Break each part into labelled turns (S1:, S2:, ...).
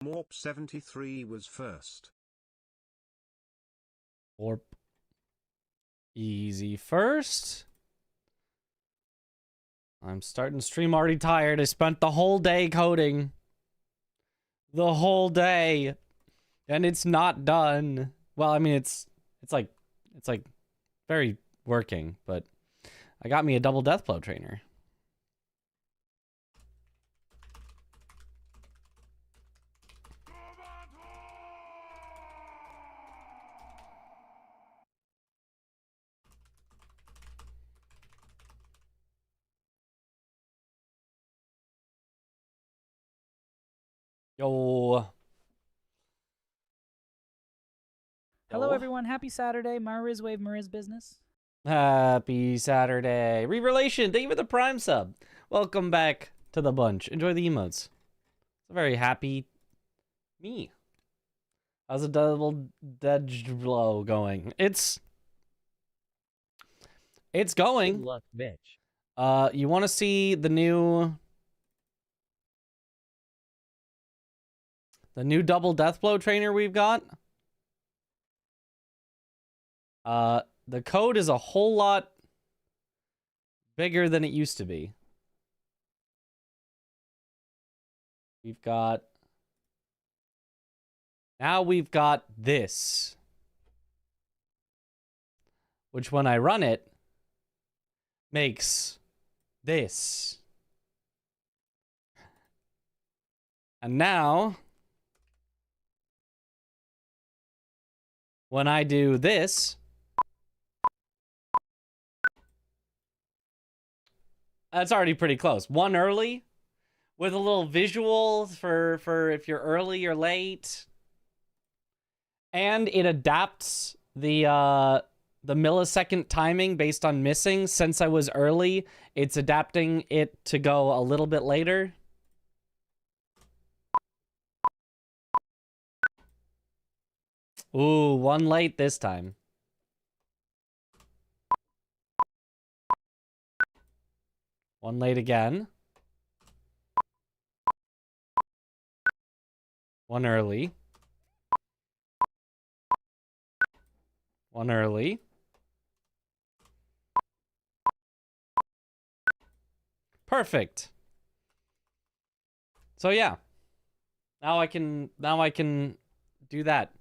S1: Morp 73 was first.
S2: Warp. Easy first. I'm starting stream already tired. I spent the whole day coding. The whole day. And it's not done. Well, I mean, it's like very working, but I got me a double Deathblow trainer. Yo.
S3: Hello, everyone. Happy Saturday. Mariz Wave, Mariz Business.
S2: Happy Saturday. Re-Relation, thank you for the Prime sub. Welcome back to the bunch. Enjoy the emotes. It's a very happy me. How's a double Deathblow going? It's going.
S4: Good luck, bitch.
S2: You want to see the new double Deathblow trainer we've got? The code is a whole lot bigger than it used to be. Now we've got this, which when I run it makes this. And now when I do this, that's already pretty close. One early with a little visual for if you're early or late. And it adapts the millisecond timing based on missing. Since I was early, it's adapting it to go a little bit later. Ooh, one late this time. One late again. One early. One early. Perfect. So yeah. Now I can do that.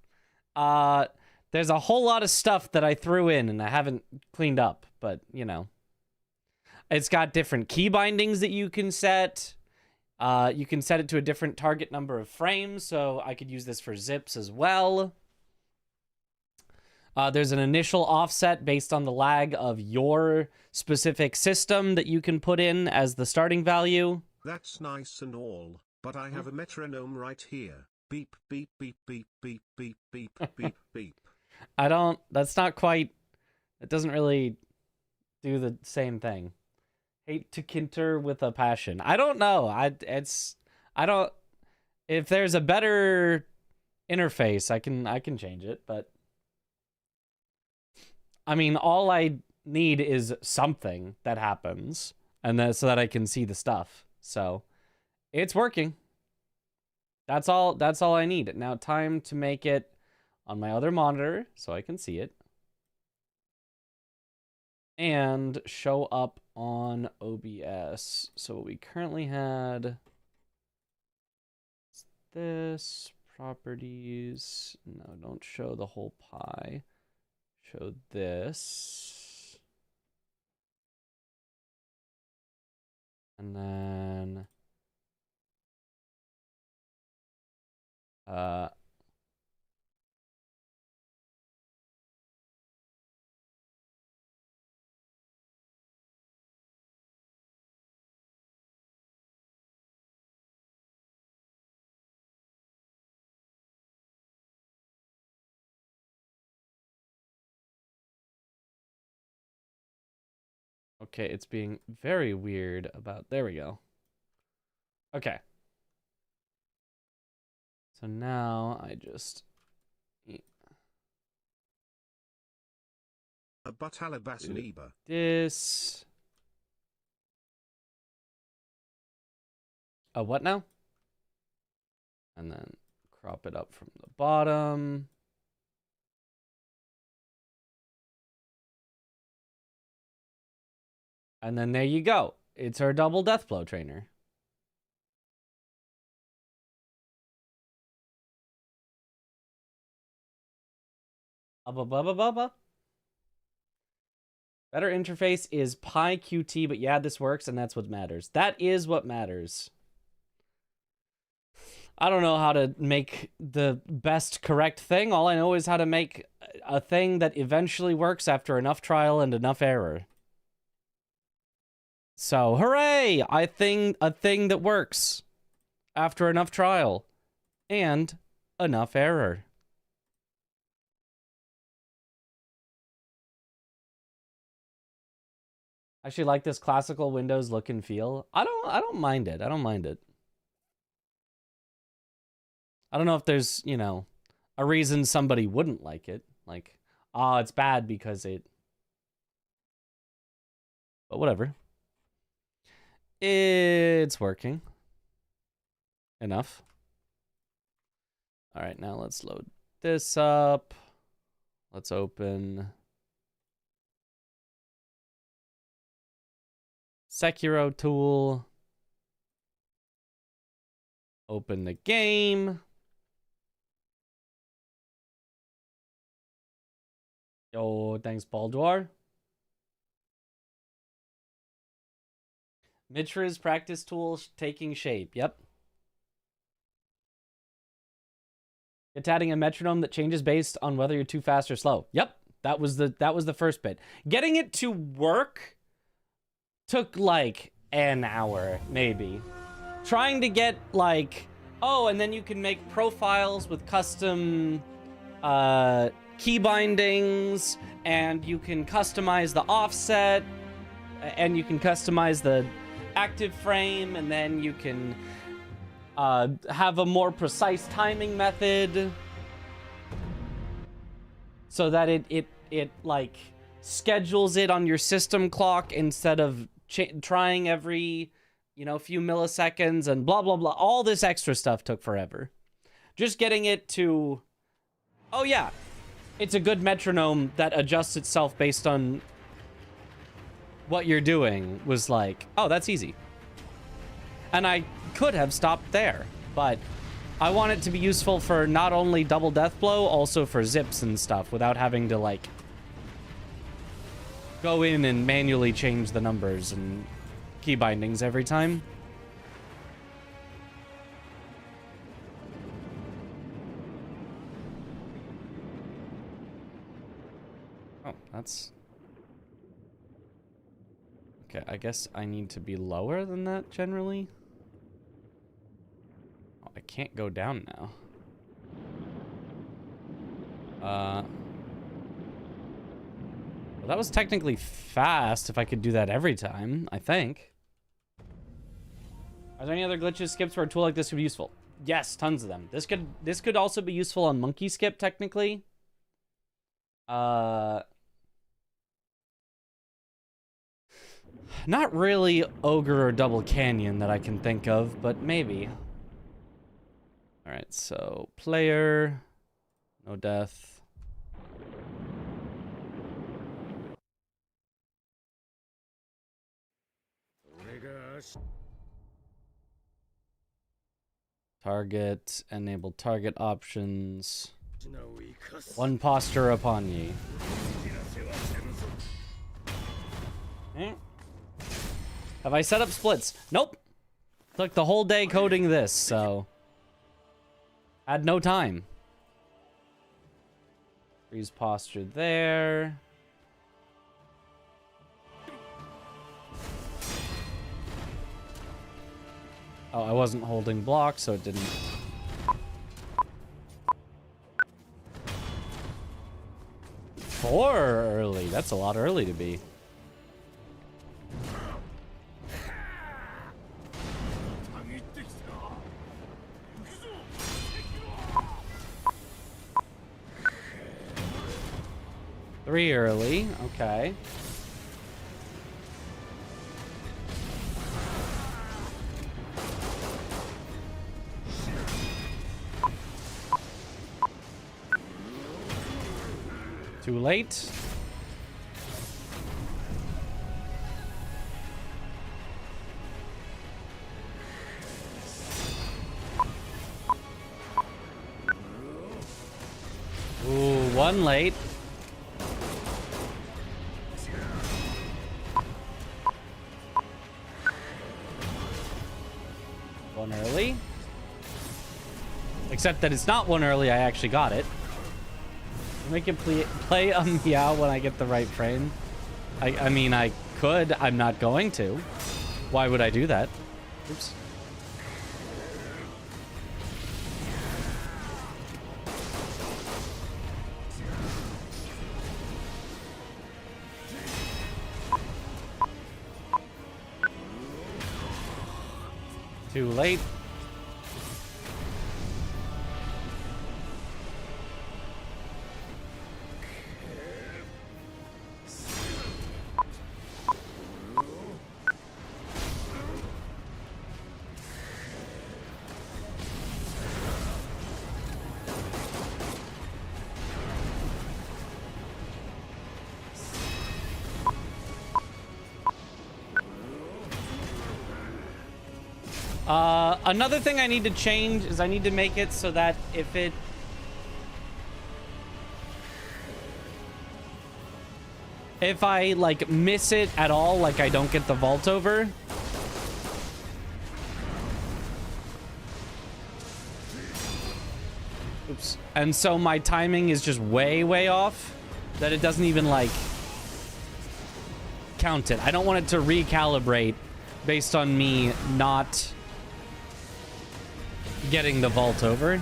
S2: There's a whole lot of stuff that I threw in and I haven't cleaned up, but you know. It's got different key bindings that you can set. You can set it to a different target number of frames, so I could use this for zips as well. There's an initial offset based on the lag of your specific system that you can put in as the starting value.
S1: That's nice and all, but I have a metronome right here. Beep, beep, beep, beep, beep, beep, beep, beep, beep.
S2: That's not quite, it doesn't really do the same thing. Hate to kinter with a passion. I don't know. If there's a better interface, I can change it, but I mean, all I need is something that happens, and then so that I can see the stuff. So it's working. That's all I need. Now time to make it on my other monitor so I can see it. And show up on OBS. So what we currently had is this, properties. No, don't show the whole pie. Show this. And then okay, it's being very weird about... There we go. Okay. So now I just...
S1: A butalabasaniba.
S2: This... A what now? And then Crop it up from the bottom. And then there you go. It's our double Deathblow trainer. Better interface is PyQt, but yeah, this works, and that's what matters. That is what matters. I don't know how to make the best correct thing. All I know is how to make a thing that eventually works after enough trial and enough error. So, hooray! A thing that works after enough trial and enough error. I actually like this classical Windows look and feel. I don't mind it. I don't mind it. I don't know if there's, you know, a reason somebody wouldn't like it. Like, it's bad because it... But whatever. It's working. Enough. All right, now let's load this up. Let's open Sekiro tool. Open the game. Yo, thanks, Baldwar. Mitra's practice tool taking shape. Yep. It's adding a metronome that changes based on whether you're too fast or slow. Yep. That was the first bit. Getting it to work took like an hour, maybe. Trying to get like, oh, and then you can make profiles with custom key bindings, and you can customize the offset, and you can customize the active frame, and then you can have a more precise timing method so that it like schedules it on your system clock instead of trying every, you know, few milliseconds and blah blah blah. All this extra stuff took forever. Just getting it to, oh yeah, it's a good metronome that adjusts itself based on what you're doing was like, oh, that's easy. And I could have stopped there, but I want it to be useful for not only double Deathblow, also for zips and stuff without having to like go in and manually change the numbers and key bindings every time. Oh, that's... Okay, I guess I need to be lower than that generally. Oh, I can't go down now. Well, that was technically fast if I could do that every time, I think. Are there any other glitches, skips where a tool like this would be useful? Yes, tons of them. This could also be useful on Monkey Skip, technically. Not really Ogre or Double Canyon that I can think of, but maybe. Alright, so player, no death. Target, enable target options. One posture upon ye. Eh? Have I set up splits? Nope. Took the whole day coding this, so had no time. Freeze posture there. Oh, I wasn't holding block, so it didn't. Four early. That's a lot early to be. Three early. Okay. Too late. Ooh, one late. One early. Except that it's not one early, I actually got it. Make it play a meow when I get the right frame. I mean, I could. I'm not going to. Why would I do that? Oops. Too late. Another thing I need to change is I need to make it so that if I like miss it at all, like I don't get the vault over. Oops. And so my timing is just way off, that it doesn't even like count it. I don't want it to recalibrate based on me not getting the vault over.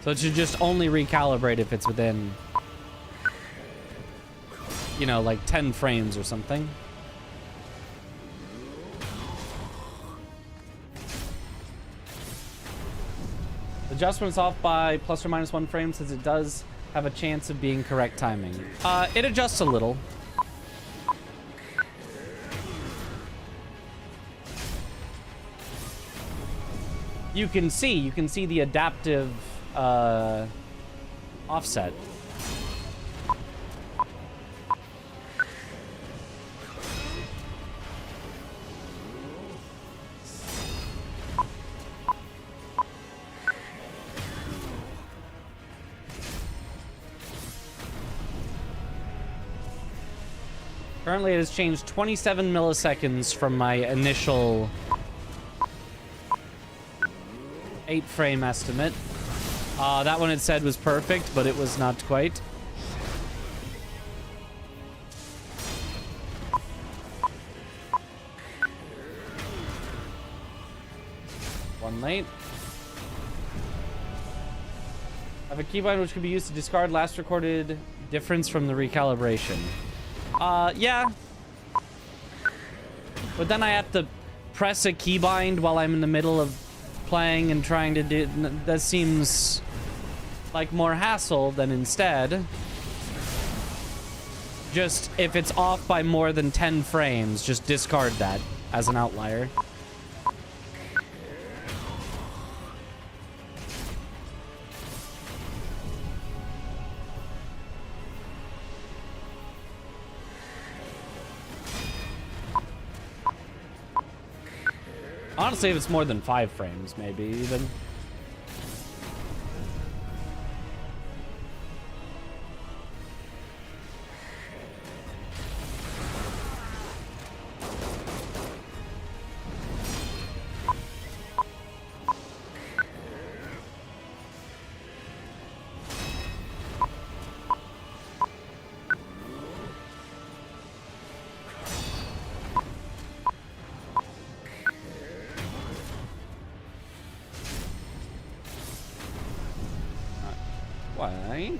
S2: So it should just only recalibrate if it's within, you know, like 10 frames or something. Adjustment's off by plus or minus 1 frame since it does have a chance of being correct timing. It adjusts a little. You can see the adaptive offset. Currently, it has changed 27 milliseconds from my initial 8-frame estimate. That one it said was perfect, but it was not quite. One late. I have a keybind which could be used to discard last recorded difference from the recalibration. Yeah. But then I have to press a keybind while I'm in the middle of playing and trying to do. That seems like more hassle than instead. Just if it's off by more than 10 frames, just discard that as an outlier. Honestly, if it's more than 5 frames, maybe even.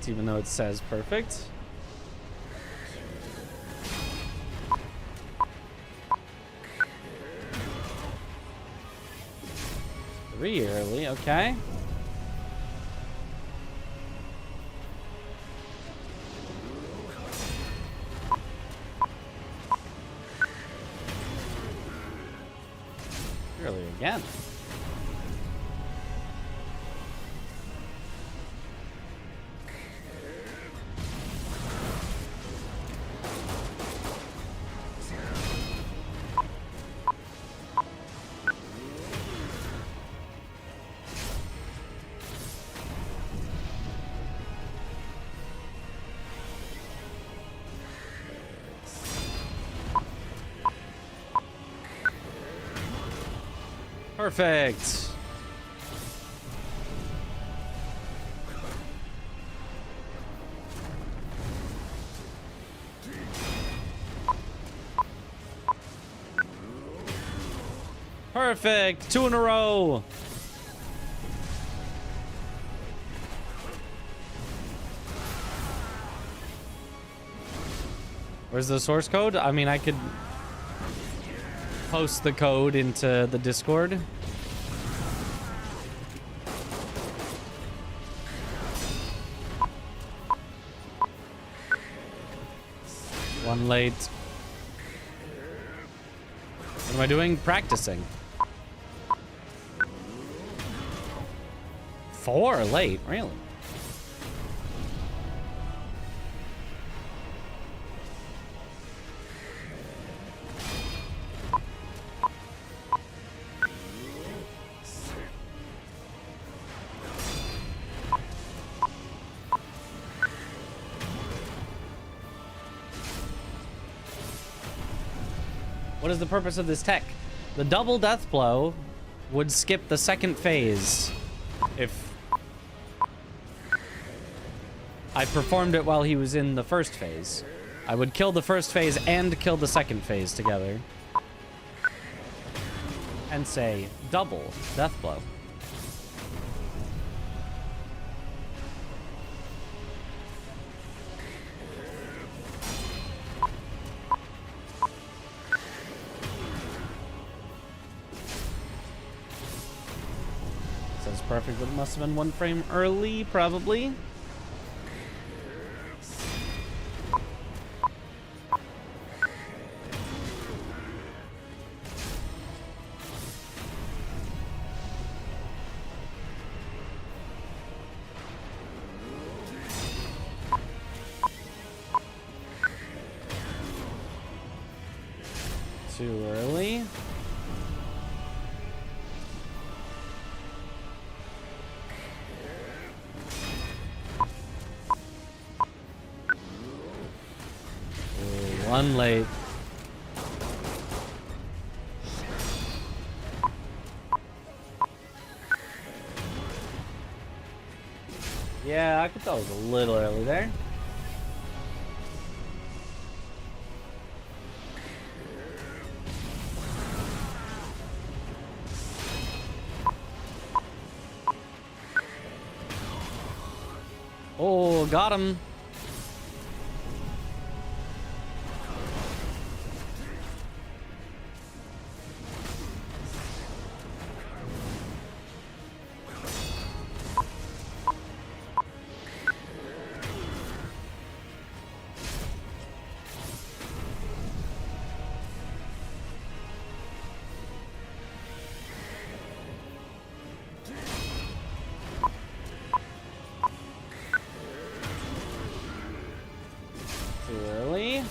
S2: Even though it says perfect. Three early, okay. Early again. Perfect. Perfect. 2 in a row. Where's the source code? I mean, I could post the code into the Discord. One late. What am I doing? Practicing. 4 late, really? What is the purpose of this tech? The double Deathblow would skip the second phase if I performed it while he was in the first phase. I would kill the first phase and kill the second phase together. And say, double Deathblow. Says perfect, but it must have been 1 frame early, probably. Too early. Ooh, 1 late. Yeah, I could tell it was a little early there. Oh, got him. Too early.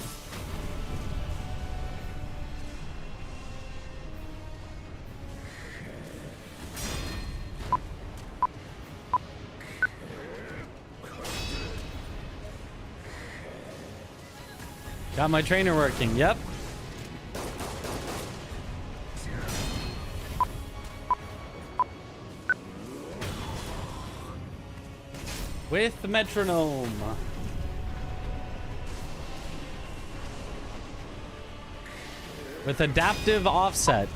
S2: Got my trainer working, yep. With the metronome. With adaptive offset.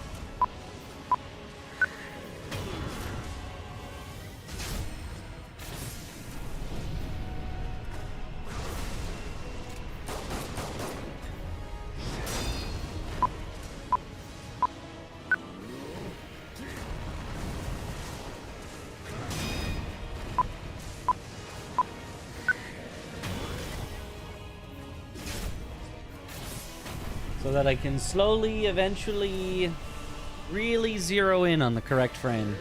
S2: So that I can slowly, eventually, really zero in on the correct frame.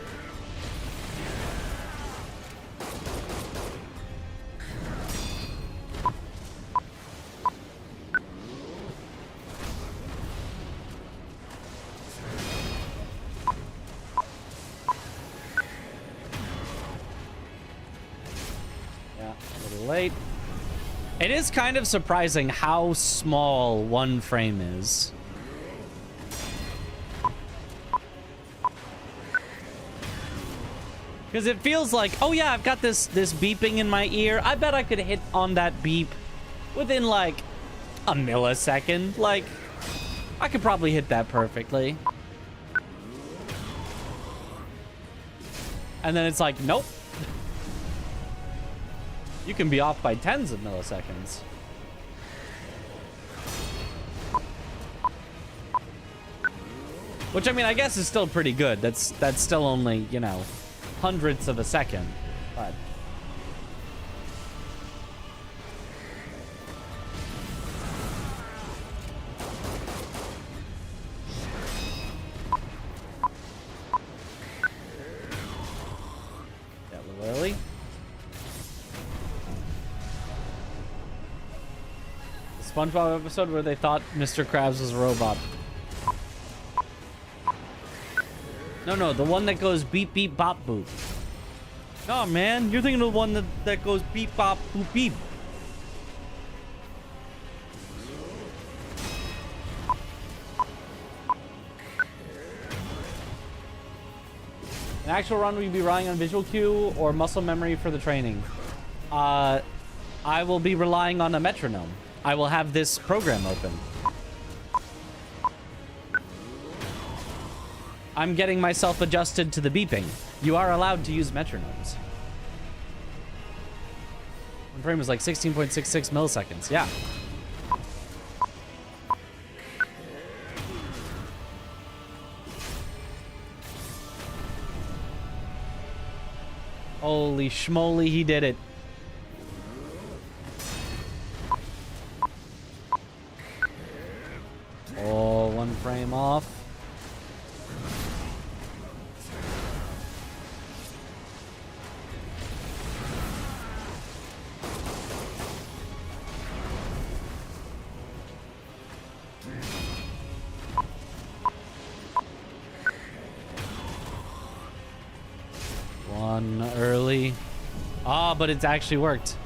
S2: Yeah, a little late. It is kind of surprising how small 1 frame is. Because it feels like, oh yeah, I've got this beeping in my ear. I bet I could hit on that beep within like a millisecond. Like, I could probably hit that perfectly. And then it's like, nope. You can be off by tens of milliseconds. Which, I mean, I guess is still pretty good. That's still only, you know, hundredths of a second. But yeah, a little early. The SpongeBob episode where they thought Mr. Krabs was a robot. No, the one that goes beep, beep, bop, boop. No, man, you're thinking of the one that goes beep, bop, boop, beep. An actual run, will you be relying on visual cue or muscle memory for the training? I will be relying on a metronome. I will have this program open. I'm getting myself adjusted to the beeping. You are allowed to use metronomes. One frame is like 16.66 milliseconds. Yeah. Holy schmoly, he did it. Oh, one frame off. One early. Ah, but it's actually worked.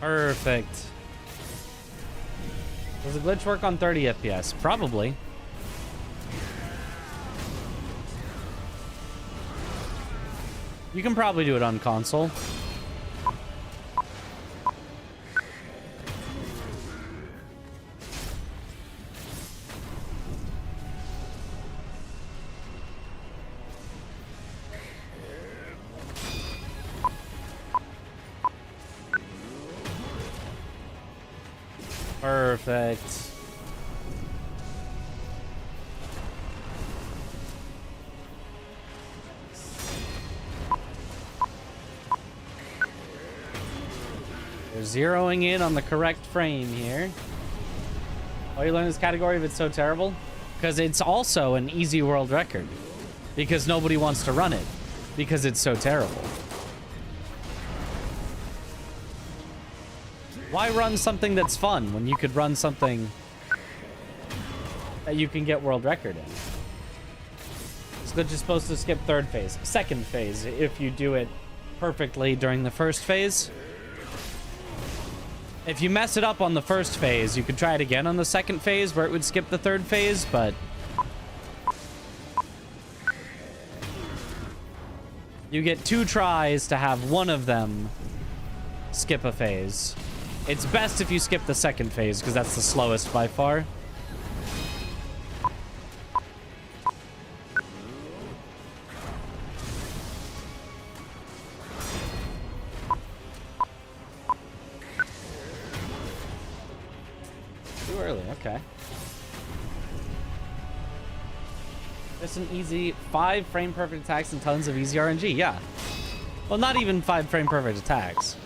S2: Perfect. Does the glitch work on 30 FPS? Probably. You can probably do it on console. Perfect. We're zeroing in on the correct frame here. Why you learn this category if it's so terrible? Because it's also an easy world record. Because nobody wants to run it. Because it's so terrible. Why run something that's fun when you could run something that you can get world record in? This glitch is supposed to skip third phase. Second phase, if you do it perfectly during the first phase. If you mess it up on the first phase, you could try it again on the second phase where it would skip the third phase, but you get 2 tries to have one of them skip a phase. It's best if you skip the second phase because that's the slowest by far. Too early, okay. There's an easy 5 frame perfect attacks and tons of easy RNG, yeah. Well, not even 5 frame perfect attacks.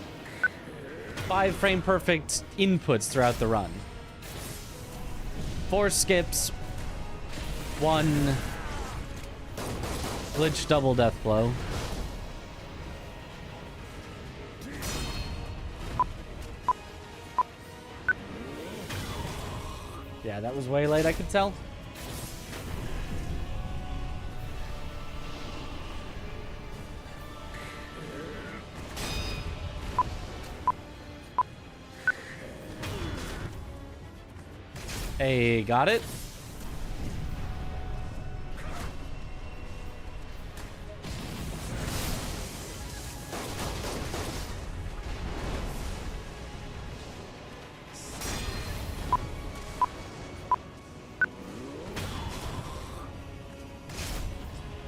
S2: 5 frame perfect inputs throughout the run. 4 skips. 1 glitch double death blow. Yeah, that was way late, I could tell. Hey, got it.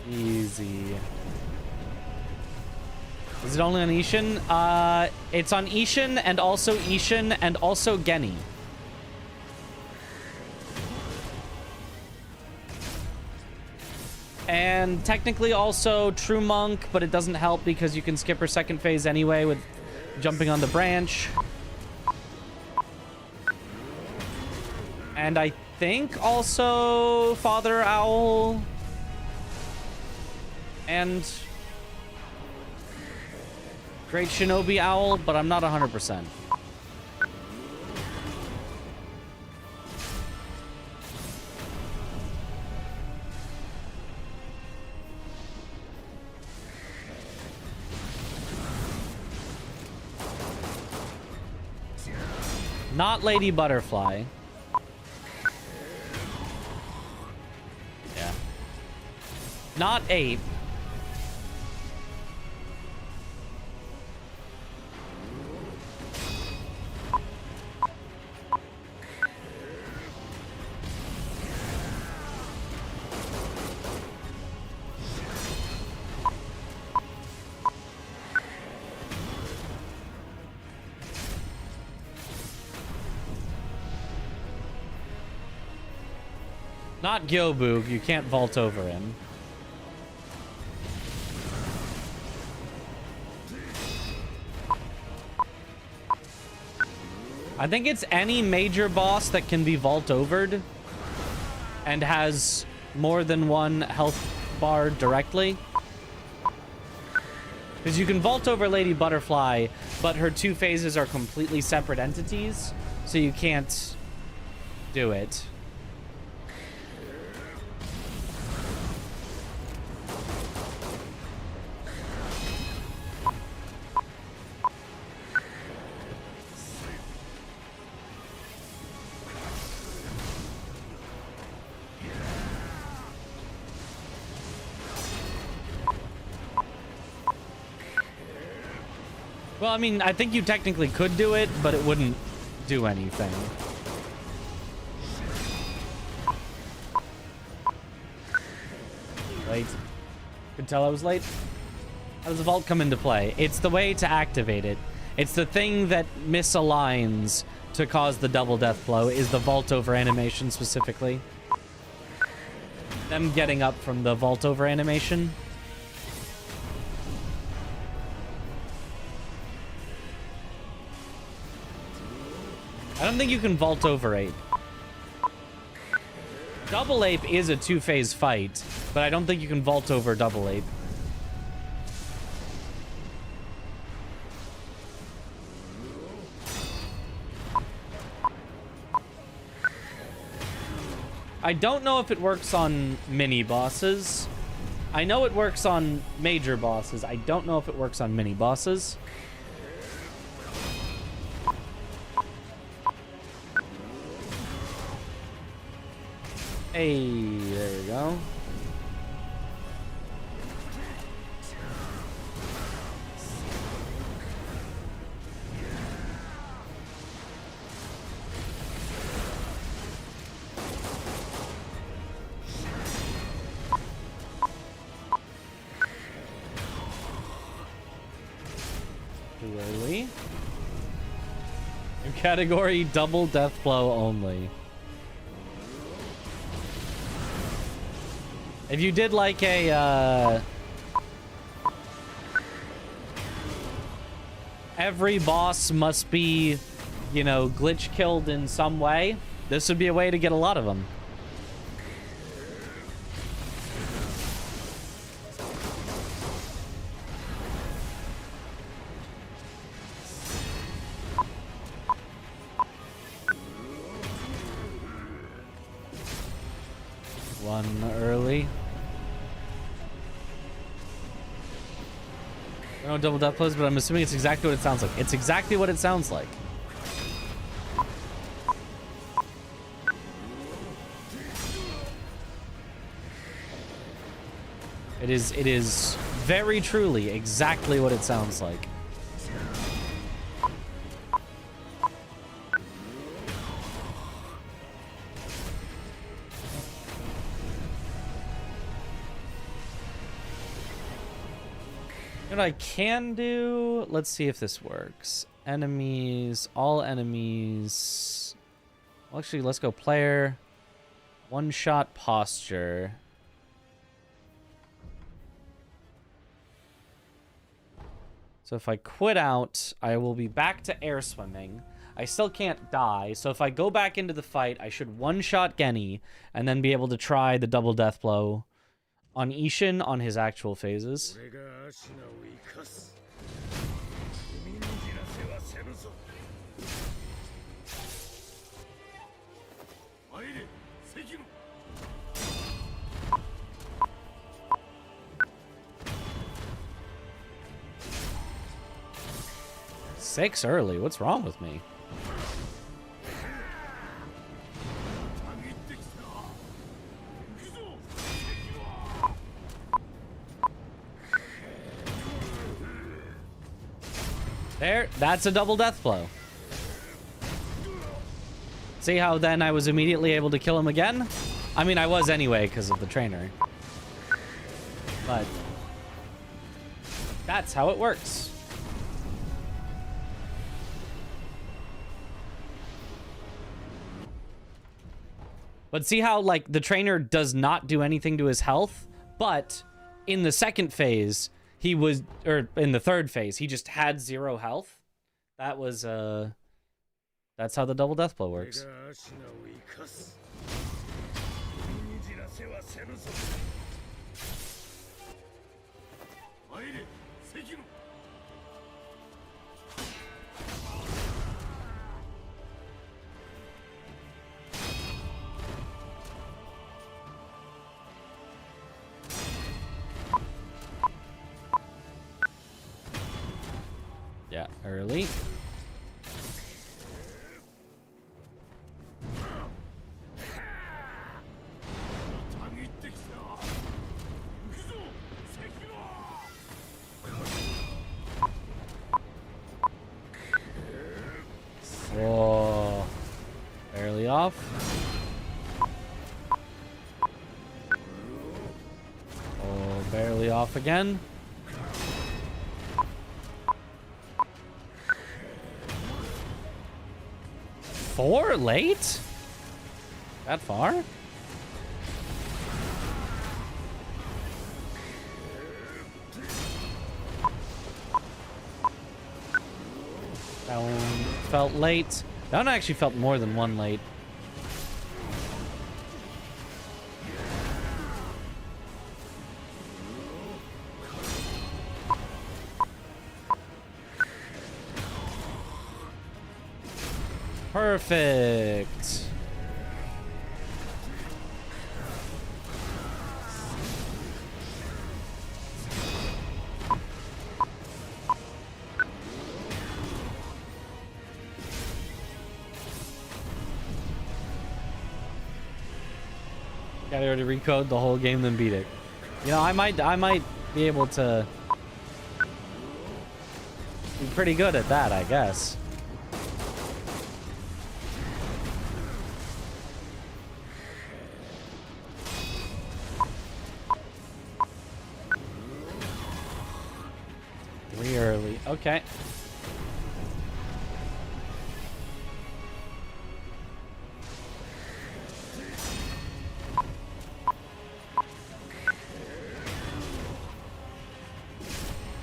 S2: Easy. Is it only on Ishin? It's on Ishin and also Genny. And technically also True Monk, but it doesn't help because you can skip her second phase anyway with jumping on the branch. And I think also Father Owl and Great Shinobi Owl, but I'm not 100%. Not Lady Butterfly. Yeah. Not Ape. Not Gyoboog, you can't vault over him. I think it's any major boss that can be vault overed and has more than one health bar directly. Because you can vault over Lady Butterfly, but her two phases are completely separate entities, so you can't do it. Well, I mean, I think you technically could do it, but it wouldn't do anything. Late. Could tell I was late. How does the vault come into play? It's the way to activate it. It's the thing that misaligns to cause the double death blow, is the vault over animation specifically. Them getting up from the vault over animation. I don't think you can vault over Ape. Double Ape is a two-phase fight, but I don't think you can vault over Double Ape. I don't know if it works on mini bosses. I know it works on major bosses. I don't know if it works on mini bosses. Hey, there we go. Too early. New category, double death blow only. If you did like a, every boss must be, you know, glitch killed in some way, this would be a way to get a lot of them. One early. I don't know double death blows, but I'm assuming it's exactly what it sounds like. It's exactly what it sounds like. It is very truly exactly what it sounds like. What I can do, let's see if this works. Enemies, all enemies. Well, actually, let's go player. One-shot posture. So if I quit out, I will be back to air swimming. I still can't die, so if I go back into the fight, I should one-shot Genny and then be able to try the double death blow on Ishin on his actual phases. Six early? What's wrong with me? There, that's a double death blow. See how then I was immediately able to kill him again? I mean, I was anyway because of the trainer. But that's how it works. But see how, like, the trainer does not do anything to his health, but in the second phase, he was, or in the third phase, he just had 0 health. That was, that's how the double death blow works. Yeah, early. Whoa. Barely off. Oh, barely off again. Four late? That far? That one felt late. That one actually felt more than one late. Perfect. Gotta already recode the whole game, then beat it. You know, I might be able to be pretty good at that, I guess. Early. Okay.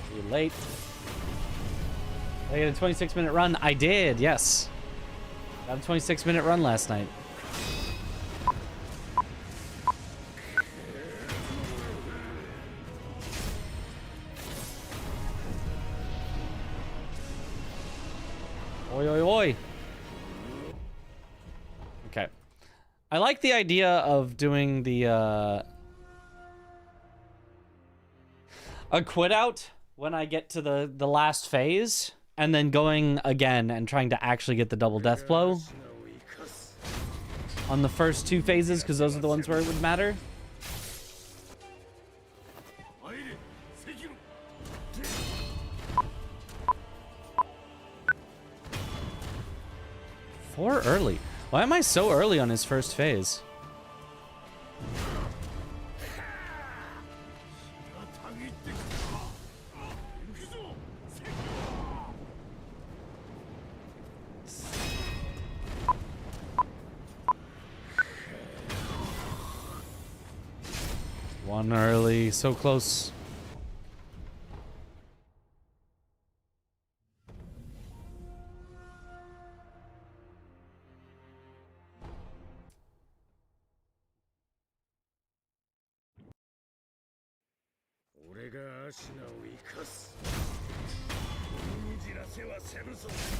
S2: Too late. Did I get a 26-minute run? I did, yes. Got a 26-minute run last night. Oi, oi, oi. Okay. I like the idea of doing the, a quit out when I get to the last phase, and then going again and trying to actually get the double death blow on the first 2 phases, because those are the ones where it would matter. 4 early. Why am I so early on his first phase? One early, so close.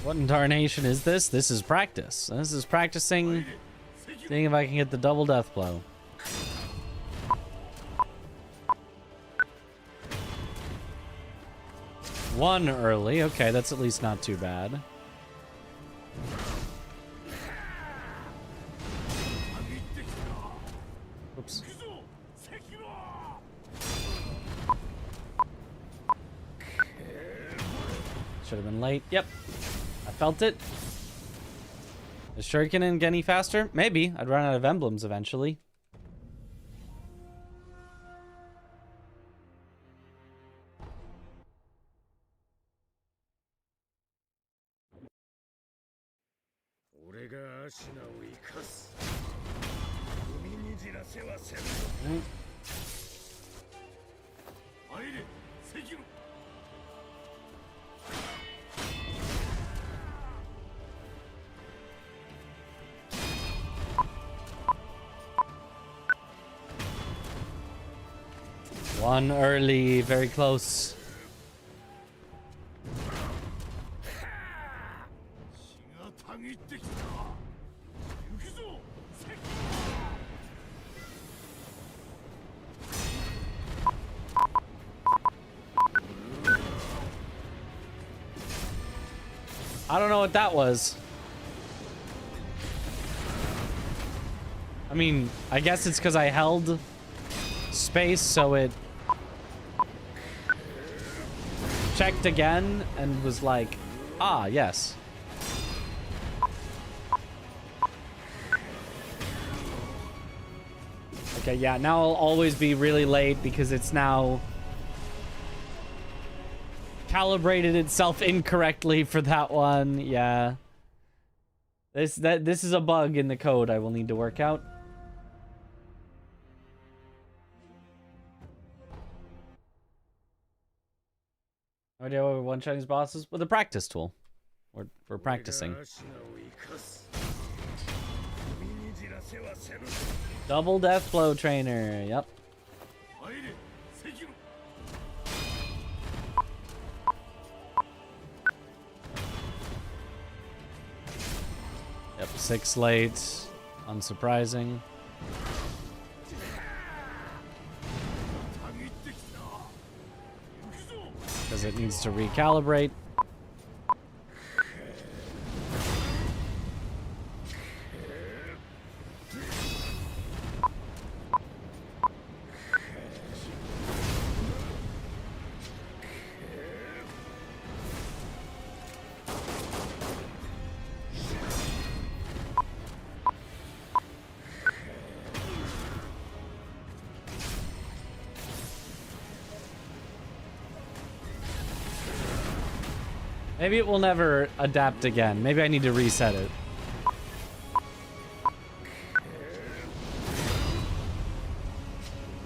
S2: What in tarnation is this? This is practice. This is practicing, seeing if I can get the double death blow. One early. Okay, that's at least not too bad. Oops. Should have been late. Yep. I felt it. Is Shuriken get any faster? Maybe. I'd run out of emblems eventually. One early, very close. I don't know what that was. I mean, I guess it's because I held space, so it checked again and was like, ah, yes. Okay, yeah, now I'll always be really late because it's now calibrated itself incorrectly for that one. Yeah. This is a bug in the code I will need to work out. No idea what one Chinese bosses with a practice tool. We're practicing. Double death blow trainer. Yep. Yep, 6 late. Unsurprising. Because it needs to recalibrate. Maybe it will never adapt again. Maybe I need to reset it.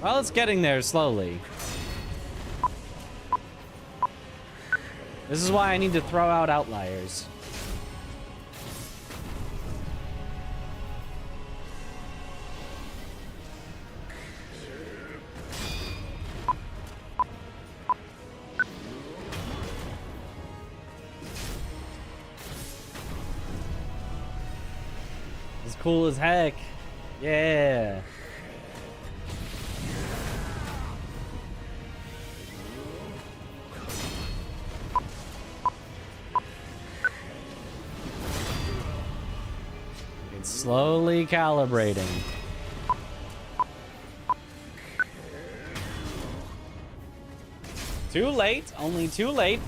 S2: Well, it's getting there slowly. This is why I need to throw out outliers. Cool as heck. Yeah. It's slowly calibrating. Too late. Only too late.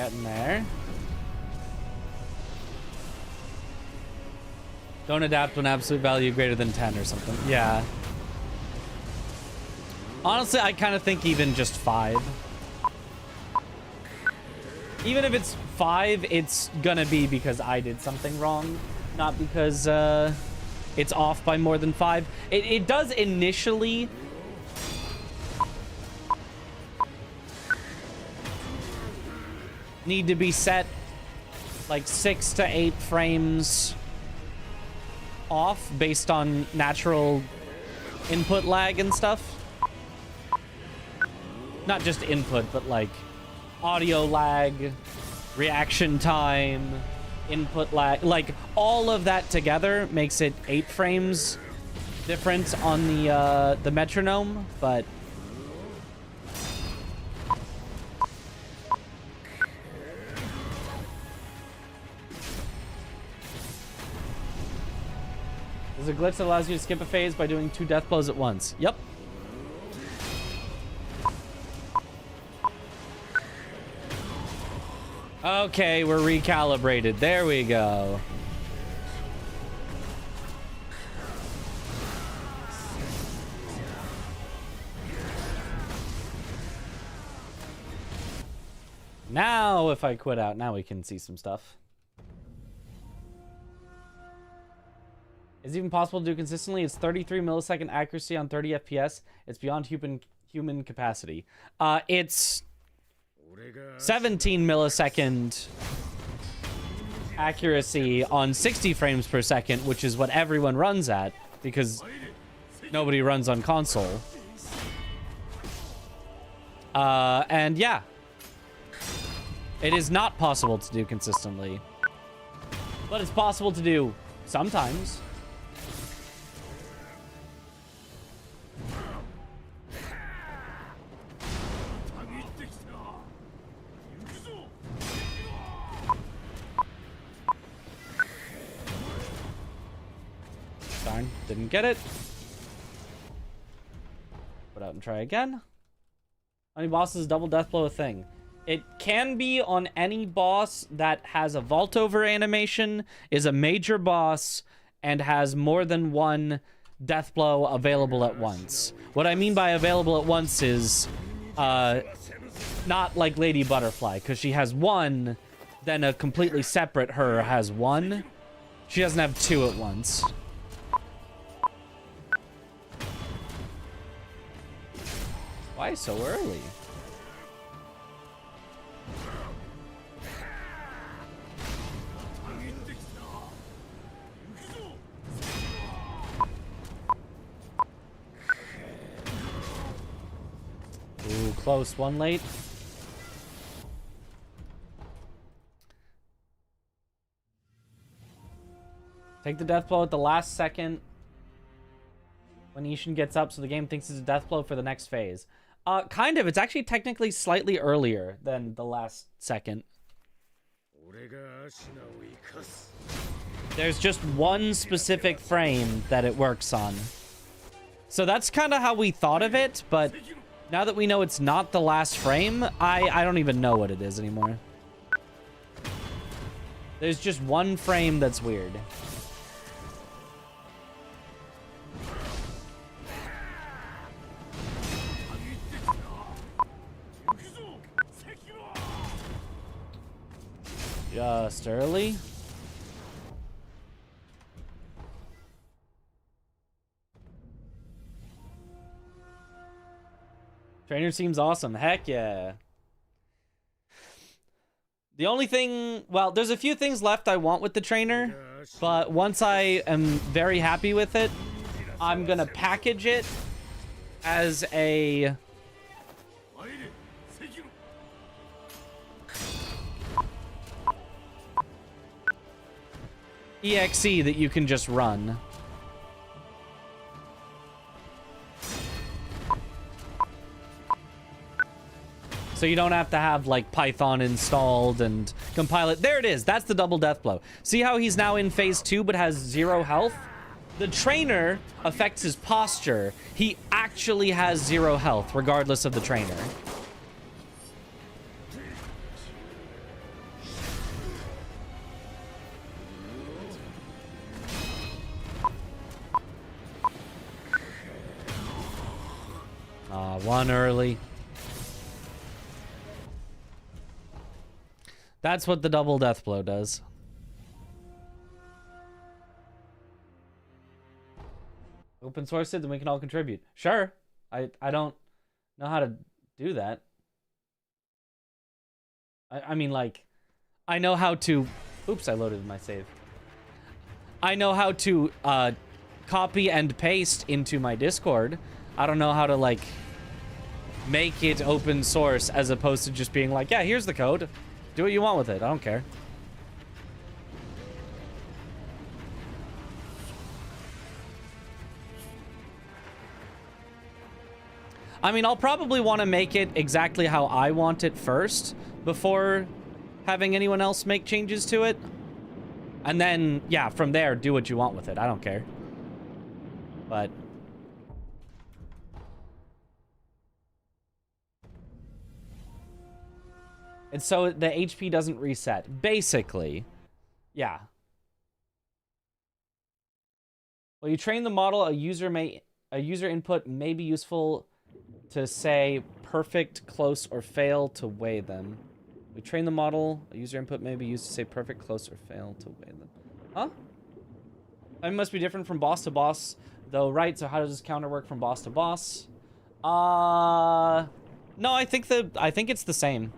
S2: Getting there. Don't adapt when absolute value greater than 10 or something. Yeah. Honestly, I kind of think even just 5. Even if it's 5, it's gonna be because I did something wrong, not because it's off by more than 5. It does initially need to be set like 6 to 8 frames off based on natural input lag and stuff. Not just input, but like audio lag, reaction time, input lag, like all of that together makes it 8 frames difference on the metronome, but there's a glitch that allows you to skip a phase by doing 2 death blows at once. Yep. Okay, we're recalibrated. There we go. Now, if I quit out, now we can see some stuff. Is it even possible to do consistently? It's 33 millisecond accuracy on 30 FPS. It's beyond human capacity. It's 17 millisecond accuracy on 60 frames per second, which is what everyone runs at because nobody runs on console. And yeah, it is not possible to do consistently, but it's possible to do sometimes. Darn, didn't get it. Put out and try again. Any bosses double death blow a thing? It can be on any boss that has a vault over animation, is a major boss, and has more than one death blow available at once. What I mean by available at once is not like Lady Butterfly, because she has one, then a completely separate her has one. She doesn't have 2 at once. Why so early? Ooh, close. One late. Take the death blow at the last second when Ishin gets up, so the game thinks it's a death blow for the next phase. Kind of. It's actually technically slightly earlier than the last second. There's just one specific frame that it works on. So that's kind of how we thought of it, but now that we know it's not the last frame, I don't even know what it is anymore. There's just one frame that's weird. Just early. Trainer seems awesome. Heck yeah. The only thing, well, there's a few things left I want with the trainer, but once I am very happy with it, I'm gonna package it as a EXE that you can just run. So you don't have to have like Python installed and compile it. There it is. That's the double death blow. See how he's now in phase 2 but has 0 health? The trainer affects his posture. He actually has 0 health regardless of the trainer. one early. That's what the double Deathblow does. Open source it, then we can all contribute. Sure. I don't know how to do that. I mean, like, I know how to... Oops, I loaded my save. I know how to copy and paste into my Discord. I don't know how to, like, make it open source as opposed to just being like, yeah, here's the code. Do what you want with it. I don't care. I mean, I'll probably want to make it exactly how I want it first before having anyone else make changes to it. And then, yeah, from there, do what you want with it. I don't care. But... and so the HP doesn't reset. Basically, yeah. Well, you train the model, a user input may be useful to say perfect, close, or fail to weigh them. We train the model, a user input may be used to say perfect, close, or fail to weigh them. Huh? It must be different from boss to boss, though, right? So how does this counter work from boss to boss? No, I think it's the same.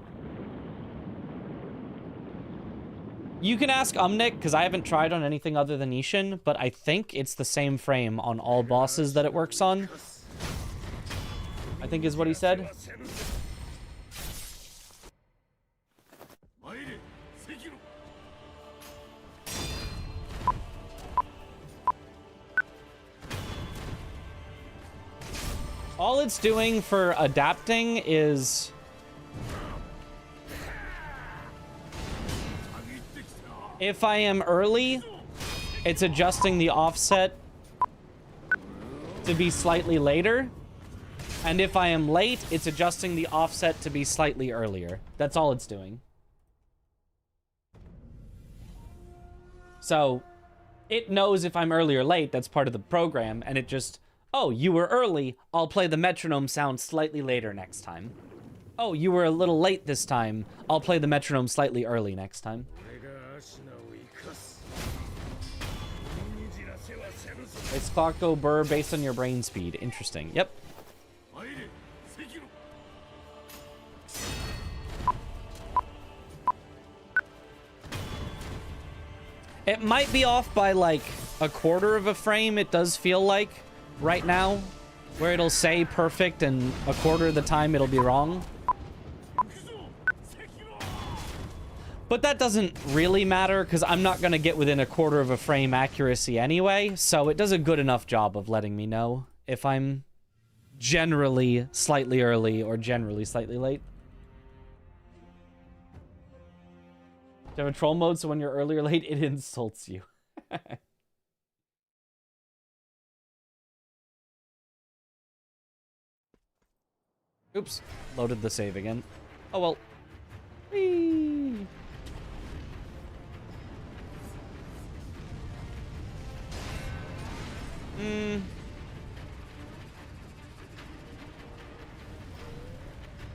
S2: You can ask Umnik, because I haven't tried on anything other than Ishin, but I think it's the same frame on all bosses that it works on. I think is what he said. All it's doing for adapting is... if I am early, it's adjusting the offset to be slightly later. And if I am late, it's adjusting the offset to be slightly earlier. That's all it's doing. So, it knows if I'm early or late, that's part of the program, and it just, oh, you were early, I'll play the metronome sound slightly later next time. Oh, you were a little late this time, I'll play the metronome slightly early next time. It's clock go burr based on your brain speed. Interesting. Yep. It might be off by like a quarter of a frame, it does feel like, right now, where it'll say perfect and a quarter of the time it'll be wrong. But that doesn't really matter, because I'm not going to get within a quarter of a frame accuracy anyway, so it does a good enough job of letting me know if I'm generally slightly early or generally slightly late. Do you have a troll mode so when you're early or late, it insults you? Oops. Loaded the save again. Oh well. Whee!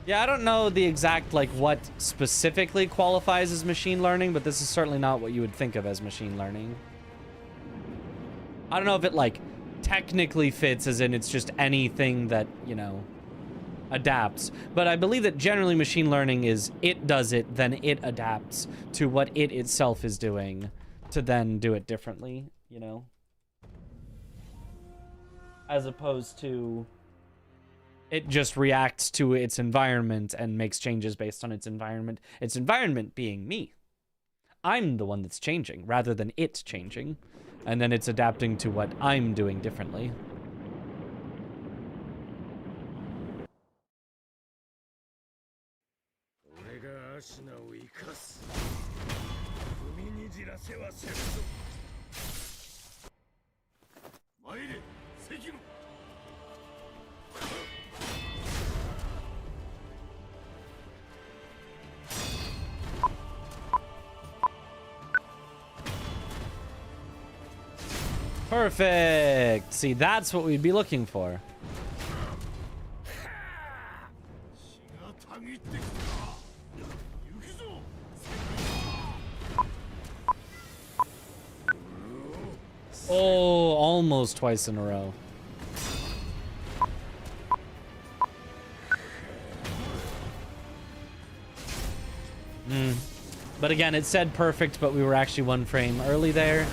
S2: Yeah, I don't know the exact, like, what specifically qualifies as machine learning, but this is certainly not what you would think of as machine learning. I don't know if it, like, technically fits, as in it's just anything that, you know, adapts. But I believe that generally machine learning is it does it, then it adapts to what it itself is doing to then do it differently, you know? As opposed to it just reacts to its environment and makes changes based on its environment being me. I'm the one that's changing rather than it changing, and then it's adapting to what I'm doing differently. Perfect. See, that's what we'd be looking for. Oh, almost twice in a row. But again, it said perfect, but we were actually 1 frame early there.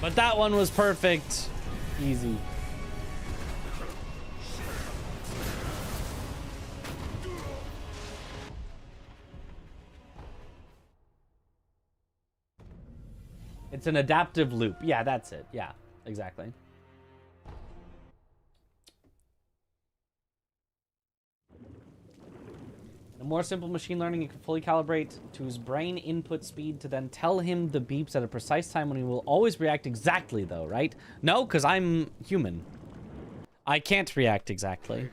S2: But that one was perfect. Easy. It's an adaptive loop. Yeah, that's it. Yeah, exactly. The more simple machine learning, you can fully calibrate to his brain input speed to then tell him the beeps at a precise time when he will always react exactly, though, right? No, because I'm human. I can't react exactly.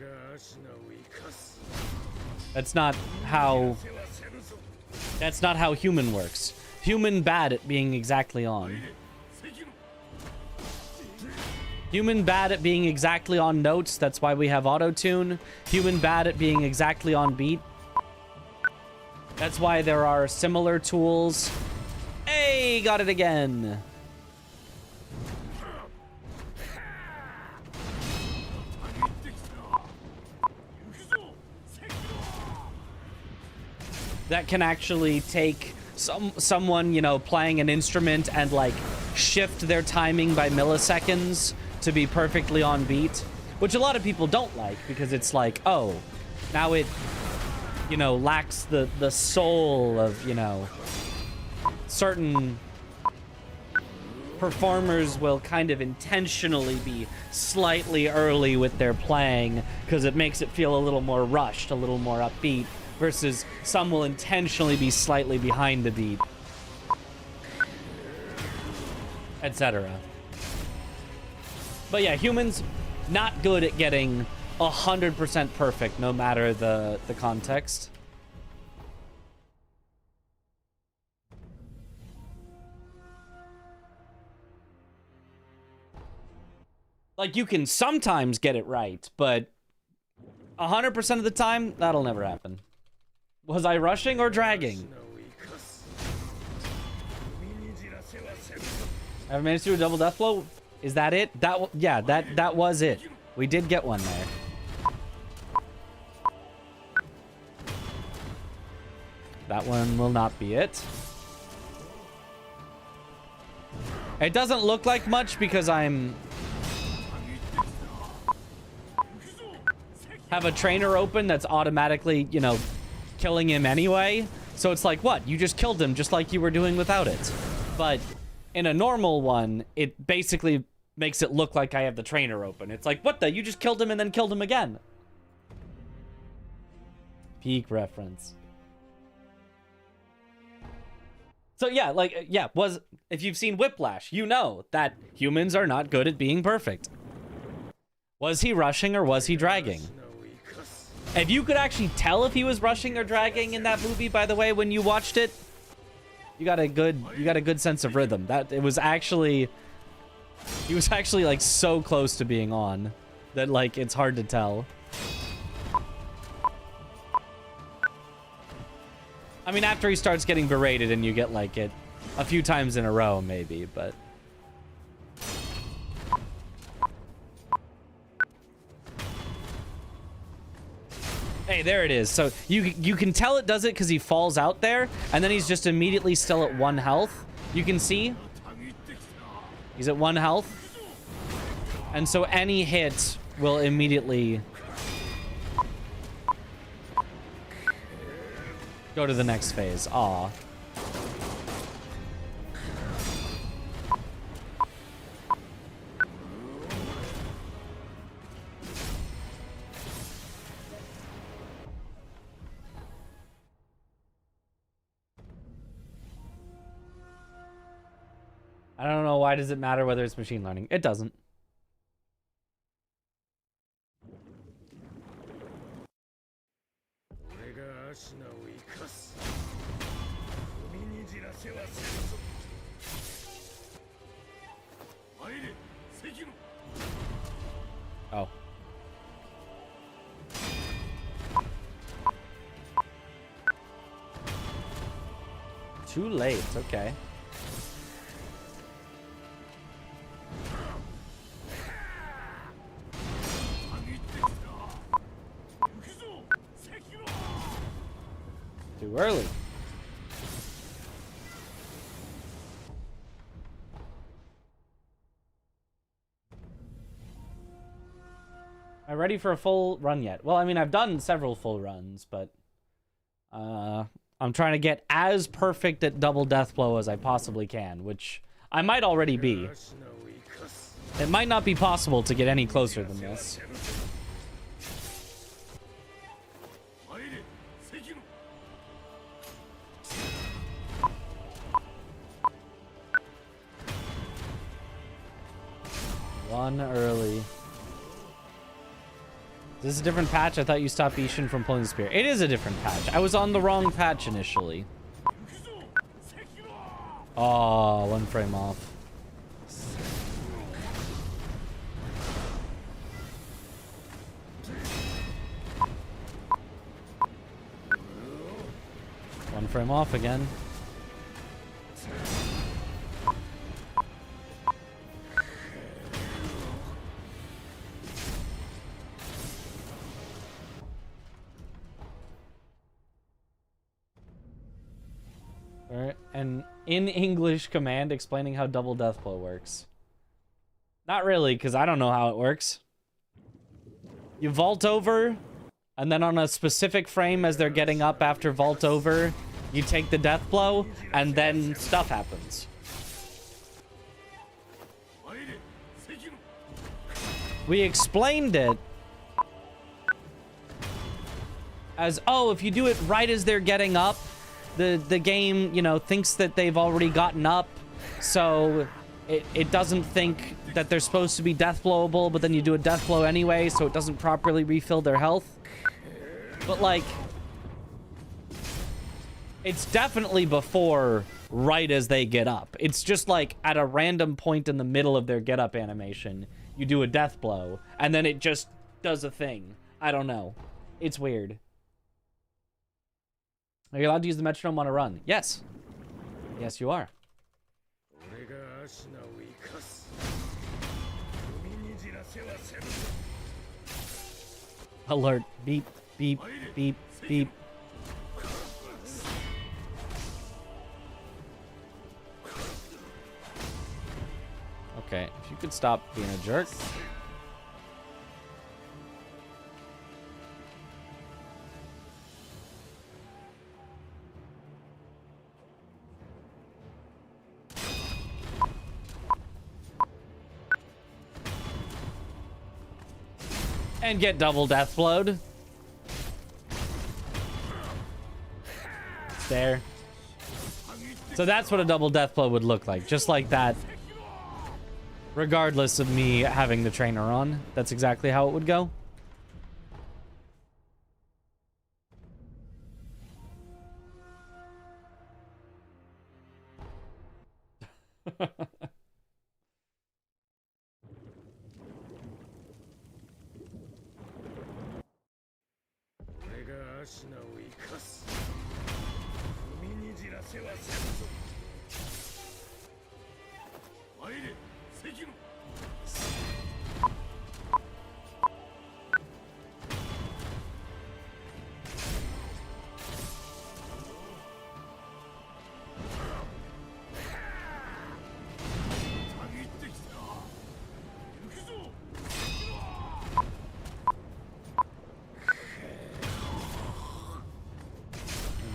S2: That's not how... That's not how human works. Human bad at being exactly on. Human bad at being exactly on notes. That's why we have auto-tune. Human bad at being exactly on beat. That's why there are similar tools. Hey, got it again. That can actually take someone, you know, playing an instrument and like shift their timing by milliseconds to be perfectly on beat, which a lot of people don't like because it's like, oh, now it, you know, lacks the soul of, you know, certain performers will kind of intentionally be slightly early with their playing because it makes it feel a little more rushed, a little more upbeat, versus some will intentionally be slightly behind the beat, etc. But yeah, humans not good at getting 100% perfect no matter the context. Like, you can sometimes get it right, but 100% of the time, that'll never happen. Was I rushing or dragging? Ever managed to do a double Deathblow? Is that it? Yeah, that was it. We did get one there. That one will not be it. It doesn't look like much because I'm... have a trainer open that's automatically, you know, killing him anyway. So it's like, what? You just killed him just like you were doing without it. But in a normal one, it basically makes it look like I have the trainer open. It's like, what the? You just killed him and then killed him again. Peak reference. So yeah, like, yeah, if you've seen Whiplash, you know that humans are not good at being perfect. Was he rushing or was he dragging? If you could actually tell if he was rushing or dragging in that movie, by the way, when you watched it, you got a good sense of rhythm. He was actually like so close to being on that like it's hard to tell. I mean, after he starts getting berated and you get like it a few times in a row, maybe, but. Hey, there it is. So you can tell it does it because he falls out there, and then he's just immediately still at 1 health. You can see he's at 1 health, and so any hit will immediately go to the next phase. Aw. I don't know, why does it matter whether it's machine learning? It doesn't. Oh. Too late. Okay. Too early. Am I ready for a full run yet? Well, I mean, I've done several full runs, but I'm trying to get as perfect at double Deathblow as I possibly can, which I might already be. It might not be possible to get any closer than this. One early. Is this a different patch? I thought you stopped Ishin from pulling the spear. It is a different patch. I was on the wrong patch initially. Oh, 1 frame off. One frame off again. An in-English command explaining how double Deathblow works. Not really, because I don't know how it works. You vault over, and then on a specific frame as they're getting up after vault over, you take the Deathblow, and then stuff happens. We explained it as, oh, if you do it right as they're getting up, the game, you know, thinks that they've already gotten up, so it doesn't think that they're supposed to be Deathblowable, but then you do a Deathblow anyway, so it doesn't properly refill their health. But, like, it's definitely before right as they get up. It's just, like, at a random point in the middle of their get-up animation, you do a Deathblow, and then it just does a thing. I don't know. It's weird. Are you allowed to use the metronome on a run? Yes. Yes, you are. Alert. Beep, beep, beep, beep. Okay, if you could stop being a jerk. And get double Deathblowed. There. So that's what a double Deathblow would look like. Just like that. Regardless of me having the trainer on. That's exactly how it would go.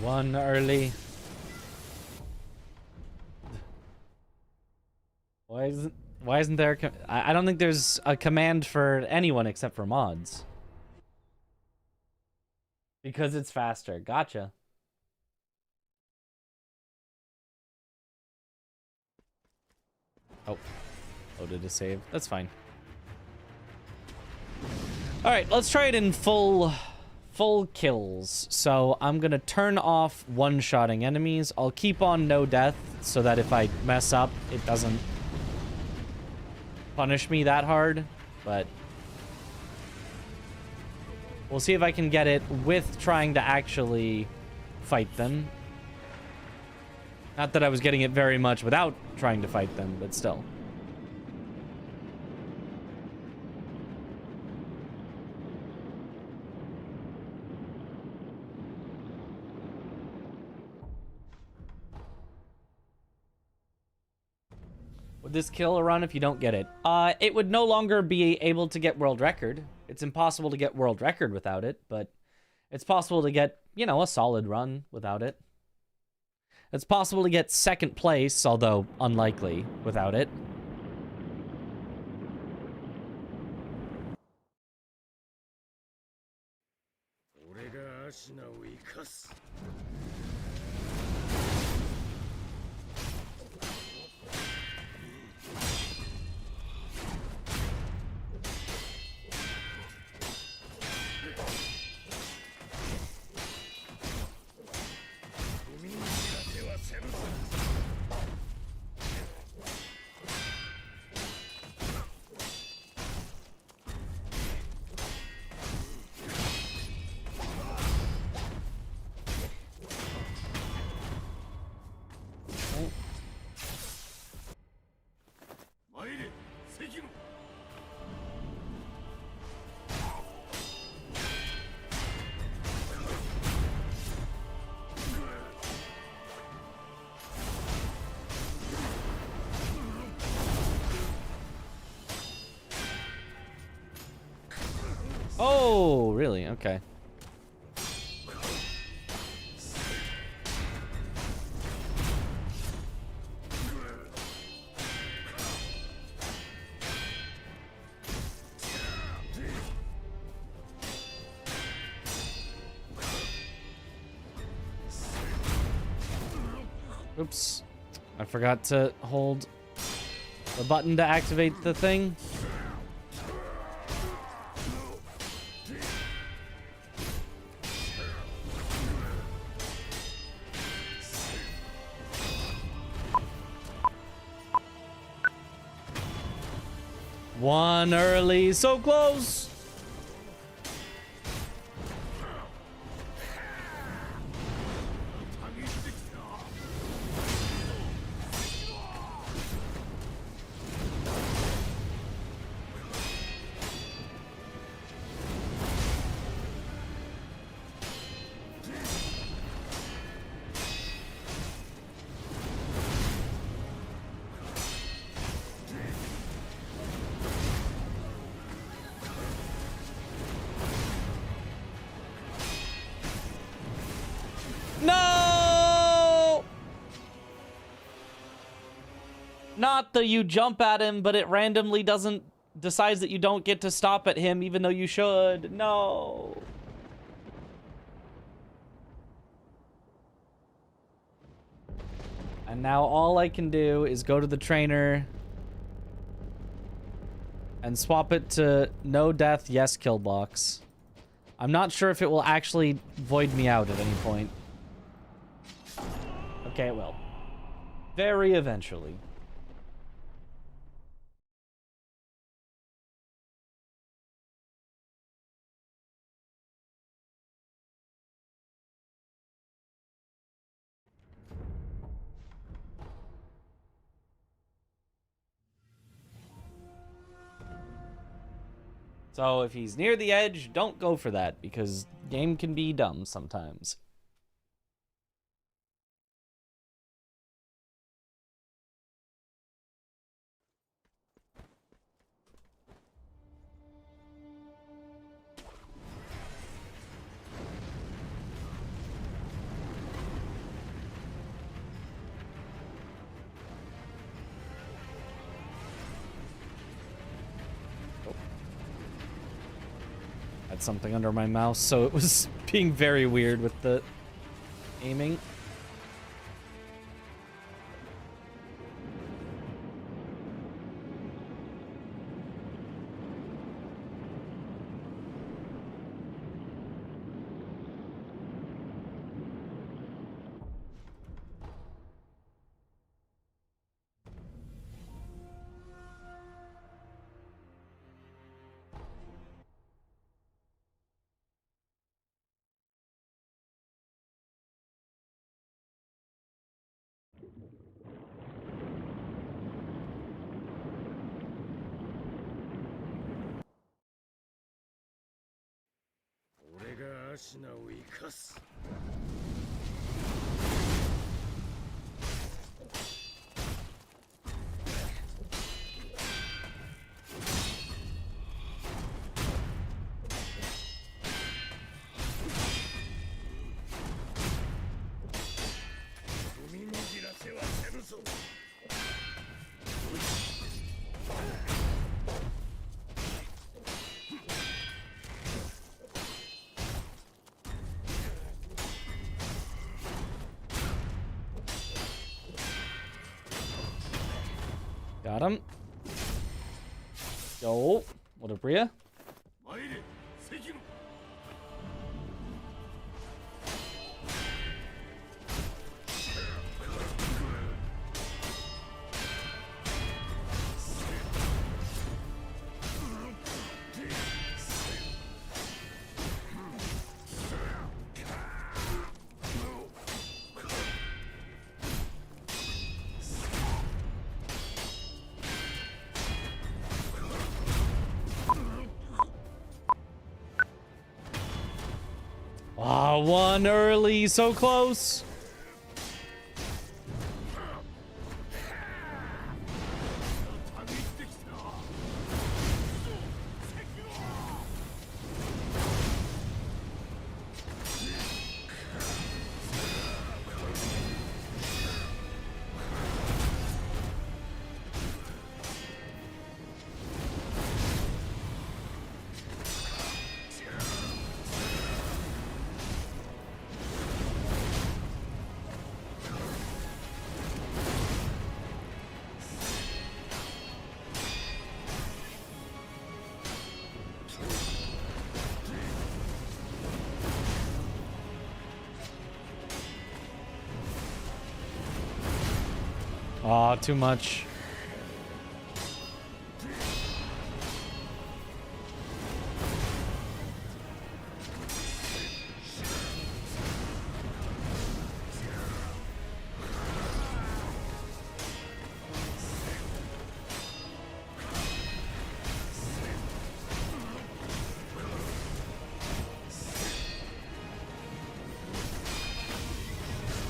S2: One early. Why isn't there I don't think there's a command for anyone except for mods. Because it's faster. Gotcha. Oh. Loaded a save. That's fine. Alright, let's try it in full kills. So I'm gonna turn off one-shotting enemies. I'll keep on no death so that if I mess up, it doesn't punish me that hard. But we'll see if I can get it with trying to actually fight them. Not that I was getting it very much without trying to fight them, but still. Would this kill a run if you don't get it? It would no longer be able to get world record. It's impossible to get world record without it, but it's possible to get, you know, a solid run without it. It's possible to get second place, although unlikely without it. Oh, really? Okay. Oops. I forgot to hold the button to activate the thing. One early, so close. No! Not that you jump at him, but it randomly decides that you don't get to stop at him even though you should. No. And now all I can do is go to the trainer and swap it to no death, yes kill box. I'm not sure if it will actually void me out at any point. Okay, it will. Very eventually. So if he's near the edge, don't go for that, because game can be dumb sometimes. Had something under my mouse, so it was being very weird with the aiming. Got him. Yo, what a bria. Ah, one early, so close. Aw, too much.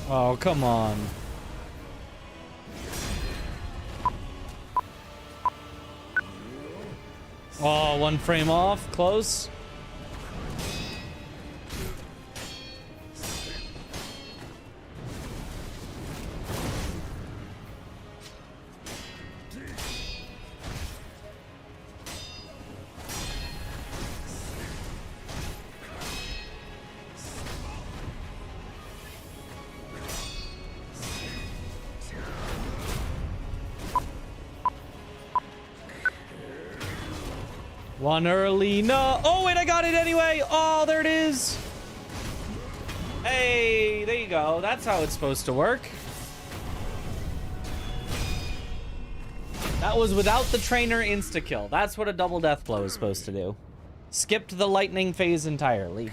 S2: Oh, come on. Oh, one frame off. Close. One early, no. Oh, wait, I got it anyway. Oh, there it is. Hey, there you go. That's how it's supposed to work. That was without the trainer insta-kill. That's what a double Deathblow is supposed to do. Skipped the lightning phase entirely.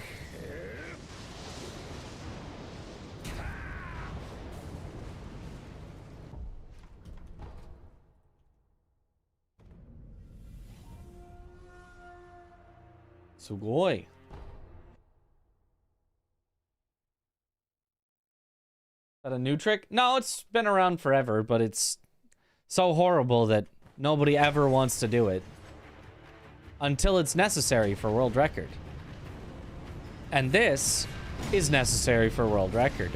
S2: Sugoi. Is that a new trick? No, it's been around forever, but it's so horrible that nobody ever wants to do it. Until it's necessary for world record. And this is necessary for world record.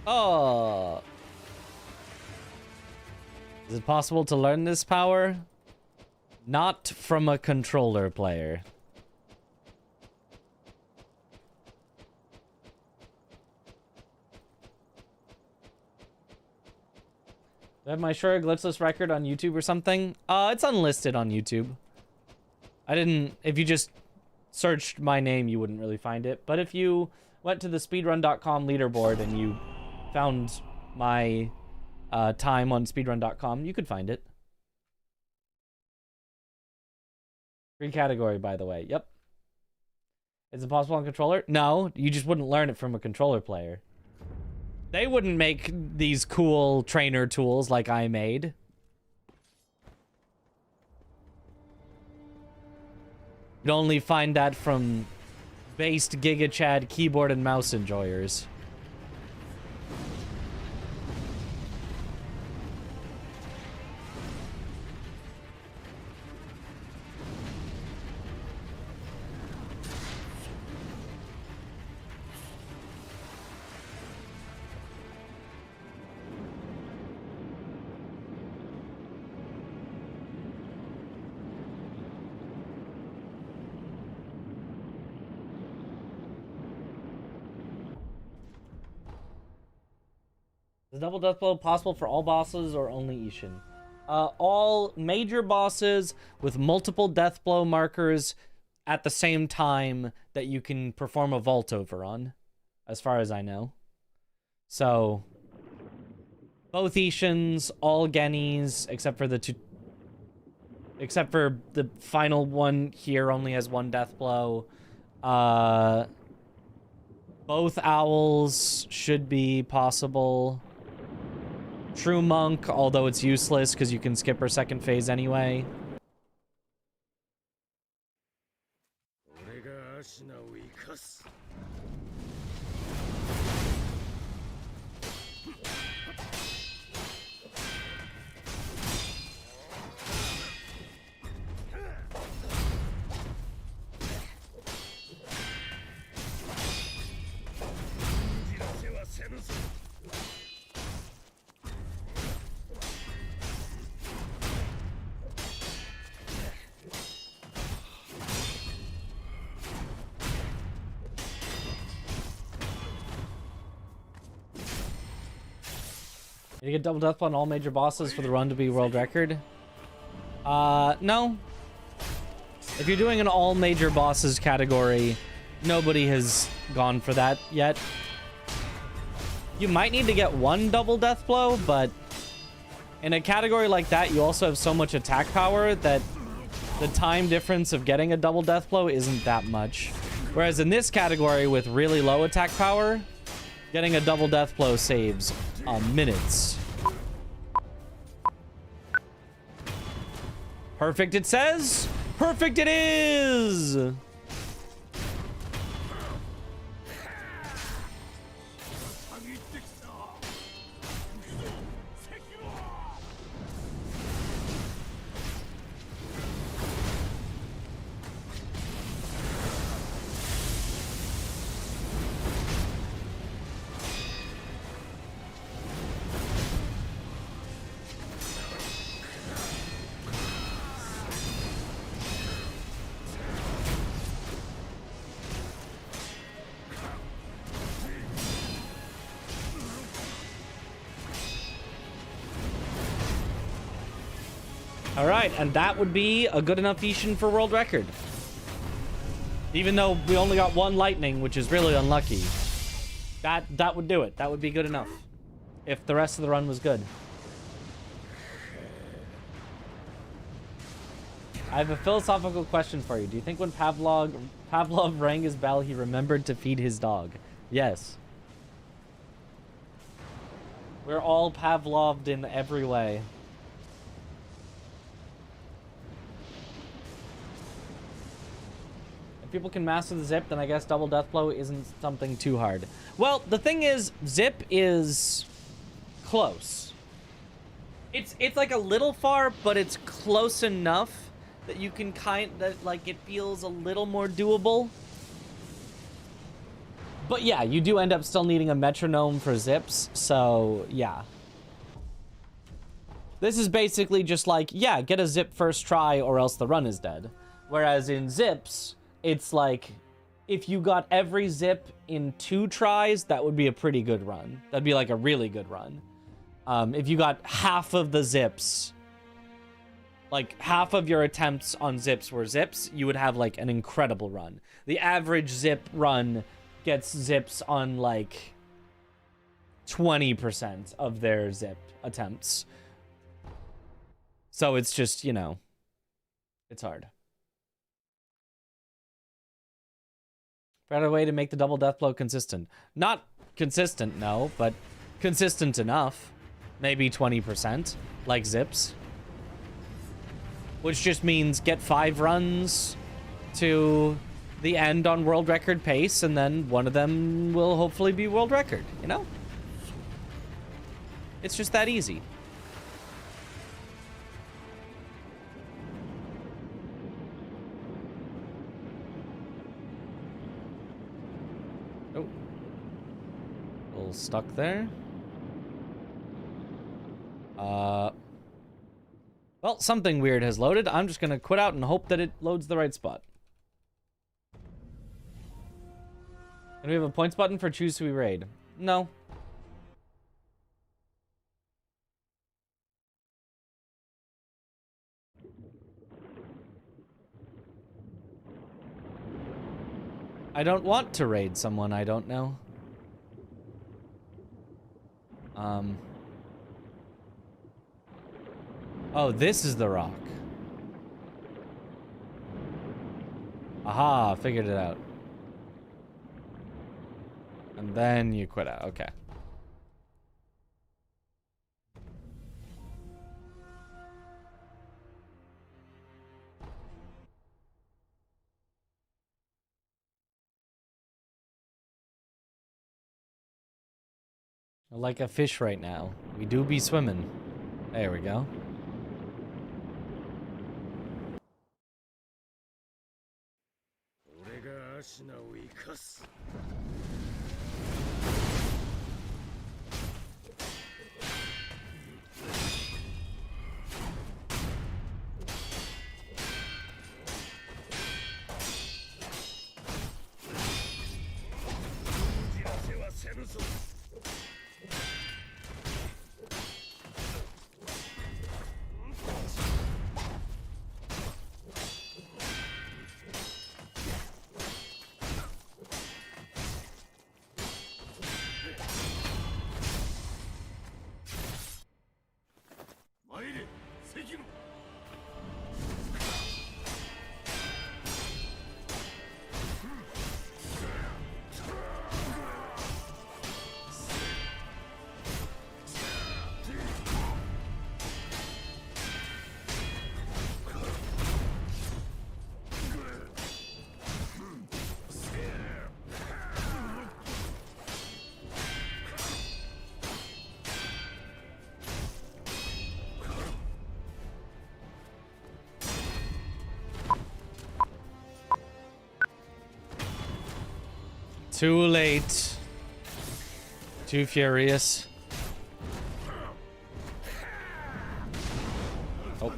S2: Oh. Is it possible to learn this power? Not from a controller player. Do I have my sure glitchless record on YouTube or something? It's unlisted on YouTube. I didn't... If you just searched my name, you wouldn't really find it. But if you went to the speedrun.com leaderboard and you found my... time on speedrun.com, you could find it. Free category, by the way. Yep. Is it possible on controller? No, you just wouldn't learn it from a controller player. They wouldn't make these cool trainer tools like I made. You'd only find that from based Giga Chad keyboard and mouse enjoyers. Is double death blow possible for all bosses or only Ishin? All major bosses with multiple death blow markers at the same time that you can perform a vault over on, as far as I know. So, both Ishins, all Gennies, except for the final one here only has one death blow. Both Owls should be possible. True Monk, although it's useless because you can skip her second phase anyway. You get double death blow on all major bosses for the run to be world record? No. If you're doing an all major bosses category, nobody has gone for that yet. You might need to get one double death blow, but in a category like that, you also have so much attack power that the time difference of getting a double death blow isn't that much. Whereas in this category with really low attack power, getting a double death blow saves minutes. Perfect, it says. Perfect, it is. All right, and that would be a good enough Ishin for world record. Even though we only got one lightning, which is really unlucky. That would do it. That would be good enough. If the rest of the run was good. I have a philosophical question for you. Do you think when Pavlov rang his bell, he remembered to feed his dog? Yes. We're all Pavloved in every way. If people can master the zip, then I guess double death blow isn't something too hard. Well, the thing is, zip is close. It's like a little far, but it's close enough that you can like it feels a little more doable. But yeah, you do end up still needing a metronome for zips, so yeah. This is basically just like, yeah, get a zip first try or else the run is dead. Whereas in zips, it's like, if you got every zip in 2 tries, that would be a pretty good run. That'd be like a really good run. If you got half of the zips, like half of your attempts on zips were zips, you would have like an incredible run. The average zip run gets zips on like 20% of their zip attempts. So it's just, you know, it's hard. Better way to make the double death blow consistent. Not consistent, no, but consistent enough. Maybe 20%, like zips. Which just means get 5 runs to the end on world record pace, and then one of them will hopefully be world record, you know? It's just that easy. Oh. A little stuck there. Well, something weird has loaded. I'm just gonna quit out and hope that it loads the right spot. And we have a points button for choose who we raid. No. I don't want to raid someone I don't know. Oh, this is the rock. Aha, figured it out. And then you quit out. Okay. Like a fish right now. We do be swimming. There we go. Too late. Too furious. Oh.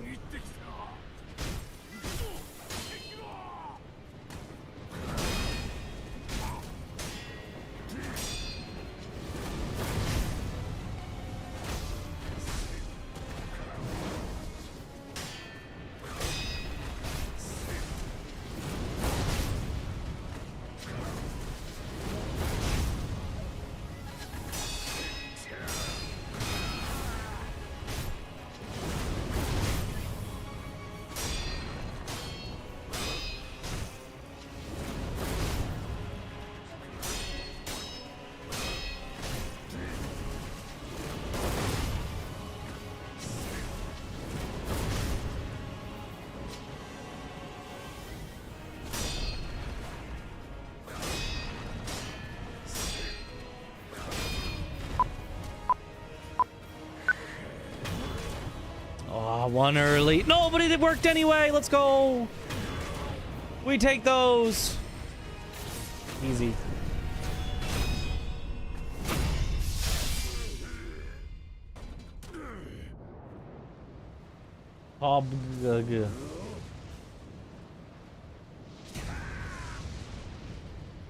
S2: One early. No, but it worked anyway. Let's go. We take those. Easy.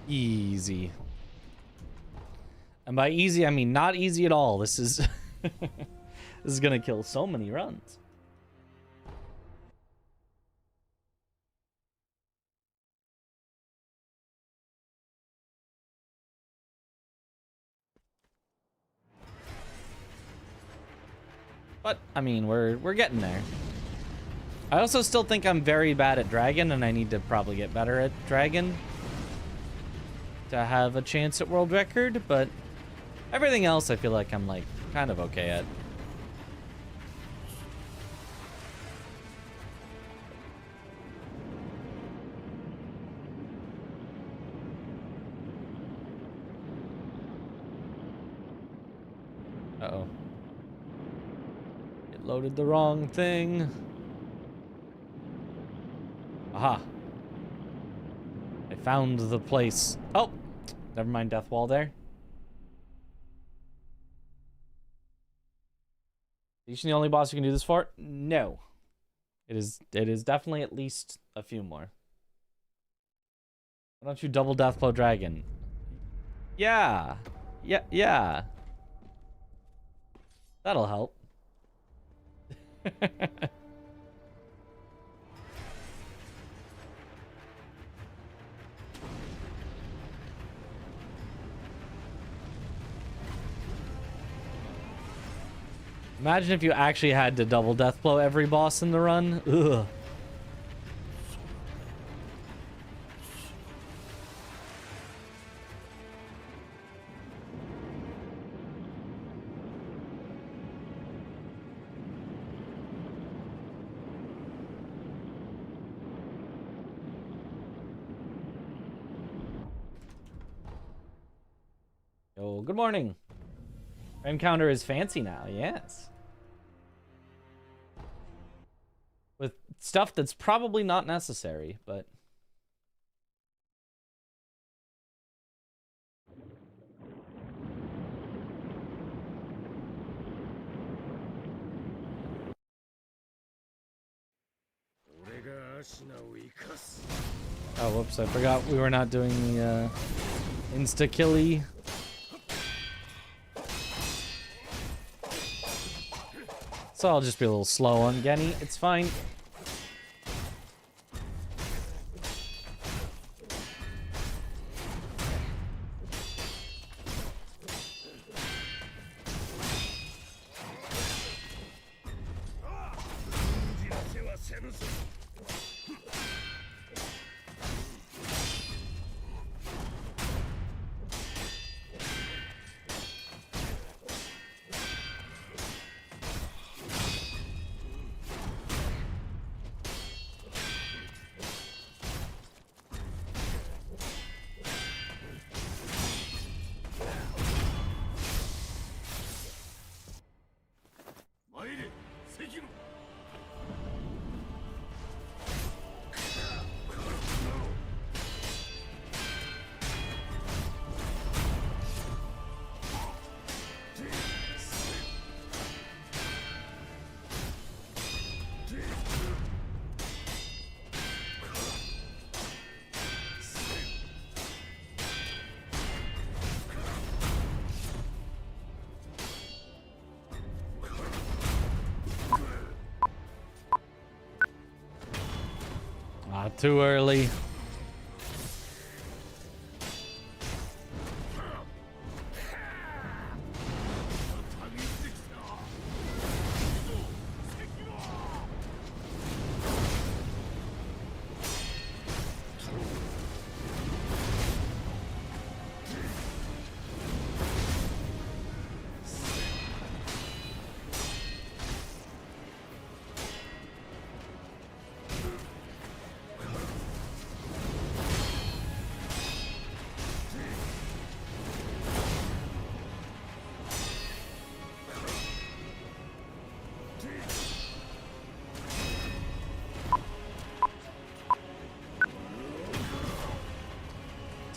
S2: Easy. And by easy, I mean not easy at all. This is this is gonna kill so many runs. But I mean, we're getting there. I also still think I'm very bad at Dragon, and I need to probably get better at Dragon to have a chance at world record, but everything else I feel like I'm like kind of okay at. Uh-oh. It loaded the wrong thing. Aha. I found the place. Oh! Never mind, death wall there. Is she the only boss you can do this for? No. It is definitely at least a few more. Why don't you double Deathblow Dragon? Yeah. Yeah. That'll help. Imagine if you actually had to double Deathblow every boss in the run. Ugh. Oh, good morning. Frame counter is fancy now, yes. With stuff that's probably not necessary, but... Oh, whoops, I forgot we were not doing the insta-killy. So I'll just be a little slow on Genny. It's fine. Too early.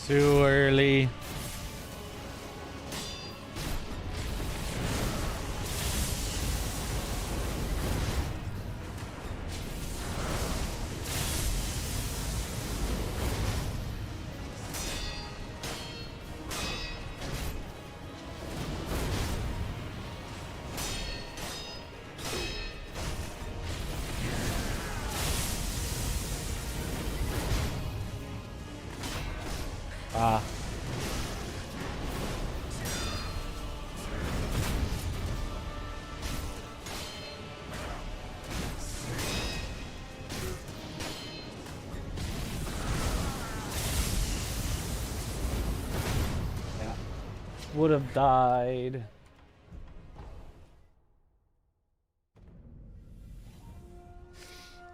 S2: Too early. Ah. Yeah. Would have died.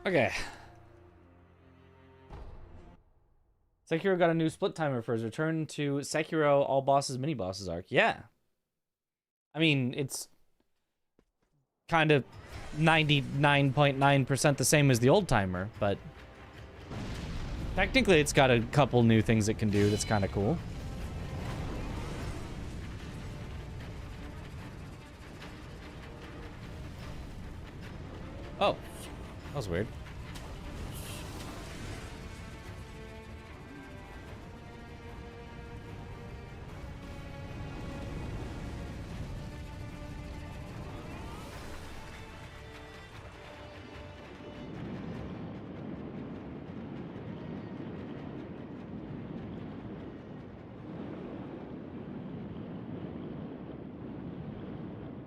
S2: Okay. Sekiro got a new split timer for his return to Sekiro All Bosses Mini Bosses arc. Yeah. I mean, it's kind of 99.9% the same as the old timer, but technically it's got a couple new things it can do that's kind of cool. Oh, that was weird.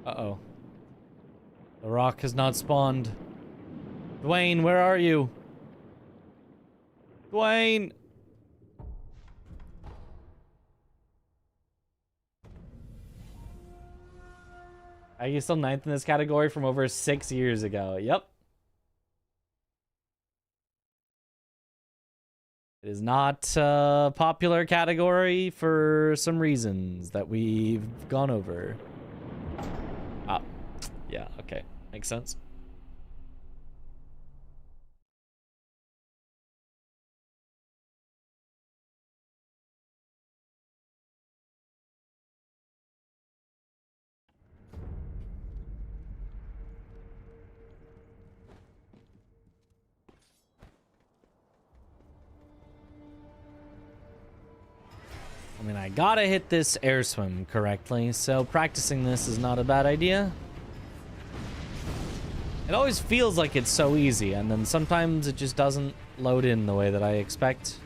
S2: Uh-oh. The rock has not spawned. Dwayne, where are you? Dwayne! Are you still ninth in this category from over 6 years ago? Yep. It is not a popular category for some reasons that we've gone over. Ah, yeah, okay. Makes sense. I mean, I gotta hit this air swim correctly, so practicing this is not a bad idea. It always feels like it's so easy, and then sometimes it just doesn't load in the way that I expect.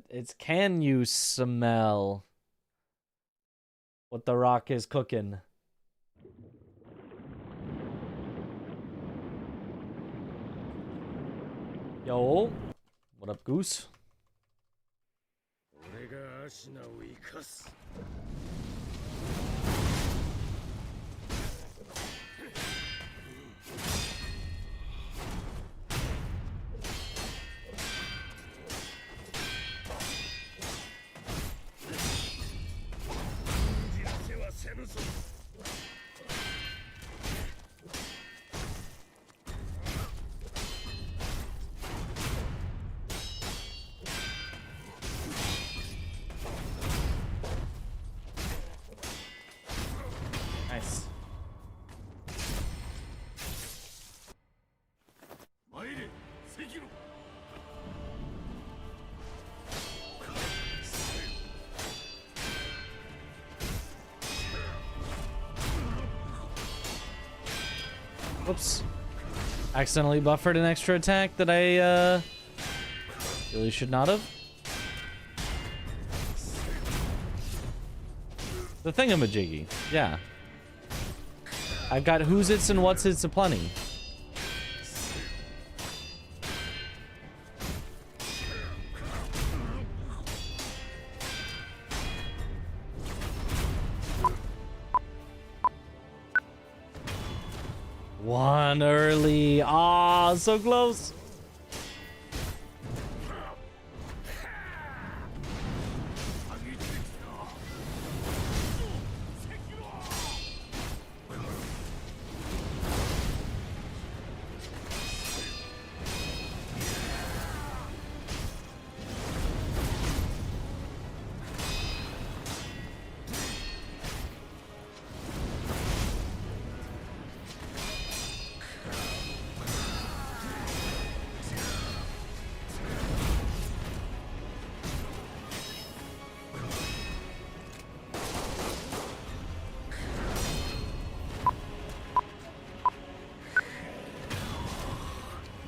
S2: It's can you smell what the rock is cooking? Yo, what up, Goose? Nice. Whoops. Accidentally buffered an extra attack that I really should not have. The thingamajiggy, yeah. I've got who's its and what's its aplenty. One early. Ah, so close.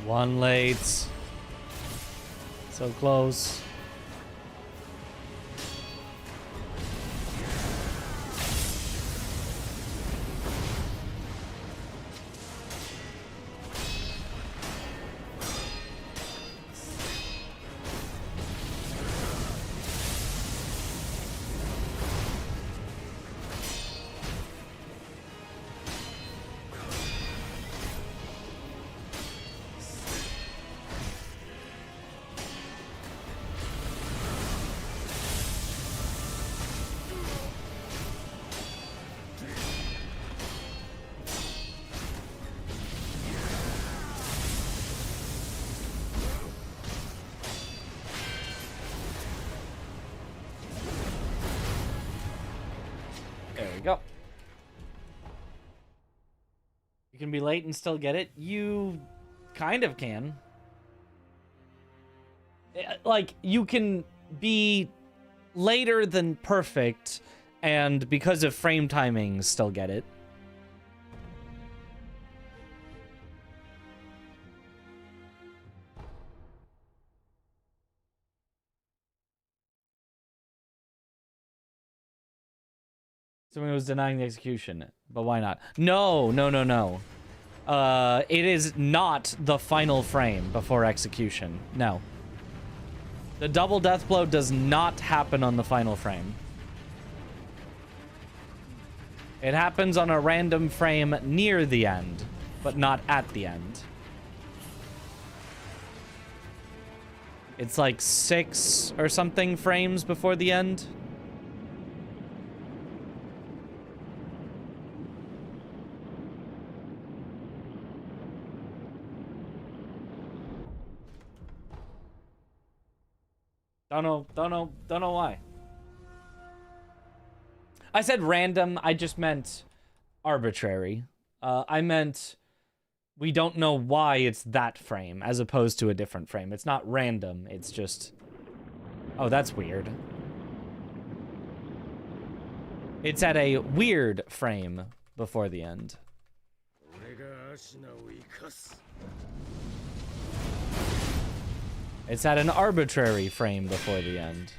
S2: One late. So close. go. You can be late and still get it. You kind of can. Like, you can be later than perfect, and because of frame timing, still get it. Someone was denying the execution, but why not? No. It is not the final frame before execution. No. The double death blow does not happen on the final frame. It happens on a random frame near the end, but not at the end. It's like 6 or something frames before the end. Don't know why. I said random, I just meant arbitrary. I meant we don't know why it's that frame as opposed to a different frame. It's not random, it's just... Oh, that's weird. It's at a weird frame before the end. It's at an arbitrary frame before the end.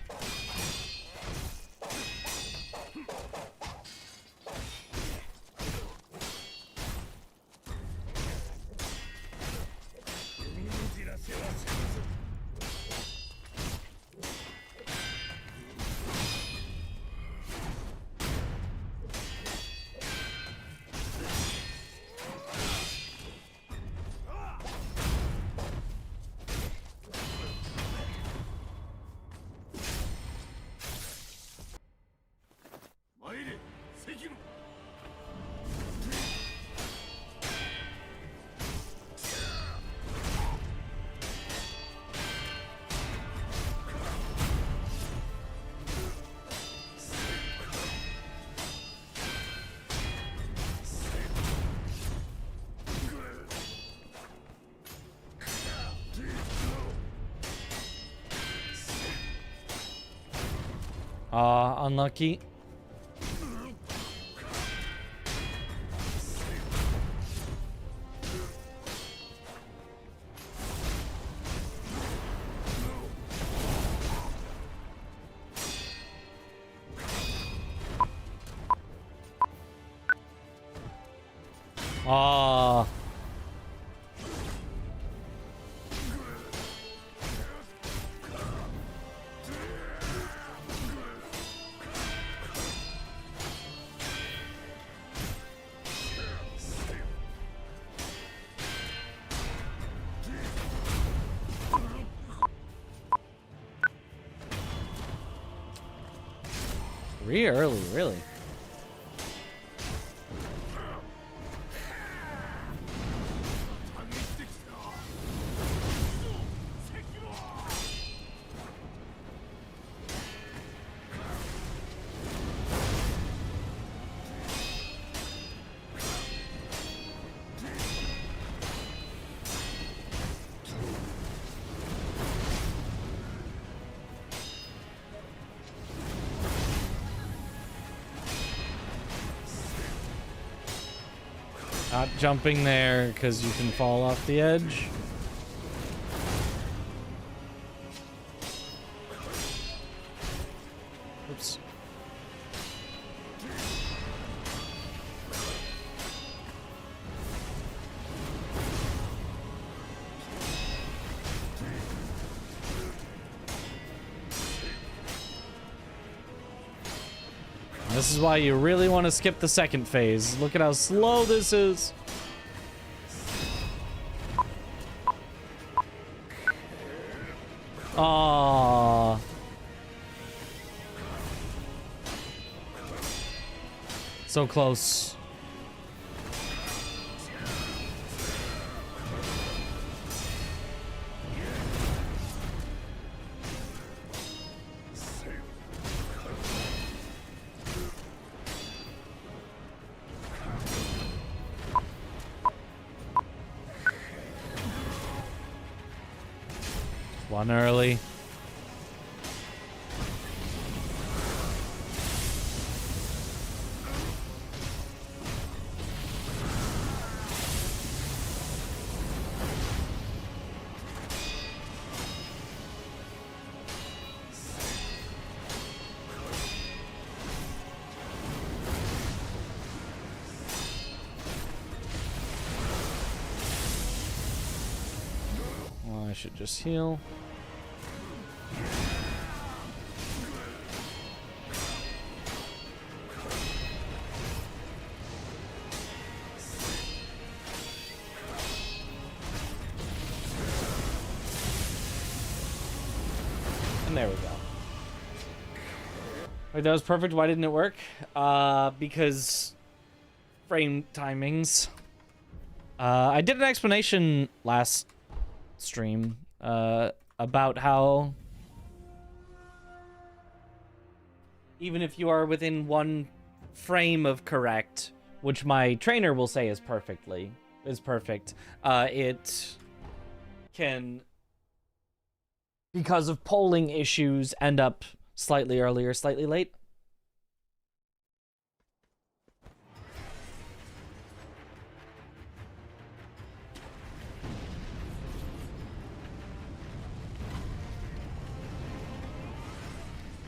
S2: Unlucky. Early, really. Not jumping there because you can fall off the edge. Oops. This is why you really want to skip the second phase. Look at how slow this is. Aww. So close. One early. I should just heal. And there we go. Wait, that was perfect. Why didn't it work? Because frame timings. I did an explanation last stream about how even if you are within one frame of correct, which my trainer will say is perfect, it can, because of polling issues, end up slightly early or slightly late.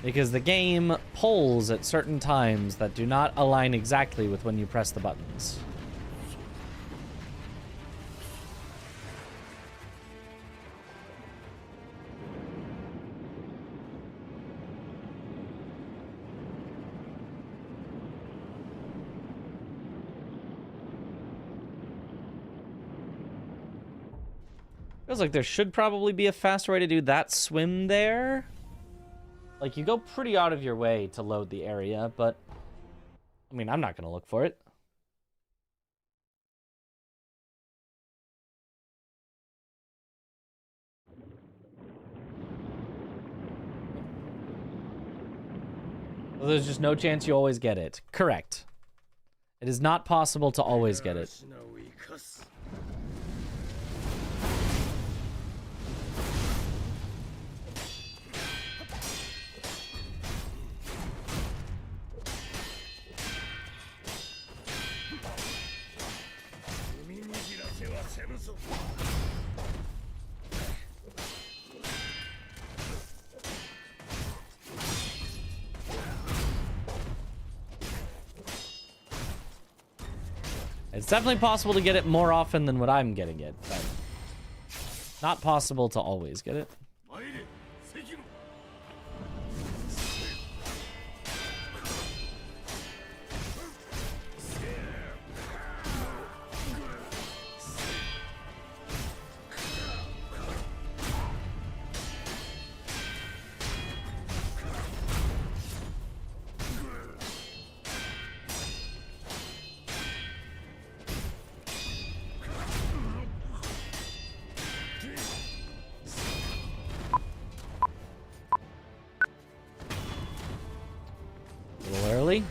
S2: Because the game polls at certain times that do not align exactly with when you press the buttons. Feels like there should probably be a faster way to do that swim there. Like, you go pretty out of your way to load the area, but I mean, I'm not going to look for it. Well, there's just no chance you always get it. Correct. It is not possible to always get it. It's definitely possible to get it more often than what I'm getting it, but not possible to always get it. A little early.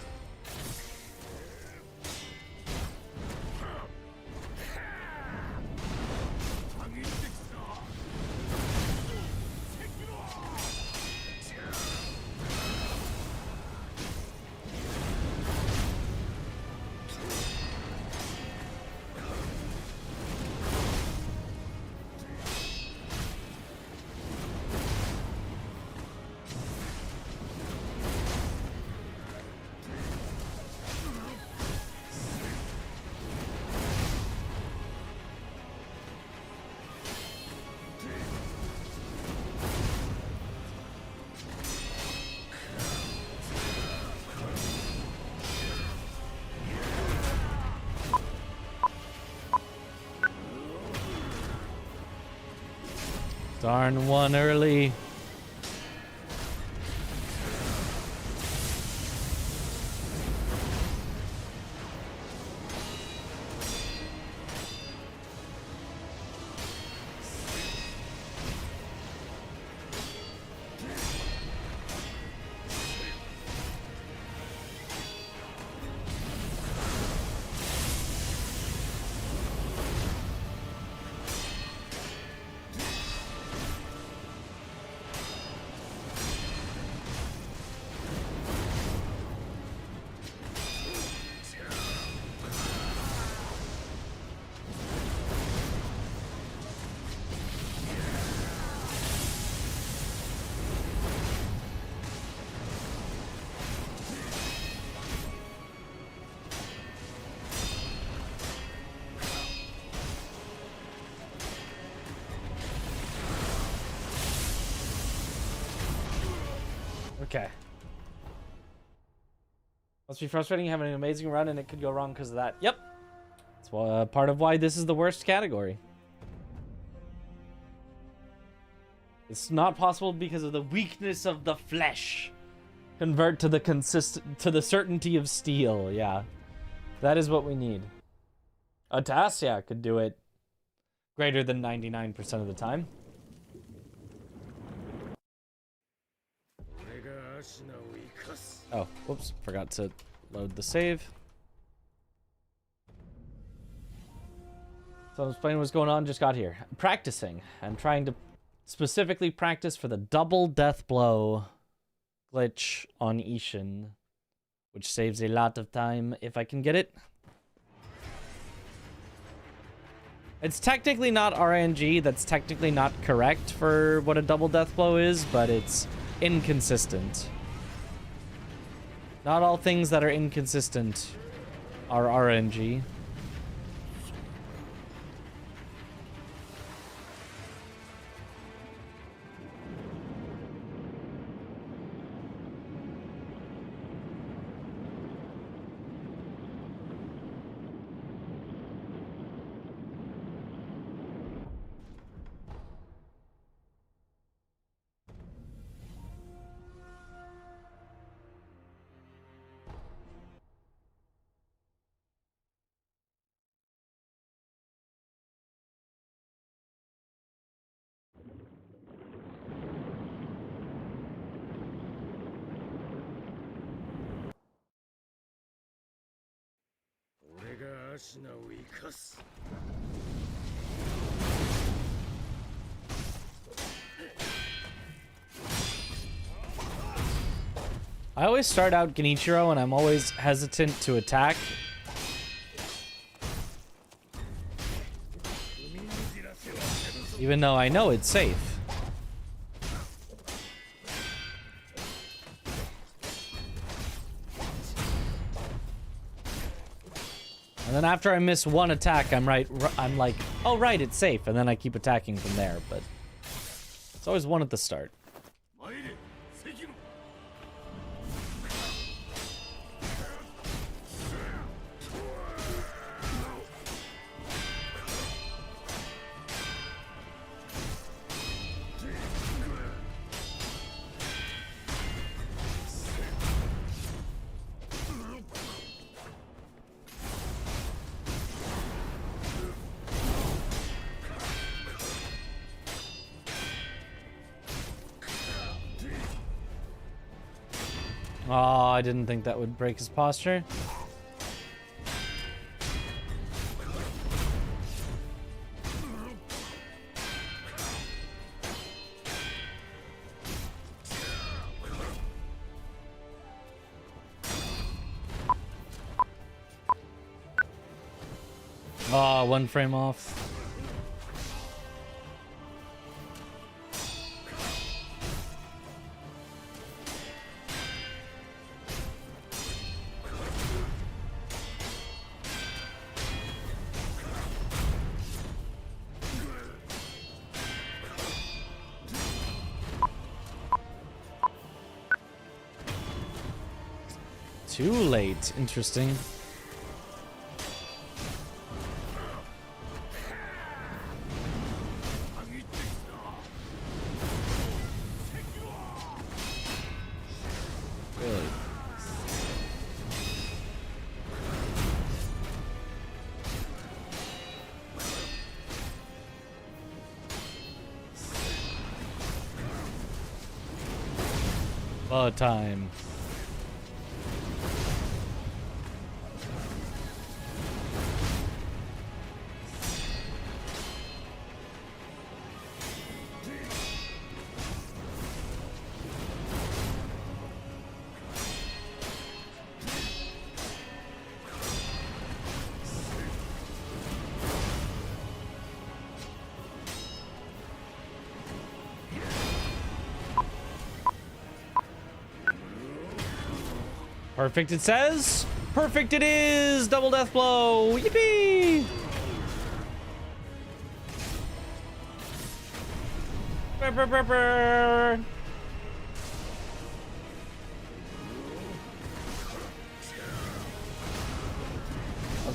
S2: Darn one early. Okay. Must be frustrating having an amazing run and it could go wrong because of that. Yep. That's part of why this is the worst category. It's not possible because of the weakness of the flesh. Convert to the certainty of steel. Yeah. That is what we need. Atasia could do it greater than 99% of the time. Oh, whoops. Forgot to load the save. So I'm explaining what's going on. Just got here. I'm practicing. I'm trying to specifically practice for the double death blow glitch on Ishin, which saves a lot of time if I can get it. It's technically not RNG. That's technically not correct for what a double death blow is, but it's inconsistent. Not all things that are inconsistent are RNG. I always start out Genichiro and I'm always hesitant to attack. Even though I know it's safe. And then after I miss one attack, I'm like, oh right, it's safe. And then I keep attacking from there, but it's always one at the start. Oh, I didn't think that would break his posture. Oh, one frame off. Too late. Interesting. Really? Time. Perfect, it says. Perfect it is. Double death blow. Yippee! Brr, brr, brr, brr.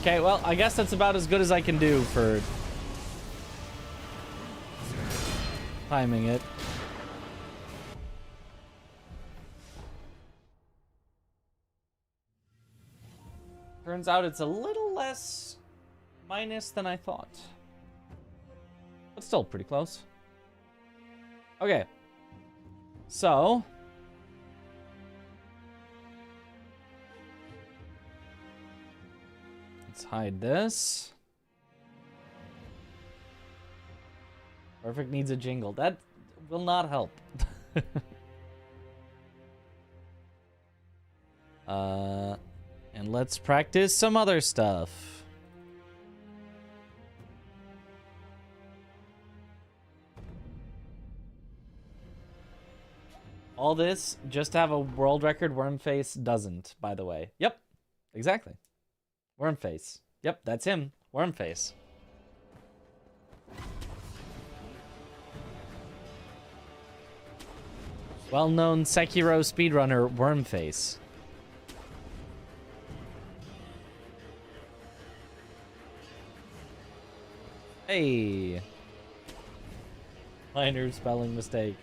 S2: Okay, well, I guess that's about as good as I can do for timing it. Turns out it's a little less minus than I thought. But still pretty close. Okay. So. Let's hide this. Perfect needs a jingle. That will not help. And let's practice some other stuff. All this just to have a world record. Wormface doesn't, by the way. Yep, exactly. Wormface. Yep, that's him. Wormface. Well-known Sekiro speedrunner Wormface. Hey. Minor spelling mistake.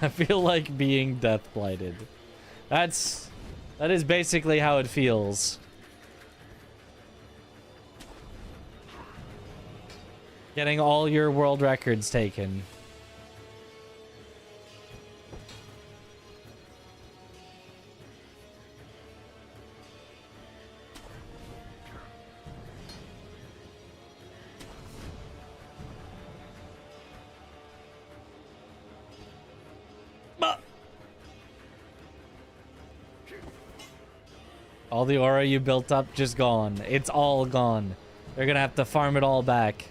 S2: I feel like being death blighted. That is basically how it feels. Getting all your world records taken. All the aura you built up, just gone. It's all gone. They're gonna have to farm it all back.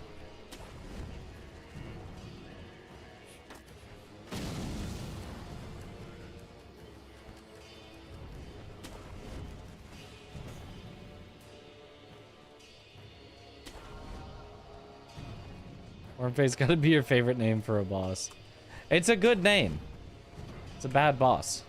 S2: Wormface gotta be your favorite name for a boss. It's a good name. It's a bad boss.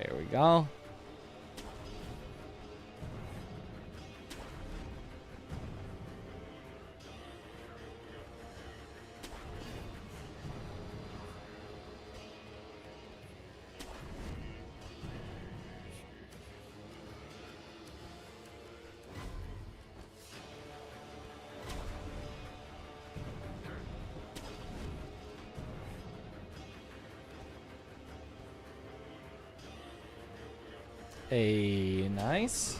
S2: There we go. Hey, nice.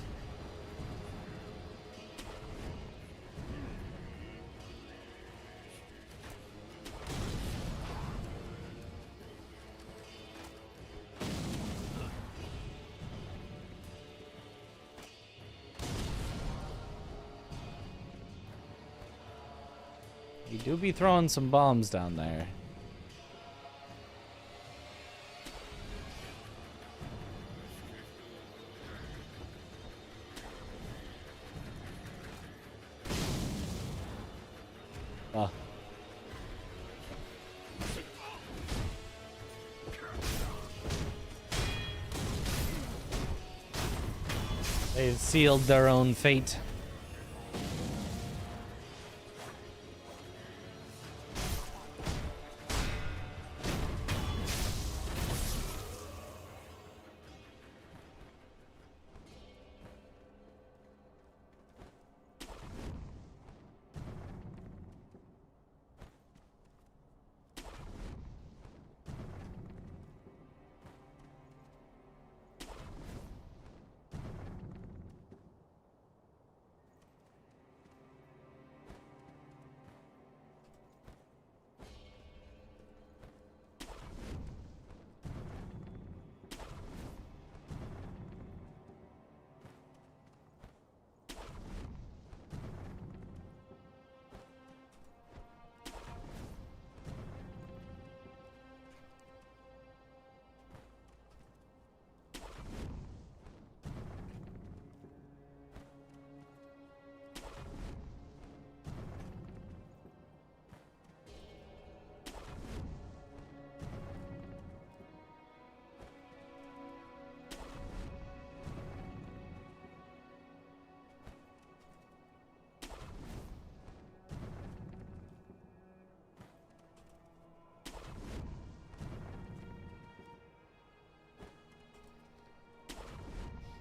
S2: You do be throwing some bombs down there. Oh. They've sealed their own fate.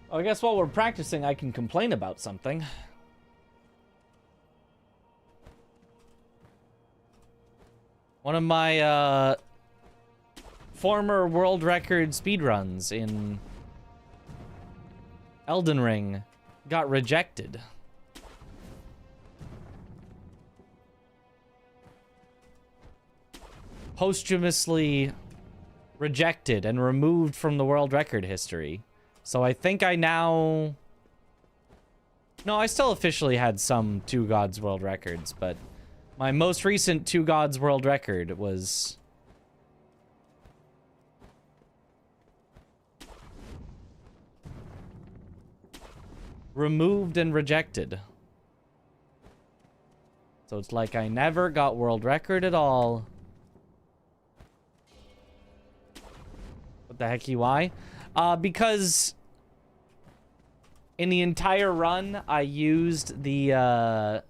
S2: Well, I guess while we're practicing, I can complain about something. One of my, former world record speedruns in Elden Ring got rejected. Posthumously rejected and removed from the world record history. So I think I now... No, I still officially had some Two Gods world records, but my most recent Two Gods world record was... removed and rejected. So it's like I never got world record at all. What the hecky, why? Because in the entire run, I used the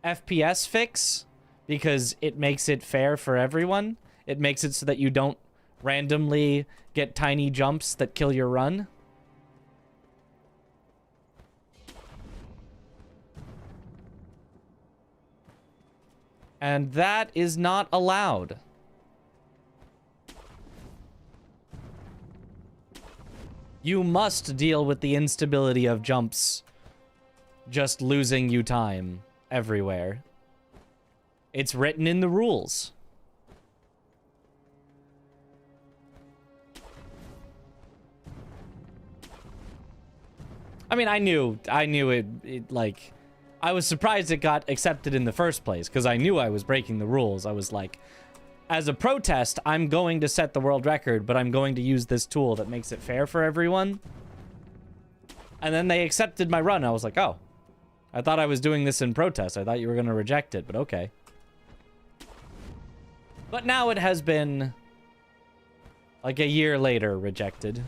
S2: FPS fix because it makes it fair for everyone. It makes it so that you don't randomly get tiny jumps that kill your run. And that is not allowed. You must deal with the instability of jumps just losing you time everywhere. It's written in the rules. I mean, I knew it like... I was surprised it got accepted in the first place, because I knew I was breaking the rules. I was like, as a protest, I'm going to set the world record, but I'm going to use this tool that makes it fair for everyone. And then they accepted my run. I was like, oh, I thought I was doing this in protest. I thought you were going to reject it, but okay. But now it has been, like, a year later rejected.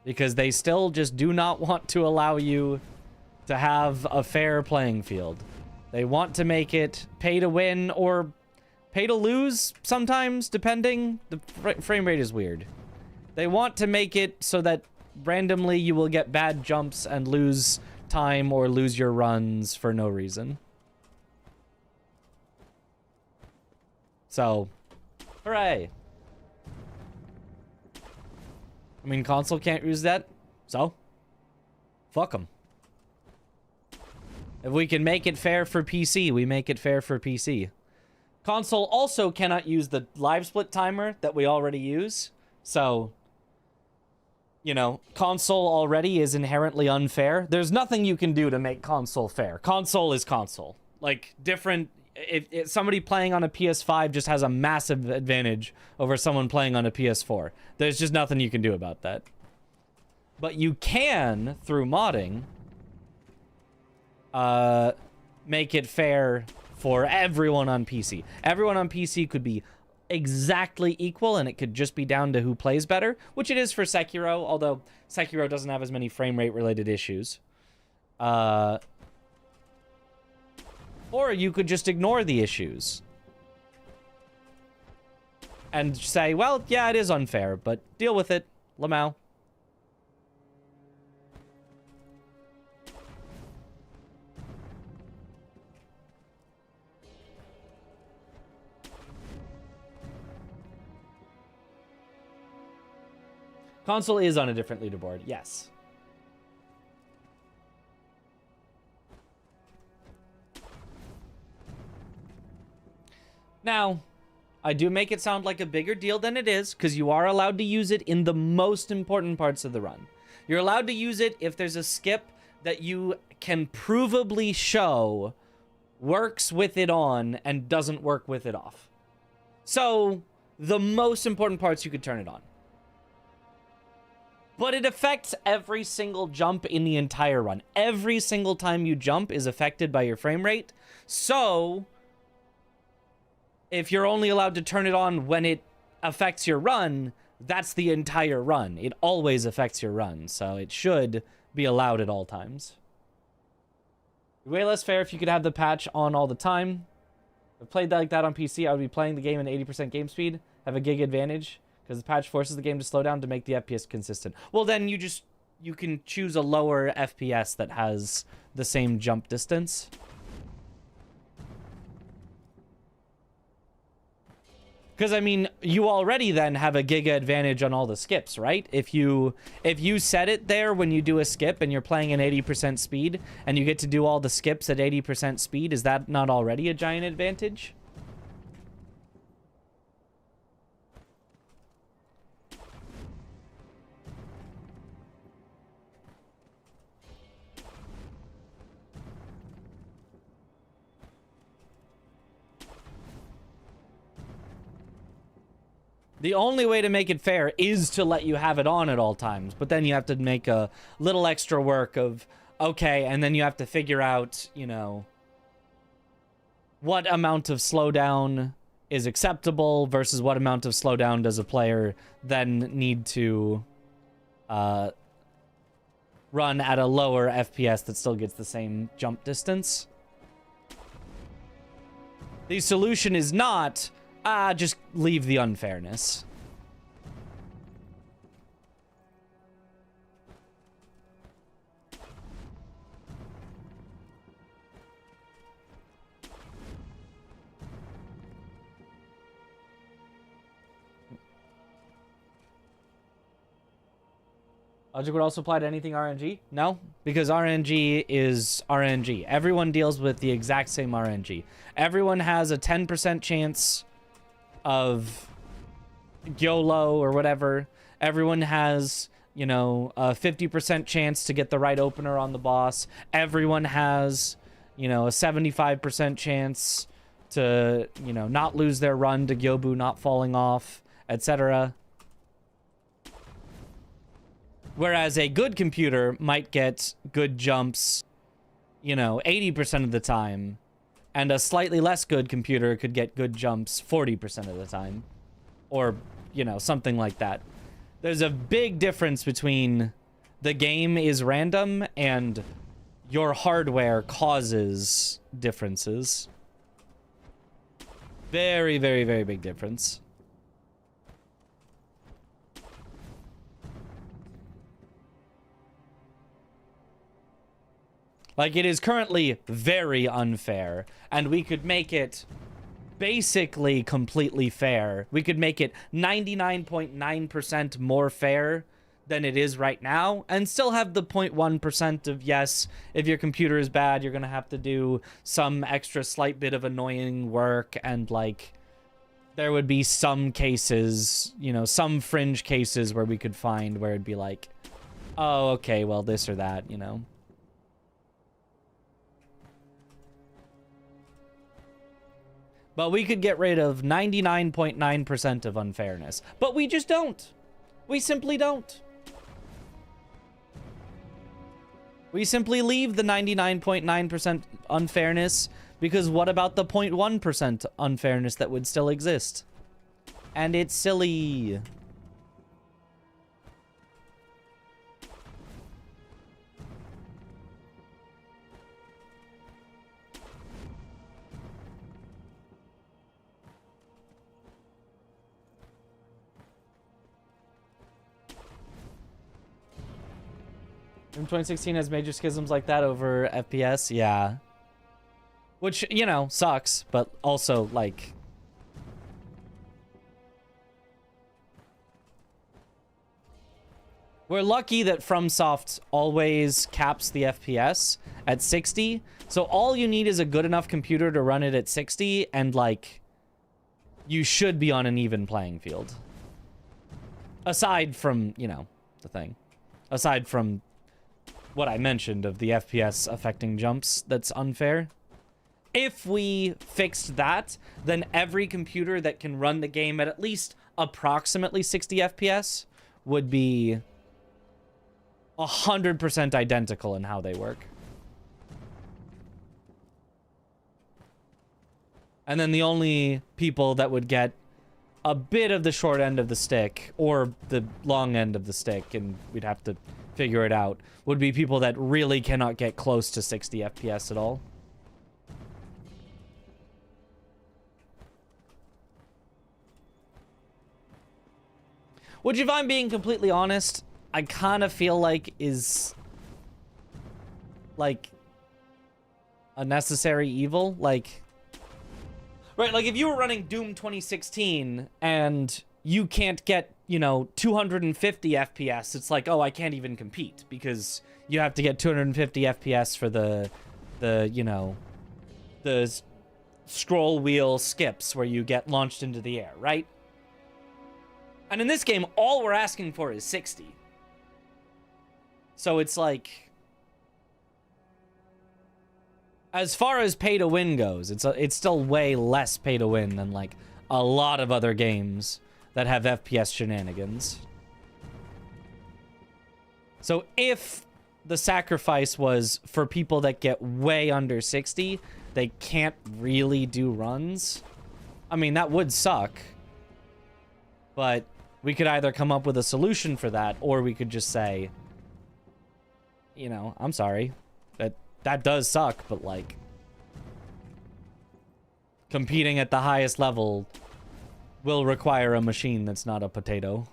S2: Because they still just do not want to allow you to have a fair playing field. They want to make it pay to win or pay to lose sometimes, depending. The frame rate is weird. They want to make it so that randomly you will get bad jumps and lose time or lose your runs for no reason. So, hooray. I mean, console can't use that, so fuck them. If we can make it fair for PC, we make it fair for PC. Console also cannot use the live split timer that we already use, so, you know, console already is inherently unfair. There's nothing you can do to make console fair. Console is console. Like, different... If somebody playing on a PS5 just has a massive advantage over someone playing on a PS4. There's just nothing you can do about that. But you can, through modding, make it fair for everyone on PC. Everyone on PC could be exactly equal, and it could just be down to who plays better, which it is for Sekiro, although Sekiro doesn't have as many frame rate related issues. Or you could just ignore the issues. And say, well, yeah, it is unfair, but deal with it, Lamau. Console is on a different leaderboard, yes. Now, I do make it sound like a bigger deal than it is, because you are allowed to use it in the most important parts of the run. You're allowed to use it if there's a skip that you can provably show works with it on and doesn't work with it off. So, the most important parts you could turn it on. But it affects every single jump in the entire run. Every single time you jump is affected by your frame rate. So, if you're only allowed to turn it on when it affects your run, that's the entire run. It always affects your run, so it should be allowed at all times. Way less fair if you could have the patch on all the time. If I played like that on PC, I would be playing the game at 80% game speed. have a gig advantage because the patch forces the game to slow down to make the FPS consistent. Well, then you can choose a lower FPS that has the same jump distance. Because, I mean, you already then have a giga advantage on all the skips, right? If you set it there when you do a skip and you're playing at 80% speed and you get to do all the skips at 80% speed, is that not already a giant advantage? The only way to make it fair is to let you have it on at all times, but then you have to make a little extra work of, okay, and then you have to figure out, you know, what amount of slowdown is acceptable versus what amount of slowdown does a player then need to run at a lower FPS that still gets the same jump distance. The solution is not... just leave the unfairness. Logic would also apply to anything RNG? No, because RNG is RNG. Everyone deals with the exact same RNG. Everyone has a 10% chance of YOLO or whatever. Everyone has, you know, a 50% chance to get the right opener on the boss. Everyone has, you know, a 75% chance to, you know, not lose their run to Gyobu not falling off, etc. Whereas a good computer might get good jumps, you know, 80% of the time. And a slightly less good computer could get good jumps 40% of the time. Or, you know, something like that. There's a big difference between the game is random and your hardware causes differences. Very, very, very big difference. Like, it is currently very unfair, and we could make it basically completely fair. We could make it 99.9% more fair than it is right now, and still have the 0.1% of, yes, if your computer is bad, you're gonna have to do some extra slight bit of annoying work, and, like, there would be some cases, you know, some fringe cases where we could find where it'd be like, oh, okay, well, this or that, you know. But we could get rid of 99.9% of unfairness. But we just don't. We simply don't. We simply leave the 99.9% unfairness, because what about the 0.1% unfairness that would still exist? And it's silly. In 2016 has major schisms like that over FPS, yeah. Which, you know, sucks, but also, like... We're lucky that FromSoft always caps the FPS at 60, so all you need is a good enough computer to run it at 60, and, like, you should be on an even playing field. Aside from, you know, the thing. Aside from what I mentioned of the FPS affecting jumps, that's unfair. If we fixed that, then every computer that can run the game at least approximately 60 FPS would be 100% identical in how they work. And then the only people that would get a bit of the short end of the stick, or the long end of the stick, and we'd have to figure it out, would be people that really cannot get close to 60 FPS at all. Which, if I'm being completely honest, I kind of feel like is, like, a necessary evil. Like, right, like, if you were running Doom 2016 and you can't get, you know, 250 FPS, it's like, oh, I can't even compete because you have to get 250 FPS for the you know, the scroll wheel skips where you get launched into the air, right? And in this game, all we're asking for is 60. So it's like, as far as pay to win goes, it's still way less pay to win than like a lot of other games that have FPS shenanigans. So if the sacrifice was for people that get way under 60, they can't really do runs, I mean, that would suck. But we could either come up with a solution for that, or we could just say, you know, I'm sorry, that does suck, but like, competing at the highest level will require a machine that's not a potato.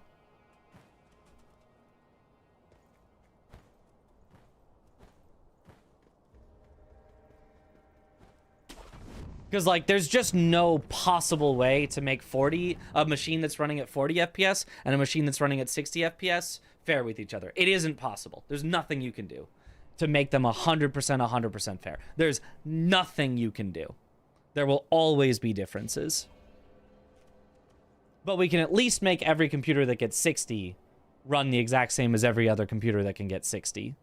S2: Because, like, there's just no possible way to make a machine that's running at 40 FPS and a machine that's running at 60 FPS fair with each other. It isn't possible. There's nothing you can do to make them 100% fair. There's nothing you can do. There will always be differences. But we can at least make every computer that gets 60 run the exact same as every other computer that can get 60.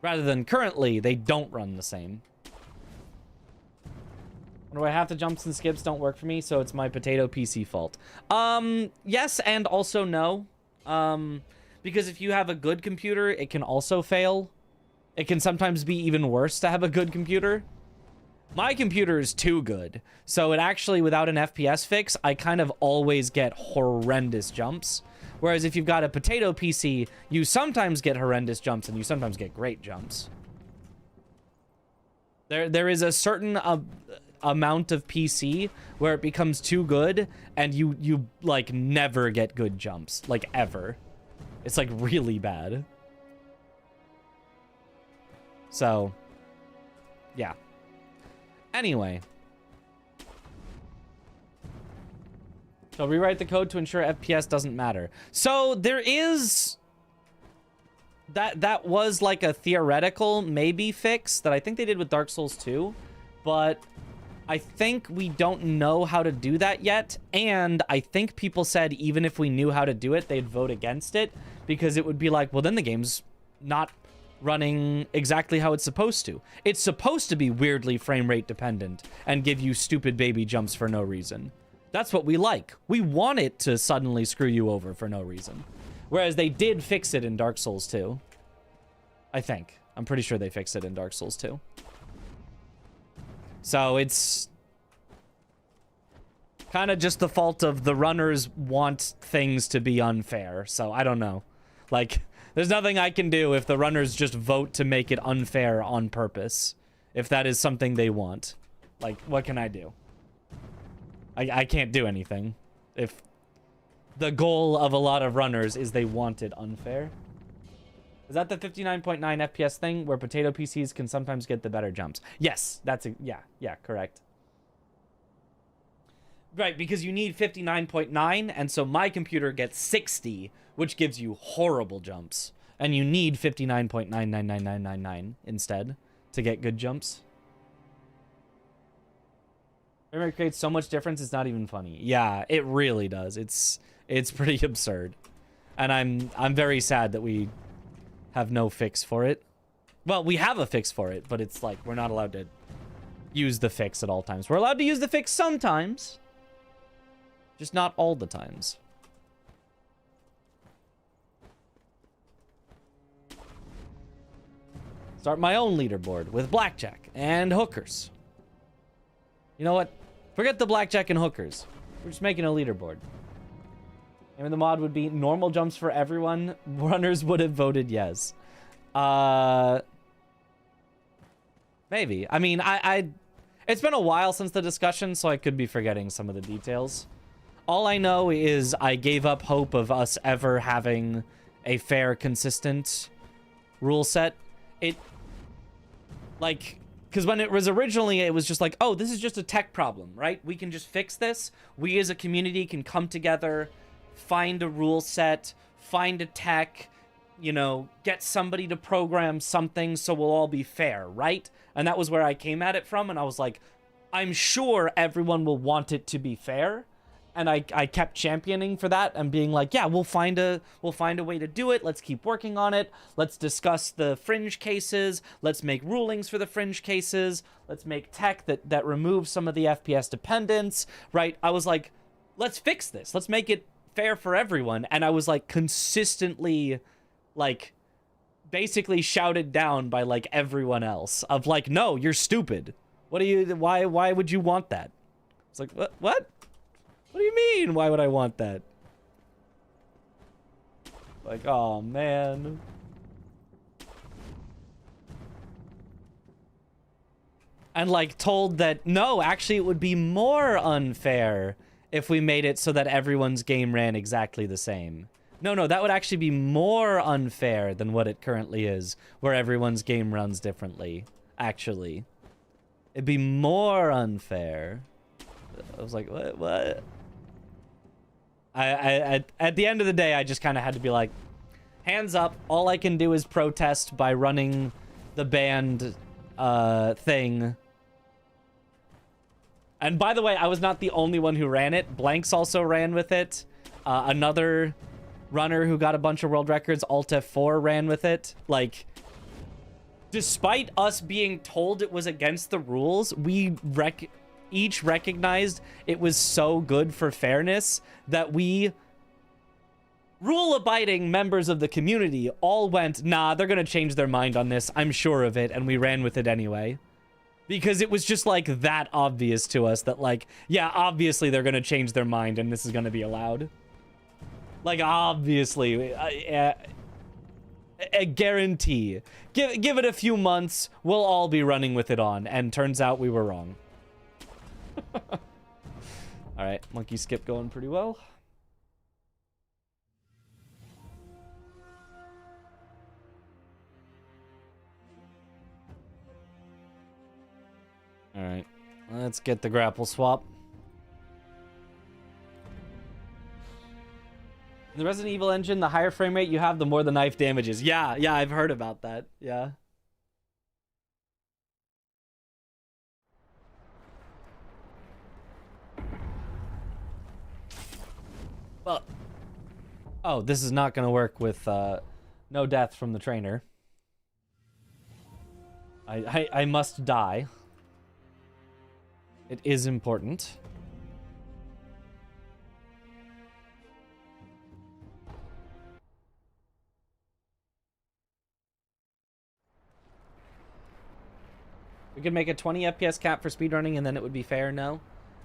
S2: Rather than currently, they don't run the same. What do I have? The jumps and skips don't work for me, so it's my potato PC fault. Yes and also no. Because if you have a good computer, it can also fail. It can sometimes be even worse to have a good computer. My computer is too good, so it actually, without an FPS fix, I kind of always get horrendous jumps. Whereas if you've got a potato PC, you sometimes get horrendous jumps and you sometimes get great jumps. There is a certain amount of PC where it becomes too good and you like never get good jumps, like ever. It's like really bad. So, yeah. Anyway. So rewrite the code to ensure FPS doesn't matter. So there is that was like a theoretical maybe fix that I think they did with Dark Souls 2, but I think we don't know how to do that yet. And I think people said even if we knew how to do it, they'd vote against it because it would be like, well, then the game's not running exactly how it's supposed to. It's supposed to be weirdly frame rate dependent and give you stupid baby jumps for no reason. That's what we like. We want it to suddenly screw you over for no reason. Whereas they did fix it in Dark Souls 2. I think. I'm pretty sure they fixed it in Dark Souls 2. So it's kind of just the fault of the runners want things to be unfair. So I don't know. Like, there's nothing I can do if the runners just vote to make it unfair on purpose. If that is something they want. Like, what can I do? I can't do anything if the goal of a lot of runners is they want it unfair. Is that the 59.9 FPS thing where potato PCs can sometimes get the better jumps? Yes, that's yeah, correct. Right, because you need 59.9, and so my computer gets 60, which gives you horrible jumps. And you need 59.99999 instead to get good jumps. It creates so much difference, it's not even funny. Yeah, it really does. It's pretty absurd. And I'm very sad that we have no fix for it. Well, we have a fix for it, but it's like we're not allowed to use the fix at all times. We're allowed to use the fix sometimes, just not all the times. Start my own leaderboard with blackjack and hookers. You know what? Forget the blackjack and hookers. We're just making a leaderboard. And the mod would be normal jumps for everyone. Runners would have voted yes. Maybe. I mean, it's been a while since the discussion, so I could be forgetting some of the details. All I know is I gave up hope of us ever having a fair, consistent rule set. Because when it was originally, it was just like, oh, this is just a tech problem, right? We can just fix this. We as a community can come together, find a rule set, find a tech, you know, get somebody to program something so we'll all be fair, right? And that was where I came at it from, and I was like, I'm sure everyone will want it to be fair. And I kept championing for that and being like, yeah, we'll find a way to do it. Let's keep working on it. Let's discuss the fringe cases. Let's make rulings for the fringe cases. Let's make tech that removes some of the FPS dependence, right? I was like, let's fix this. Let's make it fair for everyone. And I was like consistently like basically shouted down by like everyone else of like, no, you're stupid. Why would you want that? It's like, what? What do you mean? Why would I want that? Like, oh man. And like told that, no, actually it would be more unfair if we made it so that everyone's game ran exactly the same. No, that would actually be more unfair than what it currently is, where everyone's game runs differently, actually. It'd be more unfair. I was like, what? I at the end of the day, I just kind of had to be like, hands up. All I can do is protest by running the banned thing. And by the way, I was not the only one who ran it. Blanks also ran with it. Another runner who got a bunch of world records, Alt F4, ran with it. Like, despite us being told it was against the rules, we each recognized it was so good for fairness that we, rule-abiding members of the community, all went, nah, they're gonna change their mind on this, I'm sure of it, and we ran with it anyway. Because it was just, like, that obvious to us that, like, yeah, obviously they're gonna change their mind and this is gonna be allowed. Like, obviously, a guarantee. Give it a few months, we'll all be running with it on, and turns out we were wrong. Alright, monkey skip going pretty well. Alright, let's get the grapple swap. In the Resident Evil engine, the higher frame rate you have, the more the knife damages. Yeah, I've heard about that. Yeah. Well, oh, this is not going to work with no death from the trainer. I must die. It is important. We could make a 20 FPS cap for speedrunning and then it would be fair, no?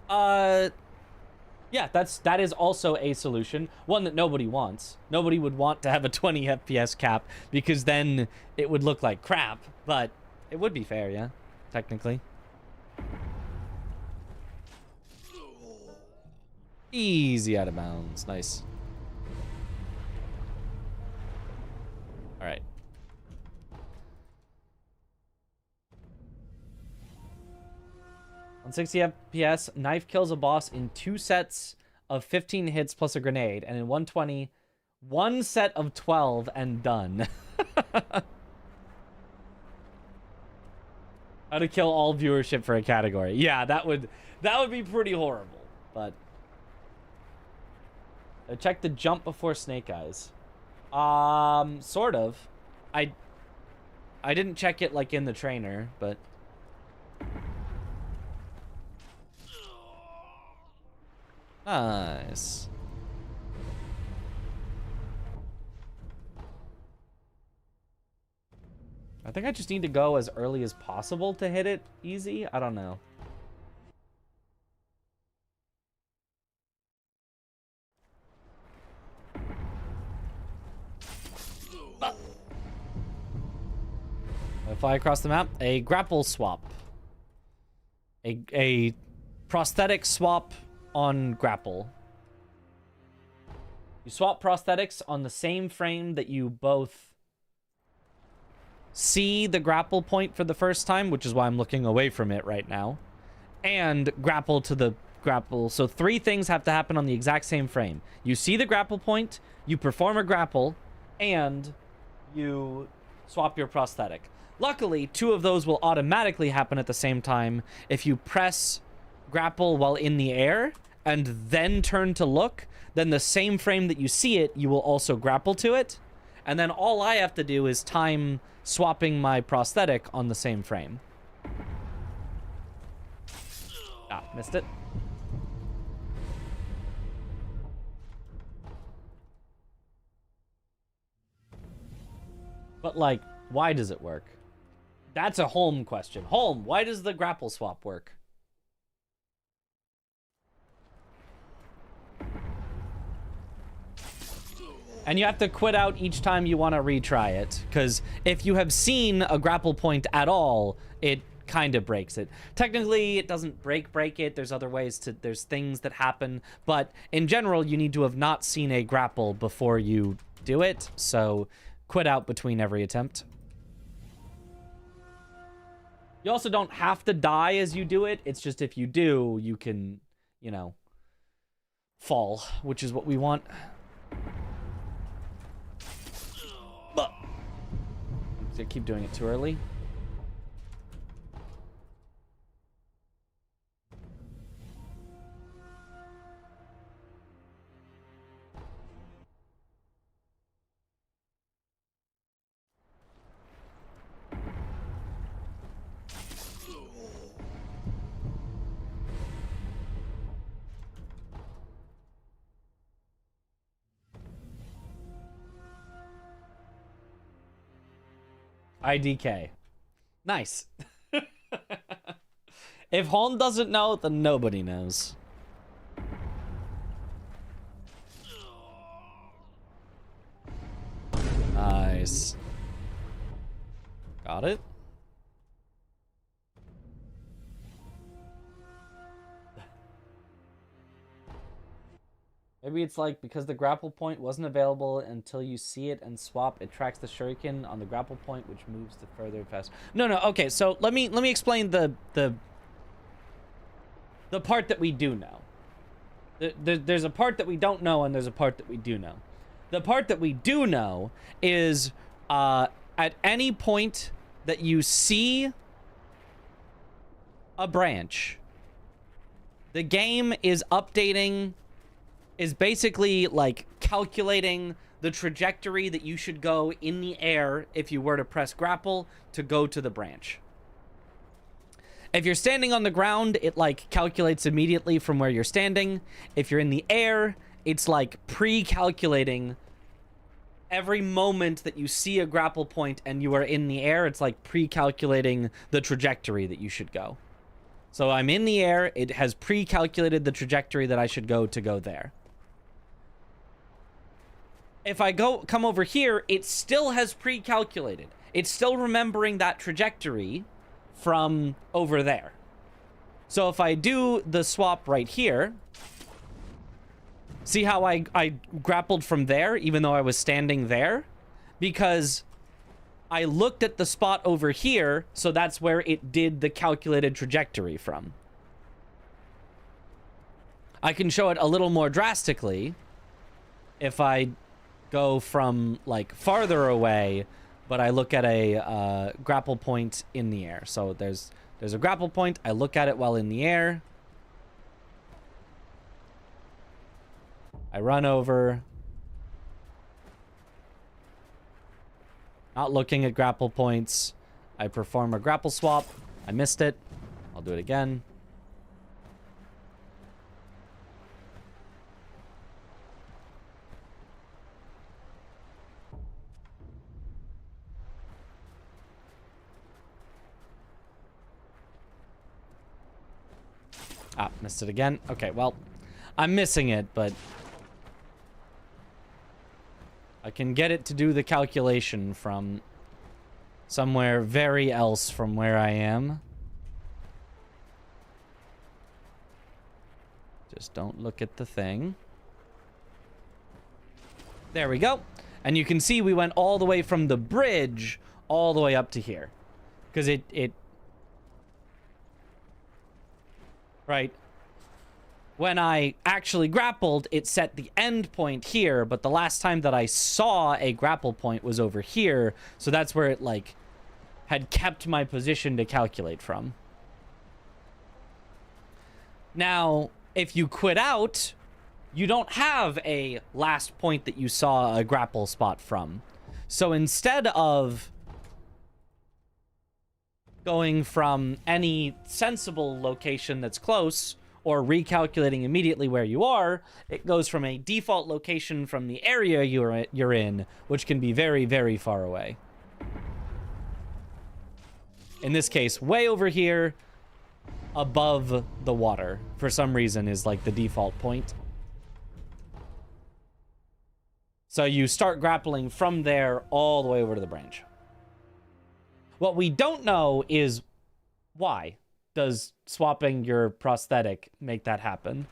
S2: Yeah, that is also a solution. One that nobody wants. Nobody would want to have a 20 FPS cap because then it would look like crap, but it would be fair, yeah, technically. Easy out of bounds. Nice. All right. On 60 FPS, knife kills a boss in 2 sets of 15 hits plus a grenade, and in 120, 1 set of 12 and done. How to kill all viewership for a category. Yeah, that would be pretty horrible, but check the jump before Snake Eyes. Sort of. I didn't check it like in the trainer, but nice. I think I just need to go as early as possible to hit it easy. I don't know. I fly across the map. A grapple swap. A prosthetic swap on grapple. You swap prosthetics on the same frame that you both see the grapple point for the first time, which is why I'm looking away from it right now, and grapple to the grapple. So 3 things have to happen on the exact same frame. You see the grapple point, you perform a grapple, and you swap your prosthetic. Luckily, 2 of those will automatically happen at the same time if you press grapple while in the air and then turn to look. Then the same frame that you see it, you will also grapple to it. And then all I have to do is time swapping my prosthetic on the same frame. Ah, missed it. But, like, why does it work? That's a Holm question. Holm, why does the grapple swap work? And you have to quit out each time you want to retry it, because if you have seen a grapple point at all, it kind of breaks it. Technically, it doesn't break it. There's other ways to... There's things that happen. But in general, you need to have not seen a grapple before you do it. So quit out between every attempt. You also don't have to die as you do it. It's just if you do, you can, you know, fall, which is what we want. I keep doing it too early. IDK. Nice. If Holm doesn't know, then nobody knows. Nice. Got it. Maybe it's like because the grapple point wasn't available until you see it and swap, it tracks the shuriken on the grapple point, which moves to further fast. No, okay. So let me explain the part that we do know. There's a part that we don't know, and there's a part that we do know. The part that we do know is at any point that you see a branch, the game is updating. Is basically like calculating the trajectory that you should go in the air if you were to press grapple to go to the branch. If you're standing on the ground, it like calculates immediately from where you're standing. If you're in the air, it's like pre-calculating every moment that you see a grapple point and you are in the air. It's like pre-calculating the trajectory that you should go. So I'm in the air, it has pre-calculated the trajectory that I should go to go there. If I come over here, it still has pre-calculated. It's still remembering that trajectory from over there. So if I do the swap right here, see how I grappled from there, even though I was standing there? Because I looked at the spot over here, so that's where it did the calculated trajectory from. I can show it a little more drastically if I go from like farther away, but I look at a grapple point in the air. So there's a grapple point. I look at it while in the air. I run over. Not looking at grapple points. I perform a grapple swap. I missed it. I'll do it again. Ah, missed it again. Okay, well, I'm missing it, but I can get it to do the calculation from somewhere very else from where I am. Just don't look at the thing. There we go. And you can see we went all the way from the bridge all the way up to here. Because it... Right. When I actually grappled, it set the end point here, but the last time that I saw a grapple point was over here, so that's where it, like, had kept my position to calculate from. Now, if you quit out, you don't have a last point that you saw a grapple spot from. So instead of going from any sensible location that's close, or recalculating immediately where you are, it goes from a default location from the area you're in, which can be very, very far away. In this case, way over here, above the water, for some reason, is like the default point. So you start grappling from there all the way over to the branch. What we don't know is why does swapping your prosthetic make that happen.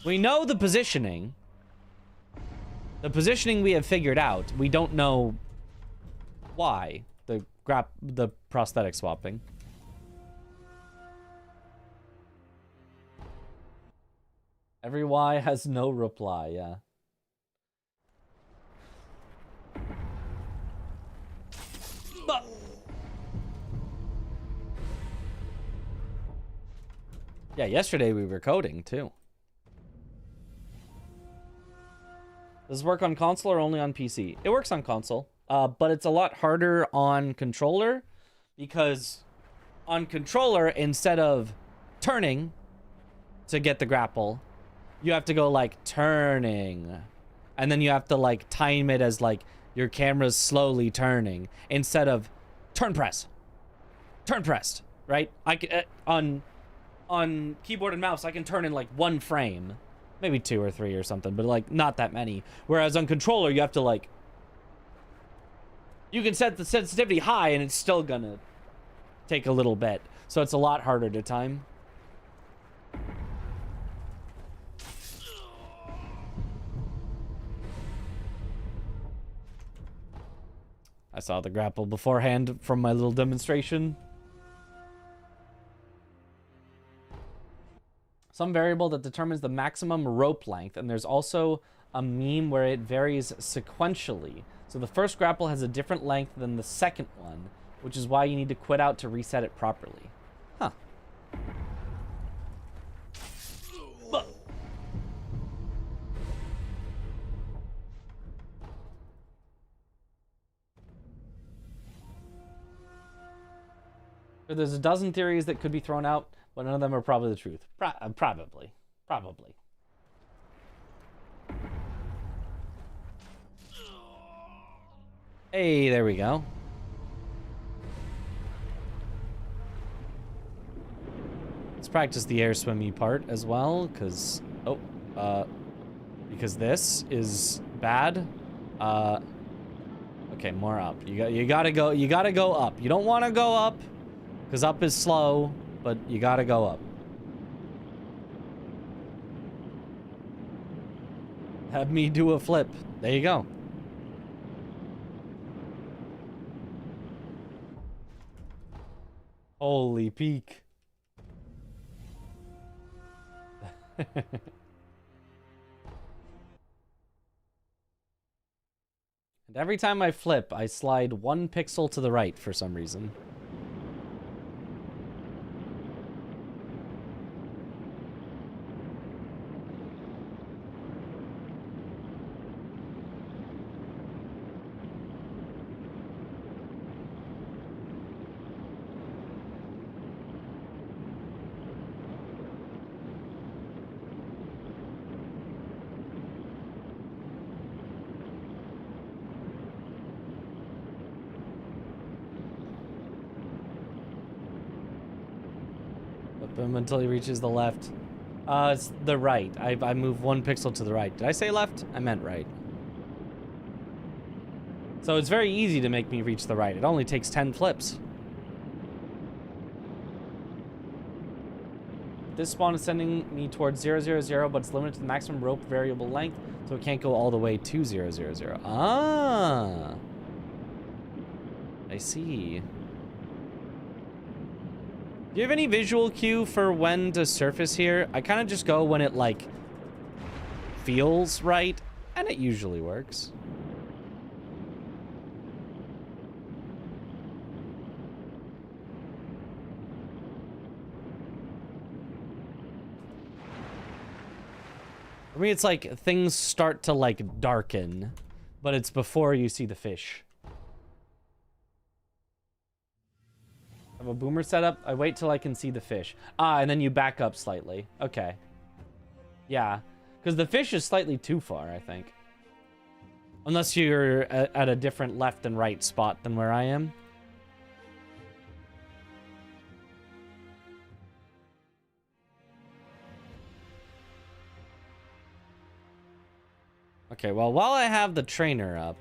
S2: We know the positioning. The positioning we have figured out. We don't know why the prosthetic swapping. Every Y has no reply, yeah. Yeah, yesterday we were coding, too. Does this work on console or only on PC? It works on console, but it's a lot harder on controller, because on controller, instead of turning to get the grapple, you have to go, like, turning. And then you have to, like, time it as, like, your camera's slowly turning, instead of turn press. Turn pressed, right? I can, on keyboard and mouse, I can turn in, like, 1 frame. Maybe 2 or 3 or something, but, like, not that many. Whereas on controller, you have to, like... You can set the sensitivity high, and it's still gonna take a little bit. So it's a lot harder to time. I saw the grapple beforehand from my little demonstration. Some variable that determines the maximum rope length, and there's also a meme where it varies sequentially. So the first grapple has a different length than the second one, which is why you need to quit out to reset it properly. Huh. There's a dozen theories that could be thrown out, but none of them are probably the truth. Probably. Hey, there we go. Let's practice the air swimmy part as well, because because this is bad. Okay, more up. You gotta go up. You don't want to go up, because up is slow, but you gotta go up. Have me do a flip. There you go. Holy peak. And every time I flip, I slide 1 pixel to the right for some reason. Until he reaches the left. It's the right. I move 1 pixel to the right. Did I say left? I meant right. So it's very easy to make me reach the right. It only takes 10 flips. This spawn is sending me towards 000, but it's limited to the maximum rope variable length, so it can't go all the way to 000. Ah. I see. Do you have any visual cue for when to surface here? I kind of just go when it, like, feels right, and it usually works. For me, it's like things start to, like, darken, but it's before you see the fish. I have a boomer setup. I wait till I can see the fish. Ah, and then you back up slightly. Okay. Yeah. Because the fish is slightly too far, I think. Unless you're at a different left and right spot than where I am. Okay, well, while I have the trainer up...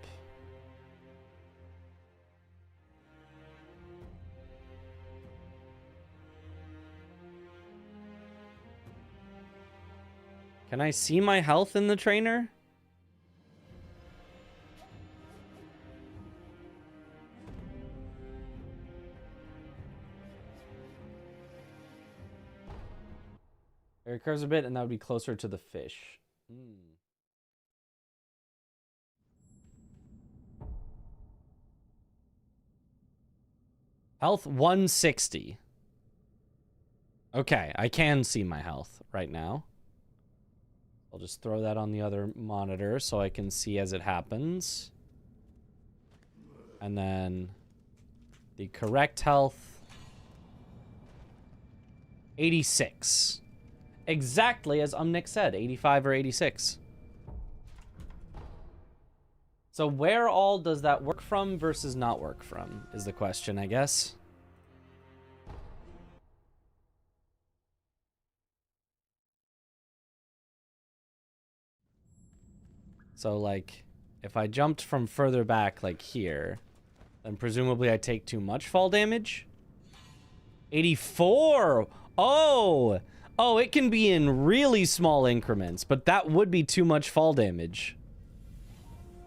S2: Can I see my health in the trainer? It recurs a bit, and that would be closer to the fish. Health 160. Okay, I can see my health right now. I'll just throw that on the other monitor so I can see as it happens. And then the correct health, 86. Exactly as Umnick said, 85 or 86. So where all does that work from versus not work from is the question, I guess. So, like, if I jumped from further back, like here, then presumably I take too much fall damage? 84! Oh! Oh, it can be in really small increments, but that would be too much fall damage.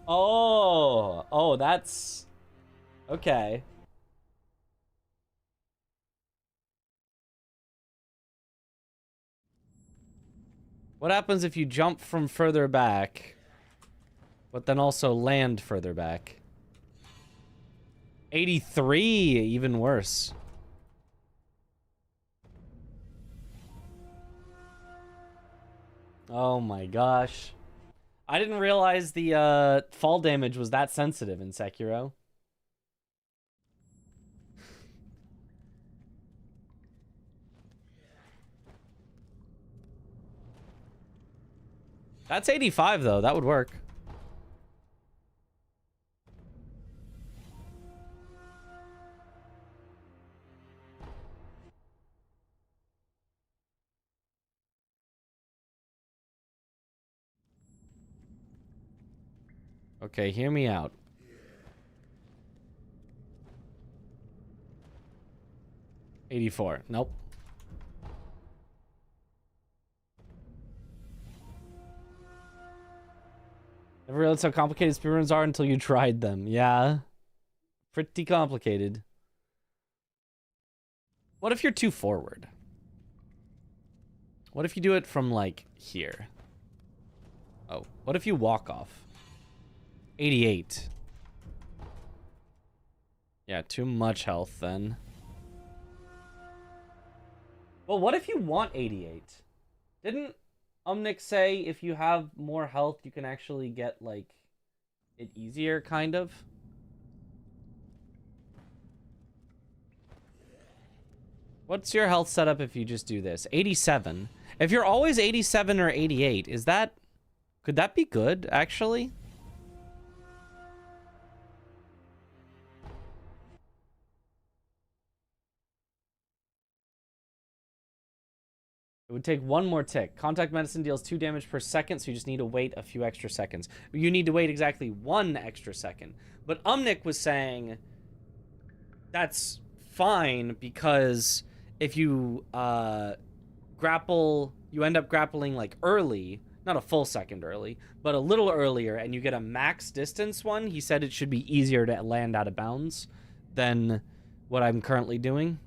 S2: Oh! Oh, that's... Okay. What happens if you jump from further back... but then also land further back? 83, even worse. Oh my gosh. I didn't realize the fall damage was that sensitive in Sekiro. That's 85 though, that would work. Okay, hear me out. $84. Nope. Never realized how complicated speedruns are until you tried them. Yeah. Pretty complicated. What if you're too forward? What if you do it from, like, here? Oh, what if you walk off? 88. Yeah, too much health then. Well, what if you want 88? Didn't Umnick say if you have more health, you can actually get, like, it easier, kind of? What's your health setup if you just do this? 87. If you're always 87 or 88, is that... could that be good, actually? It would take one more tick. Contact medicine deals 2 damage per second, so you just need to wait a few extra seconds. You need to wait exactly 1 extra second. But Umnick was saying that's fine because if you you end up grappling like early, not a full second early, but a little earlier, and you get a max distance one, he said it should be easier to land out of bounds than what I'm currently doing.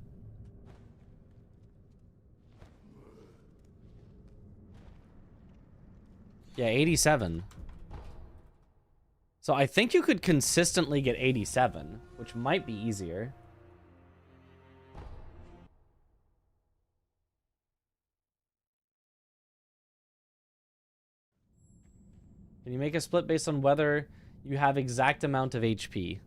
S2: Yeah, 87. So I think you could consistently get 87, which might be easier. Can you make a split based on whether you have exact amount of HP?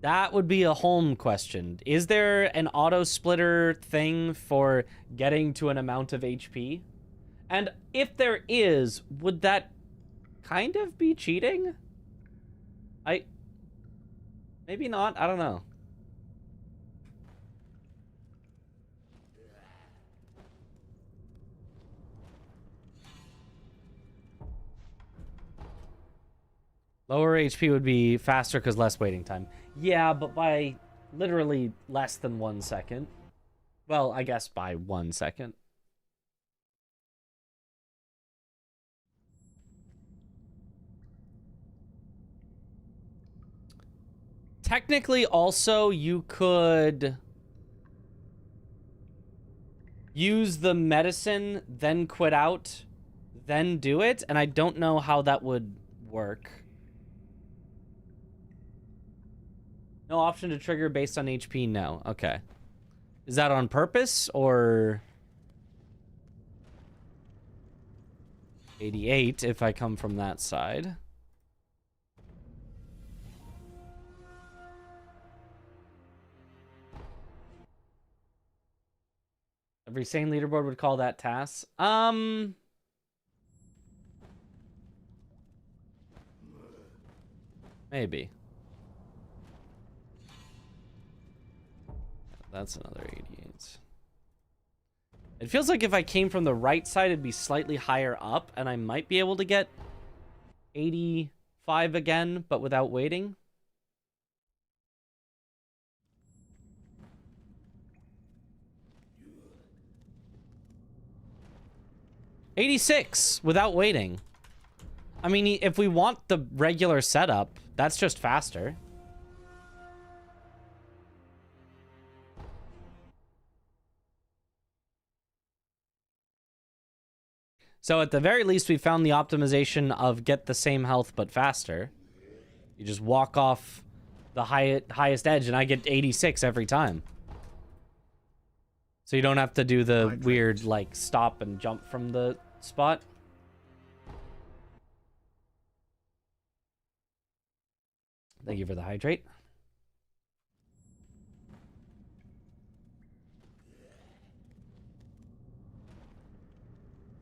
S2: That would be a home question. Is there an auto splitter thing for getting to an amount of HP? And if there is, would that kind of be cheating? Maybe not. I don't know. Lower HP would be faster because less waiting time. Yeah, but by literally less than 1 second. Well, I guess by 1 second. Technically, also, you could use the medicine, then quit out, then do it, and I don't know how that would work. No option to trigger based on HP? No. Okay. Is that on purpose, or... 88, if I come from that side. Every sane leaderboard would call that task. Maybe. That's another 88. It feels like if I came from the right side, it'd be slightly higher up, and I might be able to get 85 again, but without waiting. $86 without waiting. I mean, if we want the regular setup, that's just faster. So at the very least, we found the optimization of get the same health but faster. You just walk off the highest edge, and I get 86 every time. So you don't have to do the weird, like, stop and jump from the spot. Thank you for the hydrate.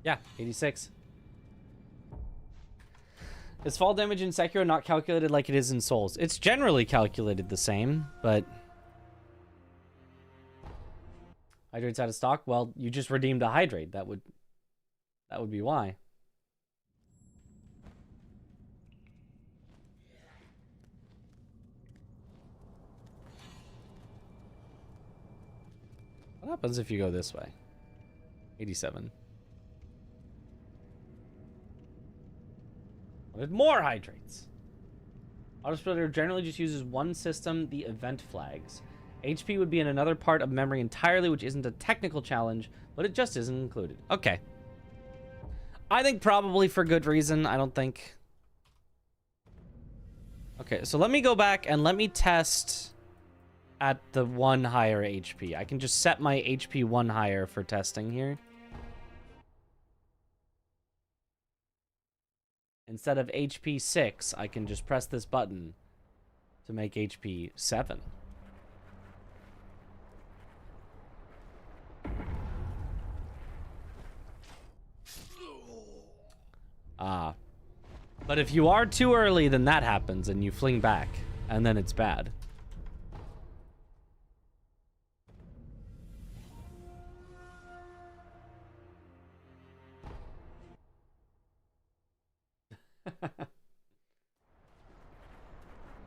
S2: Yeah, 86. Is fall damage in Sekiro not calculated like it is in Souls? It's generally calculated the same, but... Hydrate's out of stock? Well, you just redeemed a hydrate. That would be why. What happens if you go this way? 87. Wanted more hydrates. Autosplitter generally just uses one system, the event flags. HP would be in another part of memory entirely, which isn't a technical challenge, but it just isn't included. Okay. I think probably for good reason. I don't think... Okay, so let me go back and let me test at the 1 higher HP. I can just set my HP 1 higher for testing here. Instead of HP 6, I can just press this button to make HP 7. But if you are too early, then that happens and you fling back, and then it's bad.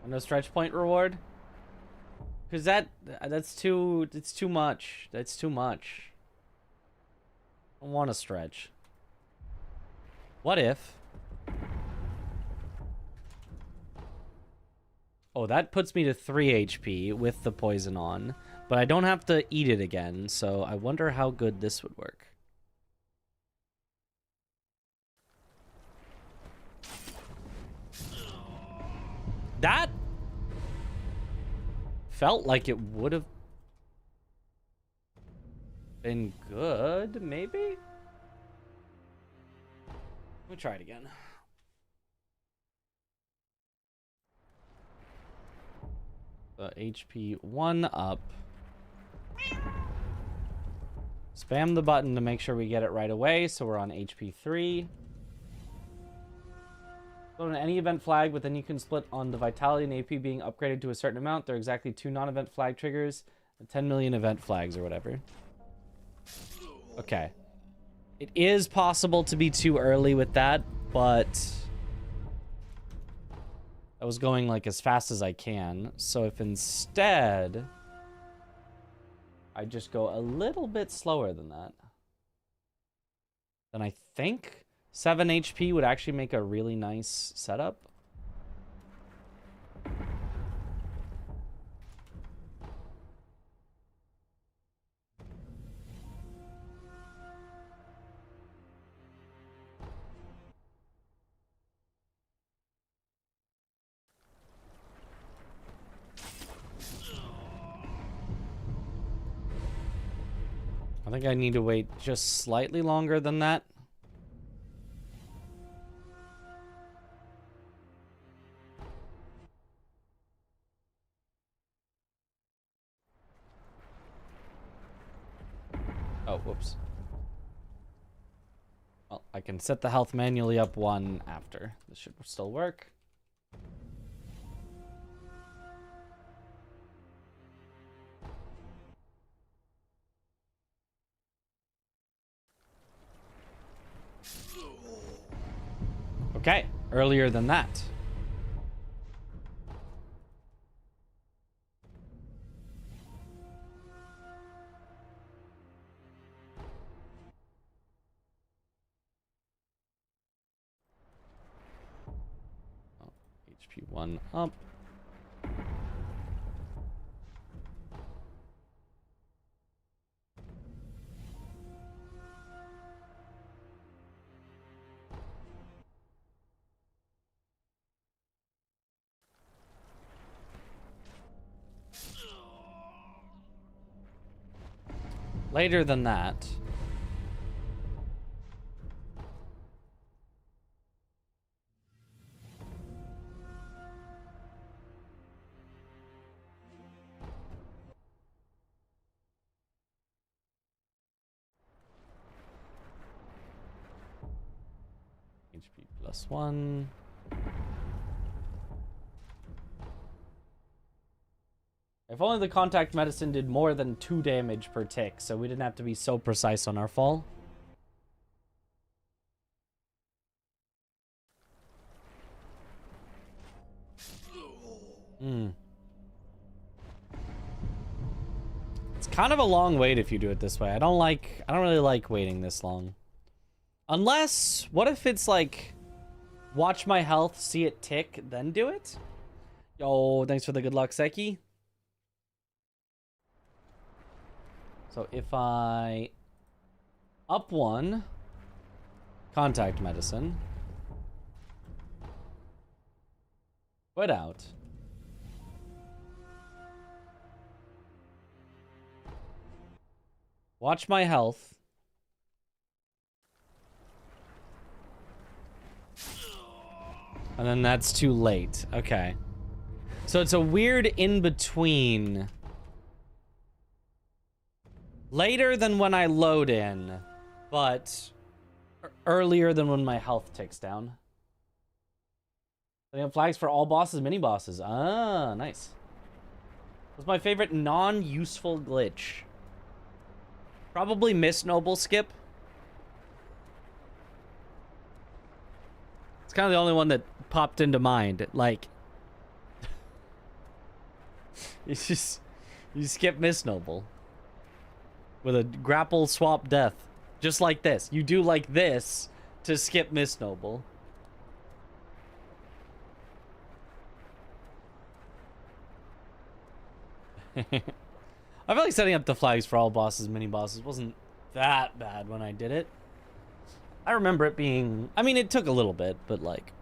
S2: No stretch point reward? Because that's too, it's too much. That's too much. I don't want to stretch. What if... Oh, that puts me to 3 HP with the poison on. But I don't have to eat it again, so I wonder how good this would work. That felt like it would have been good, maybe? Let me try it again. HP 1 up. Spam the button to make sure we get it right away, so we're on HP 3. So in any event flag, but then you can split on the vitality and AP being upgraded to a certain amount. There are exactly 2 non-event flag triggers and 10 million event flags or whatever. Okay. It is possible to be too early with that, but I was going like as fast as I can. So if instead I just go a little bit slower than that, then I think 7 HP would actually make a really nice setup. I think I need to wait just slightly longer than that. Oh, whoops. Well, I can set the health manually up 1 after. This should still work. Okay, earlier than that. Oh, HP 1 up. Later than that. HP plus 1. If only the contact medicine did more than 2 damage per tick, so we didn't have to be so precise on our fall. It's kind of a long wait if you do it this way. I don't really like waiting this long. Unless, what if it's like, watch my health, see it tick, then do it? Yo, thanks for the good luck, Seki. So if I up 1, contact medicine, put out, watch my health, and then that's too late. Okay. So it's a weird in-between. Later than when I load in, but earlier than when my health ticks down. They have flags for all bosses, mini bosses. Ah, nice. That's my favorite non-useful glitch. Probably Miss Noble skip. It's kind of the only one that popped into mind. Like, it's just, You skip Miss Noble. With a grapple swap death. Just like this. You do like this to skip Miss Noble. I feel like setting up the flags for all bosses, mini bosses wasn't that bad when I did it. I remember it being... I mean, it took a little bit, but like...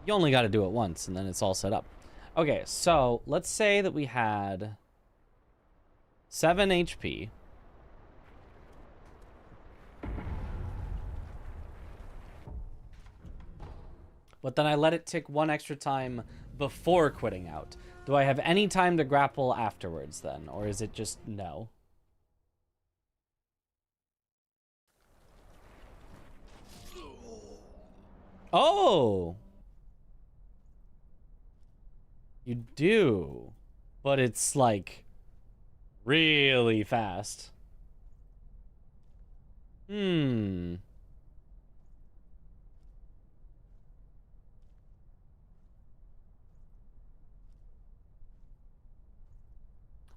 S2: You only got to do it once, and then it's all set up. Okay, so let's say that we had 7 HP. But then I let it tick 1 extra time before quitting out. Do I have any time to grapple afterwards then? Or is it just no? Oh! You do. But it's like really fast. Hmm.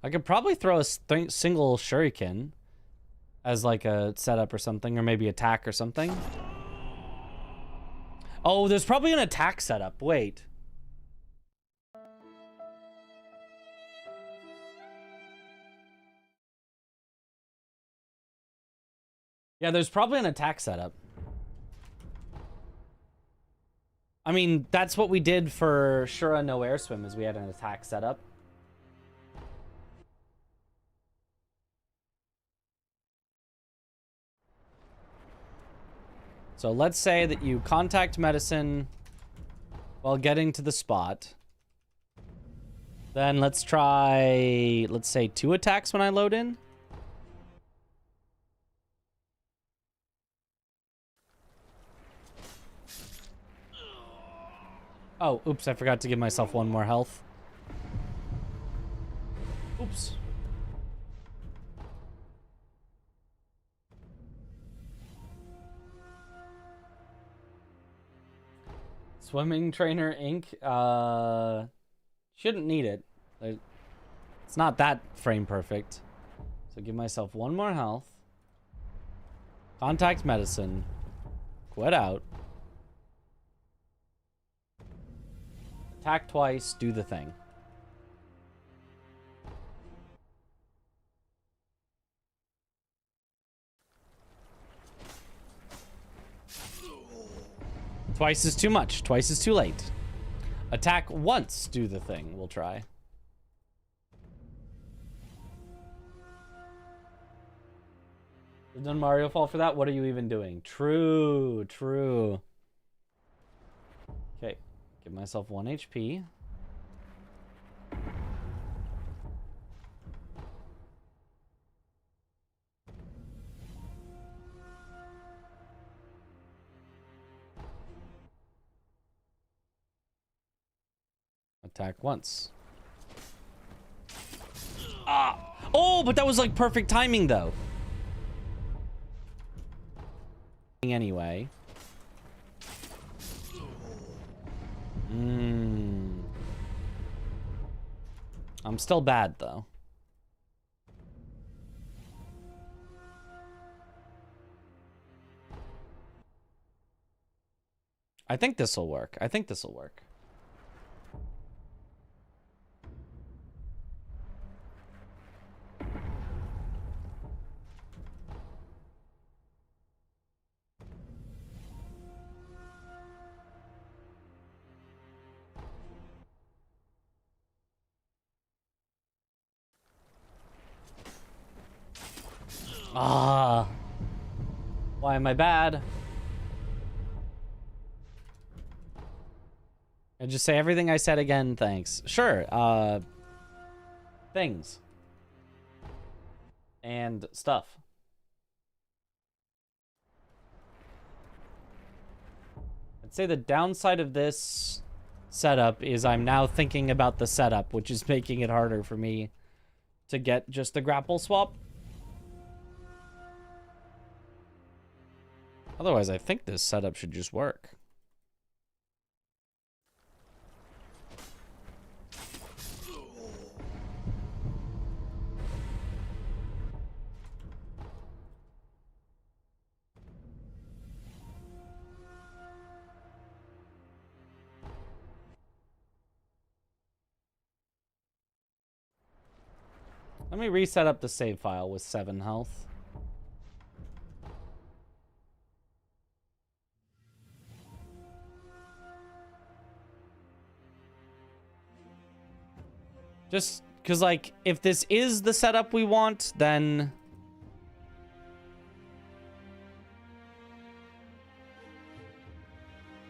S2: I could probably throw a single shuriken as like a setup or something, or maybe attack or something. Oh, there's probably an attack setup. Wait. Yeah, there's probably an attack setup. I mean, that's what we did for Shura No Air Swim, is we had an attack setup. So let's say that you contact medicine while getting to the spot. Then let's try, let's say 2 attacks when I load in. Oh, oops, I forgot to give myself 1 more health. Oops. Swimming Trainer Inc. Shouldn't need it. It's not that frame perfect. So give myself 1 more health. Contact medicine. Quit out. Attack twice. Do the thing. Twice is too much. Twice is too late. Attack once. Do the thing. We'll try. You've done Mario Fall for that? What are you even doing? True. True. Okay. Give myself 1 HP. Attack once. Ah! Oh, but that was like perfect timing though. Anyway. I'm still bad though. I think this will work. I think this will work. Ah. Why am I bad? And just say everything I said again, thanks. Sure, things. And stuff. I'd say the downside of this setup is I'm now thinking about the setup, which is making it harder for me to get just the grapple swap. Otherwise, I think this setup should just work. Let me reset up the save file with 7 health. Just because, like, if this is the setup we want, then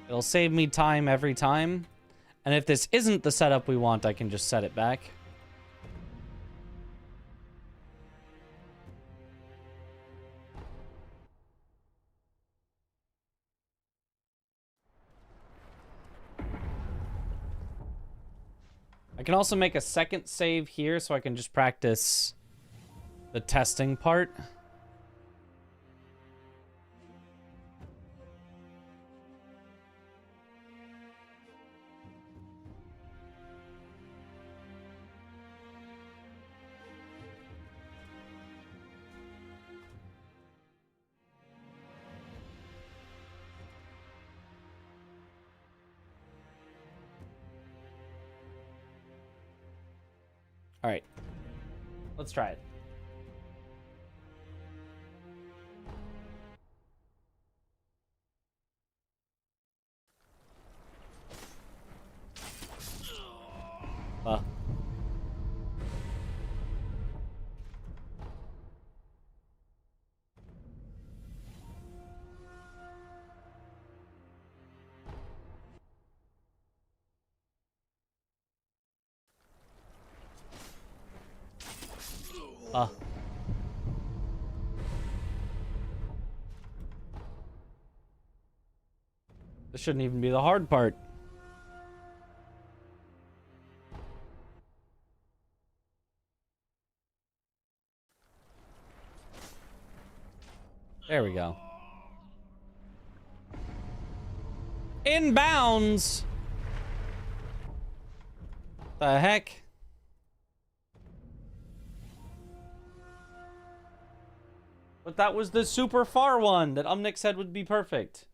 S2: it'll save me time every time. And if this isn't the setup we want, I can just set it back. I can also make a second save here so I can just practice the testing part. All right, let's try it. This shouldn't even be the hard part. There we go. Inbounds. The heck? But that was the super far one that Umnick said would be perfect.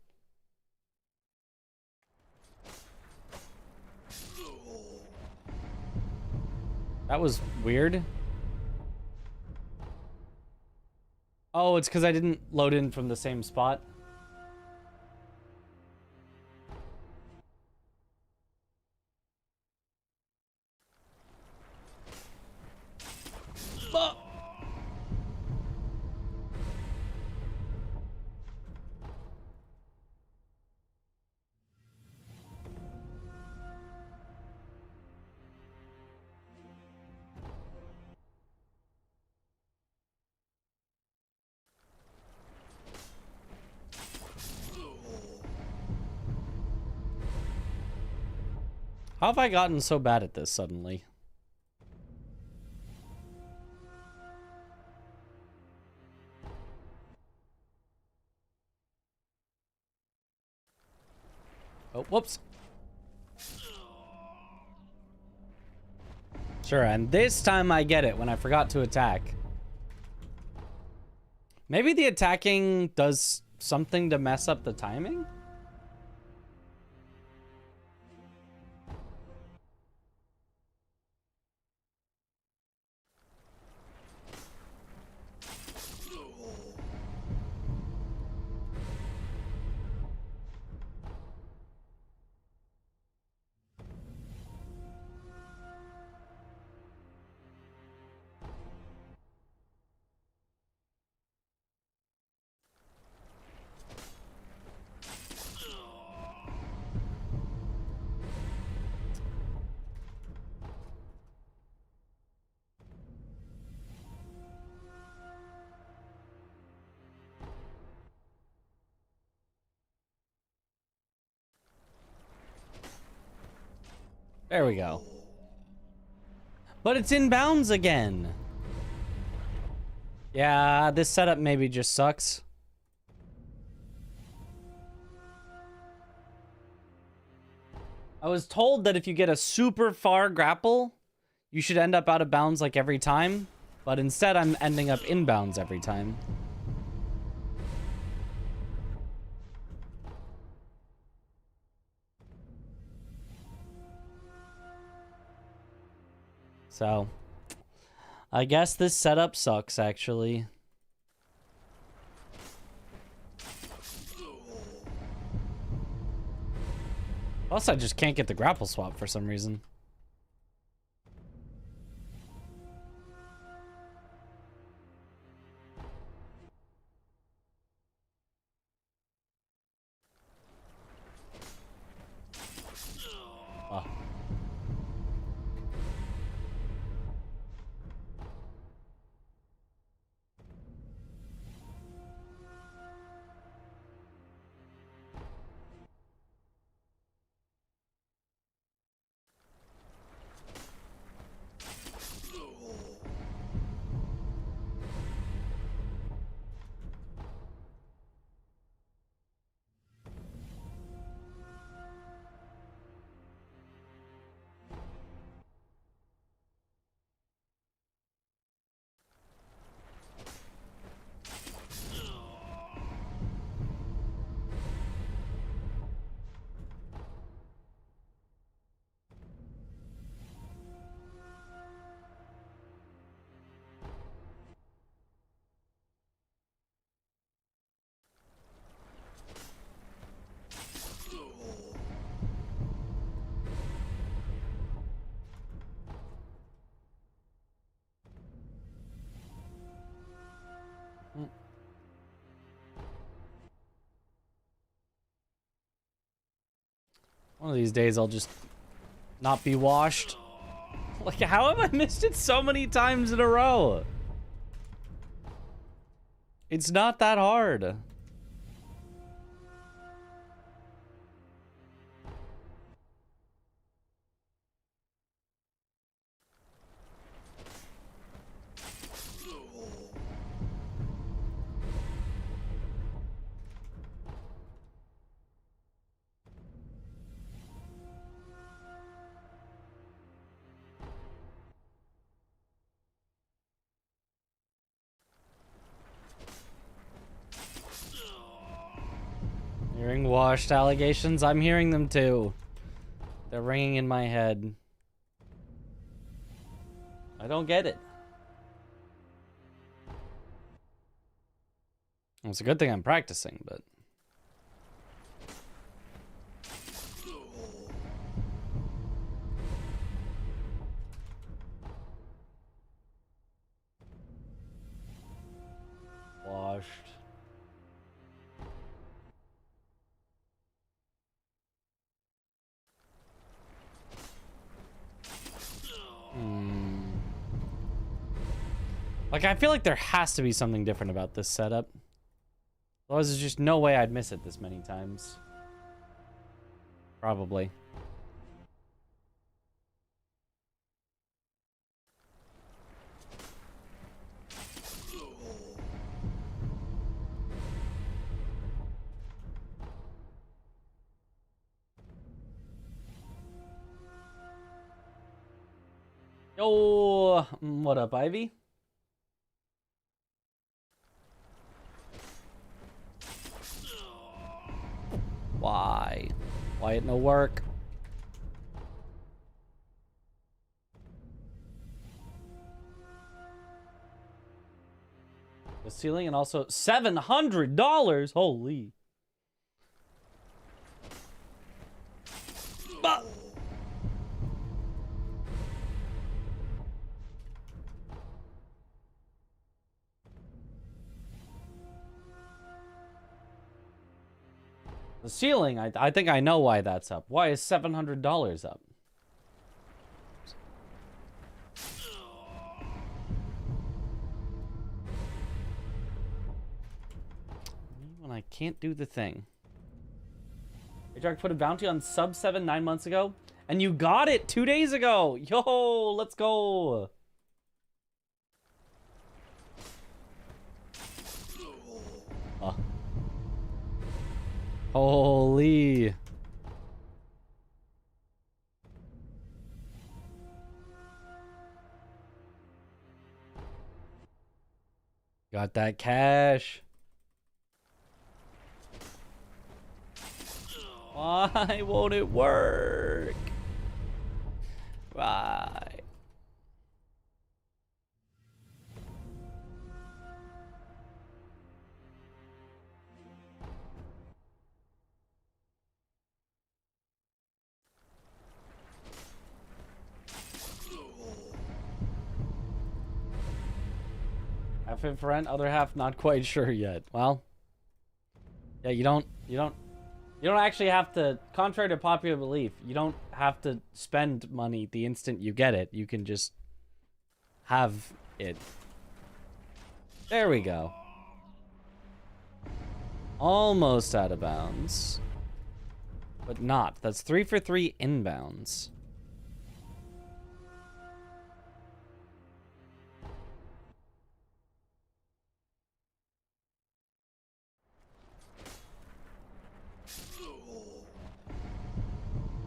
S2: That was weird. Oh, it's because I didn't load in from the same spot. How have I gotten so bad at this suddenly? Oh, whoops. Sure, and this time I get it when I forgot to attack. Maybe the attacking does something to mess up the timing? There we go. But it's in bounds again. Yeah, this setup maybe just sucks. I was told that if you get a super far grapple, you should end up out of bounds like every time. But instead, I'm ending up in bounds every time. So, I guess this setup sucks, actually. Plus, I just can't get the grapple swap for some reason. Ah. One of these days I'll just not be washed. Like, how have I missed it so many times in a row? It's not that hard. Hearing washed allegations? I'm hearing them too. They're ringing in my head. I don't get it. Well, it's a good thing I'm practicing, but... Washed. Like, I feel like there has to be something different about this setup. Otherwise, there's just no way I'd miss it this many times. Probably. Yo, what up, Ivy? Why? Why it no work? The ceiling and also $700. Holy. Bah! The ceiling, I think I know why that's up. Why is $700 up? When I can't do the thing. Ajax put a bounty on sub 7 9 months ago, and you got it 2 days ago. Yo, let's go. Holy. Got that cash. Why won't it work? Right. Half in for rent, other half not quite sure yet. Well, yeah, you don't actually have to, contrary to popular belief, you don't have to spend money the instant you get it. You can just have it. There we go. Almost out of bounds. But not. That's 3 for 3 inbounds.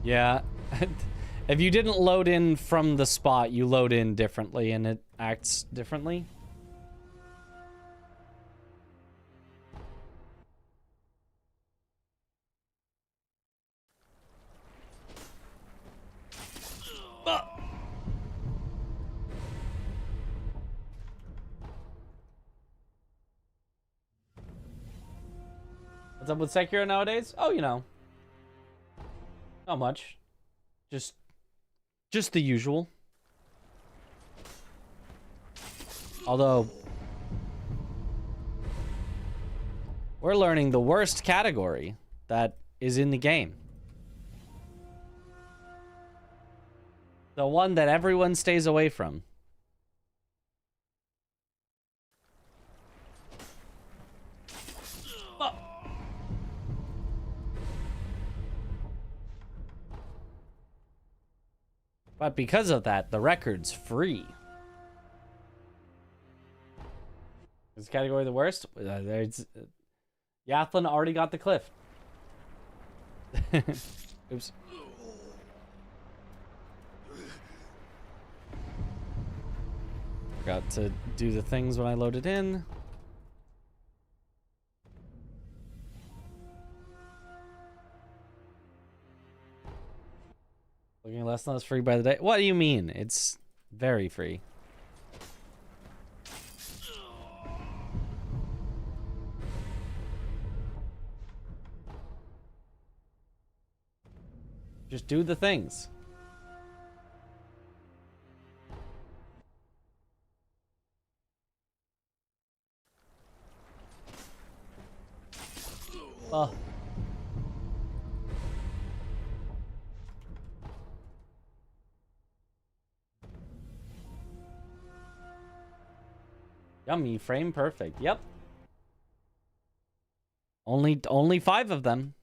S2: Yeah. If you didn't load in from the spot, you load in differently and it acts differently. What's up with Sekiro nowadays? Oh, you know. Not much. Just the usual. Although we're learning the worst category that is in the game. The one that everyone stays away from. But because of that, the record's free. Is this category the worst? Yathlon already got the cliff. Oops. Forgot to do the things when I loaded in. Looking less and less free by the day. What do you mean? It's very free. Just do the things. Oh. Yummy, frame perfect. Yep. Only 5 of them.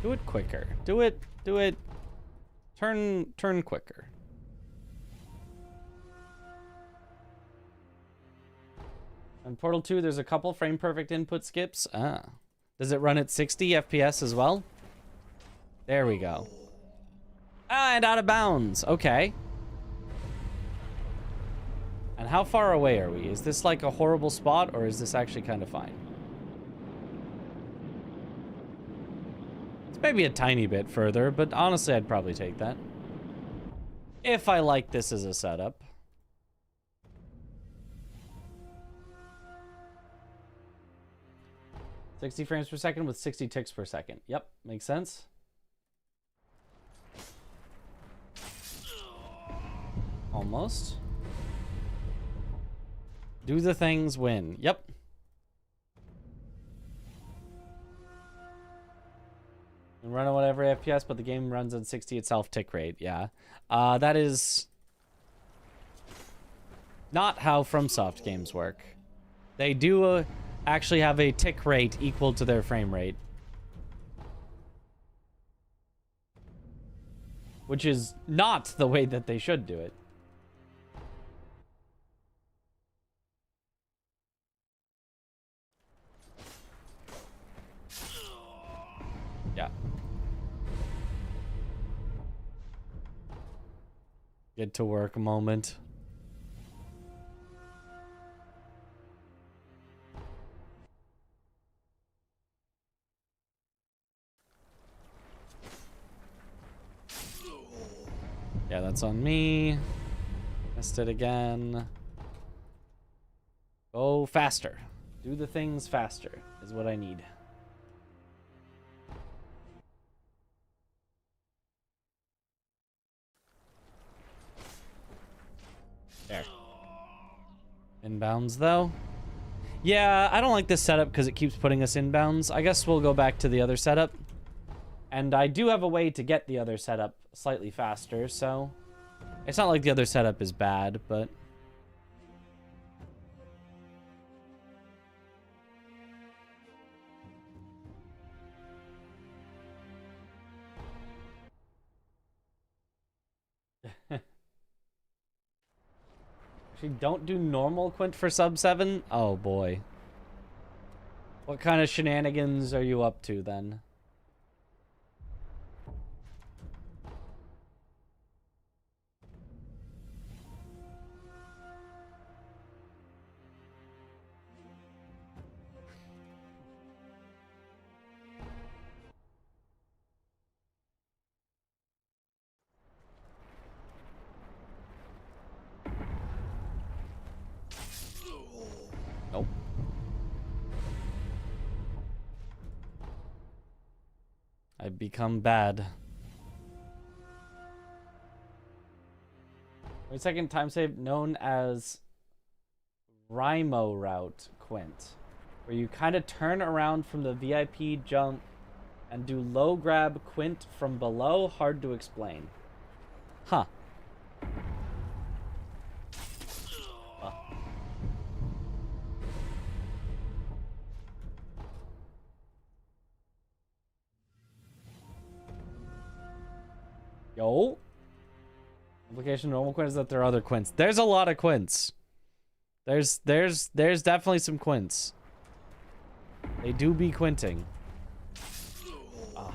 S2: Do it quicker. Do it. Turn quicker. On Portal 2, there's a couple frame perfect input skips. Ah. Does it run at 60 FPS as well? There we go. Ah, and out of bounds. Okay. And how far away are we? Is this like a horrible spot, or is this actually kind of fine? It's maybe a tiny bit further, but honestly, I'd probably take that. If I like this as a setup. "60 frames per second with 60 ticks per second." Yep, makes sense. Almost. Do the things, win. Yep. And run at whatever FPS, but the game runs at 60 itself tick rate. Yeah. That is not how FromSoft games work. They do actually have a tick rate equal to their frame rate. Which is not the way that they should do it. Yeah. Get to work moment. Yeah, that's on me. Missed it again. Go faster. Do the things faster is what I need. Inbounds, though. Yeah, I don't like this setup because it keeps putting us inbounds. I guess we'll go back to the other setup. And I do have a way to get the other setup slightly faster, so... It's not like the other setup is bad, but... Actually, don't do normal Quint for sub 7? Oh, boy. What kind of shenanigans are you up to, then? Nope. I've become bad. Wait a second, time save known as Rimo route Quint, where you kind of turn around from the VIP jump and do low grab Quint from below. Hard to explain. Huh. Yo. Implication normal Quint is that there are other Quints. There's a lot of Quints. There's definitely some Quints. They do be Quinting. Ah.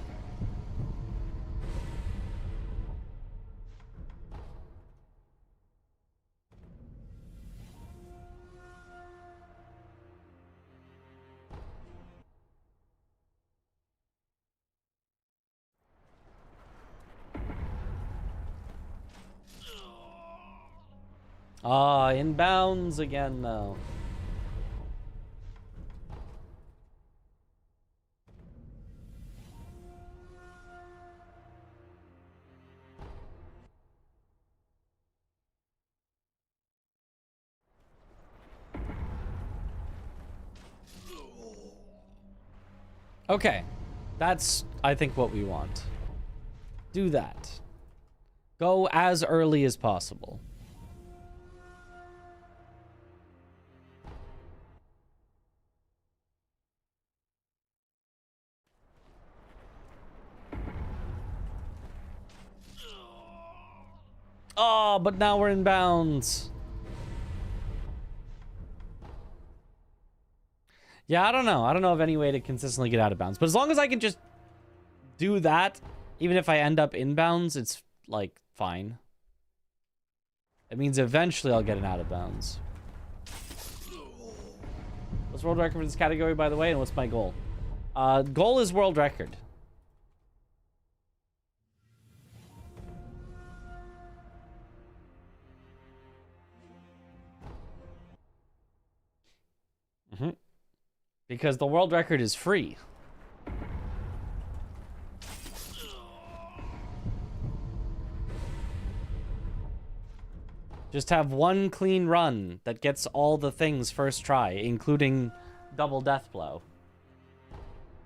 S2: Ah, inbounds again, though. Okay. That's, I think, what we want. Do that. Go as early as possible. Oh, but now we're in bounds. Yeah, I don't know. I don't know of any way to consistently get out of bounds. But as long as I can just do that, even if I end up in bounds, it's, like, fine. It means eventually I'll get an out of bounds. What's world record for this category, by the way, and what's my goal? Goal is world record. Because the world record is free. Just have one clean run that gets all the things first try, including double Deathblow.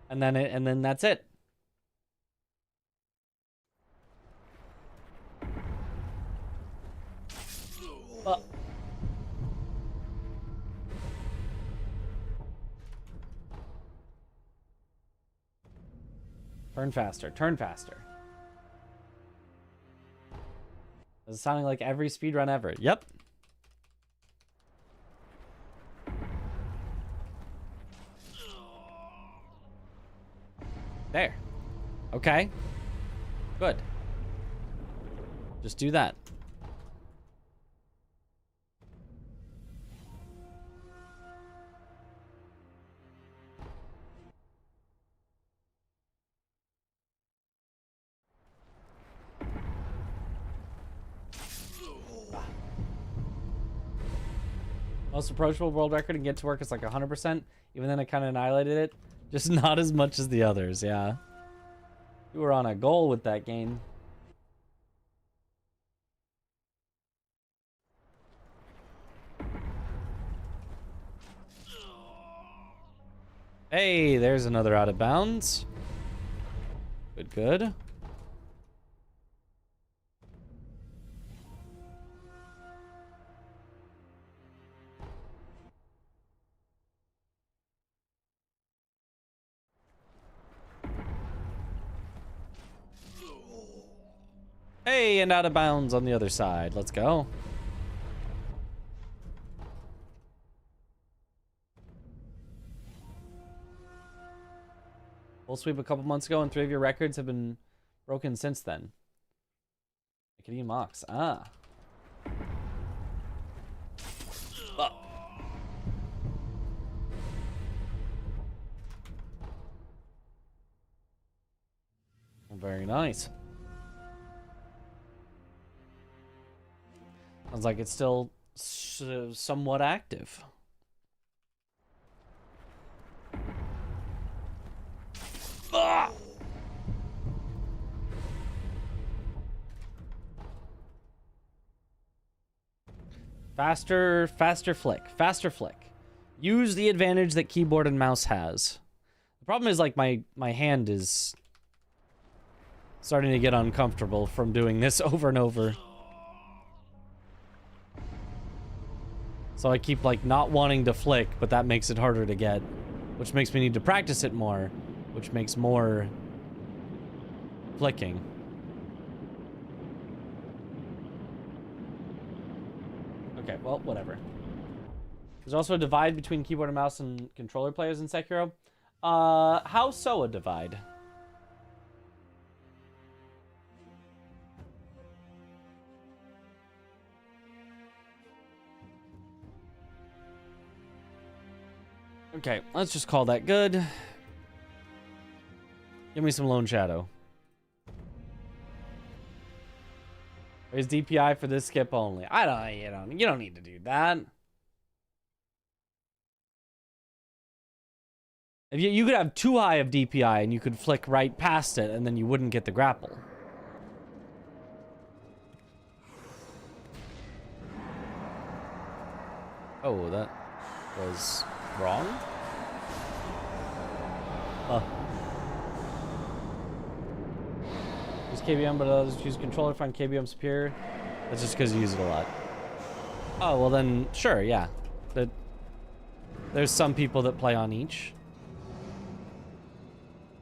S2: And then that's it. Turn faster. Turn faster. This is sounding like every speedrun ever. Yep. There. Okay. Good. Just do that. Most approachable world record and get to work is like 100%. Even then, I kind of annihilated it. Just not as much as the others, yeah. You were on a goal with that game. Hey, there's another out of bounds. Good, good. Hey, and out of bounds on the other side. Let's go. Full sweep a couple months ago, and 3 of your records have been broken since then. Canadian Mox. Ah. Oh. Very nice. Sounds like it's still somewhat active. Ah! Faster flick. Faster flick. Use the advantage that keyboard and mouse has. The problem is, like, my hand is starting to get uncomfortable from doing this over and over. So I keep, like, not wanting to flick, but that makes it harder to get, which makes me need to practice it more, which makes more flicking. Okay, well, whatever. There's also a divide between keyboard and mouse and controller players in Sekiro. How so a divide? Okay, let's just call that good. Give me some Lone Shadow. Raise DPI for this skip only. You don't need to do that. If you could have too high of DPI and you could flick right past it and then you wouldn't get the grapple. Oh, that was wrong. Use KBM, but others choose controller, find KBM superior. That's just because you use it a lot. Oh, well then, sure, yeah. There's some people that play on each.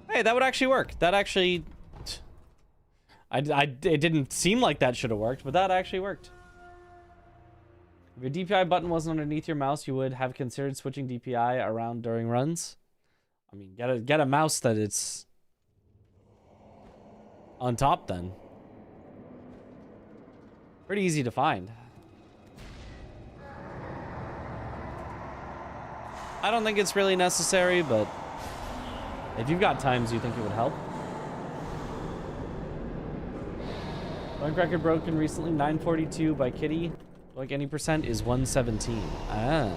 S2: Hey, that would actually work. That actually... it didn't seem like that should have worked, but that actually worked. If your DPI button wasn't underneath your mouse, you would have considered switching DPI around during runs. I mean, get a mouse that it's on top then. Pretty easy to find. I don't think it's really necessary, but if you've got times you think it would help. Blank record broken recently, 942 by Kitty. Like any percent is 117. Ah.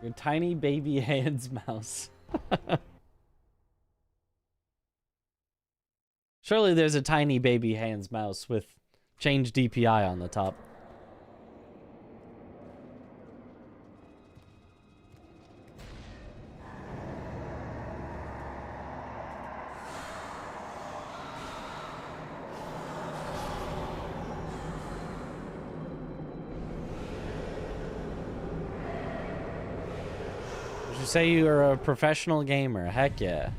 S2: Your tiny baby hands mouse. Surely there's a tiny baby hands mouse with change DPI on the top. You say you're a professional gamer. Heck yeah.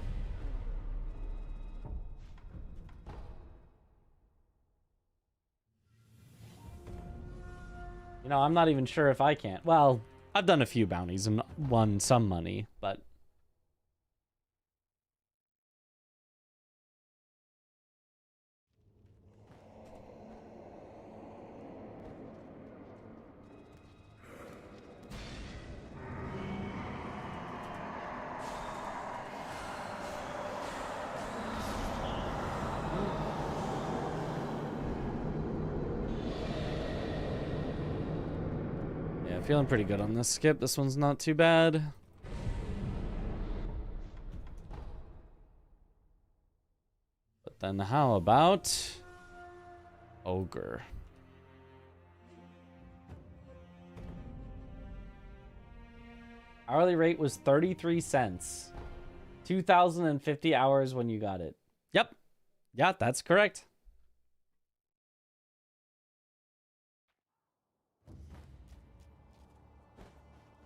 S2: You know, I'm not even sure if I can. Well, I've done a few bounties and won some money, but... feeling pretty good on this skip. This one's not too bad. But then how about Ogre? Hourly rate was 33 cents. 2,050 hours when you got it. Yep. Yeah, that's correct.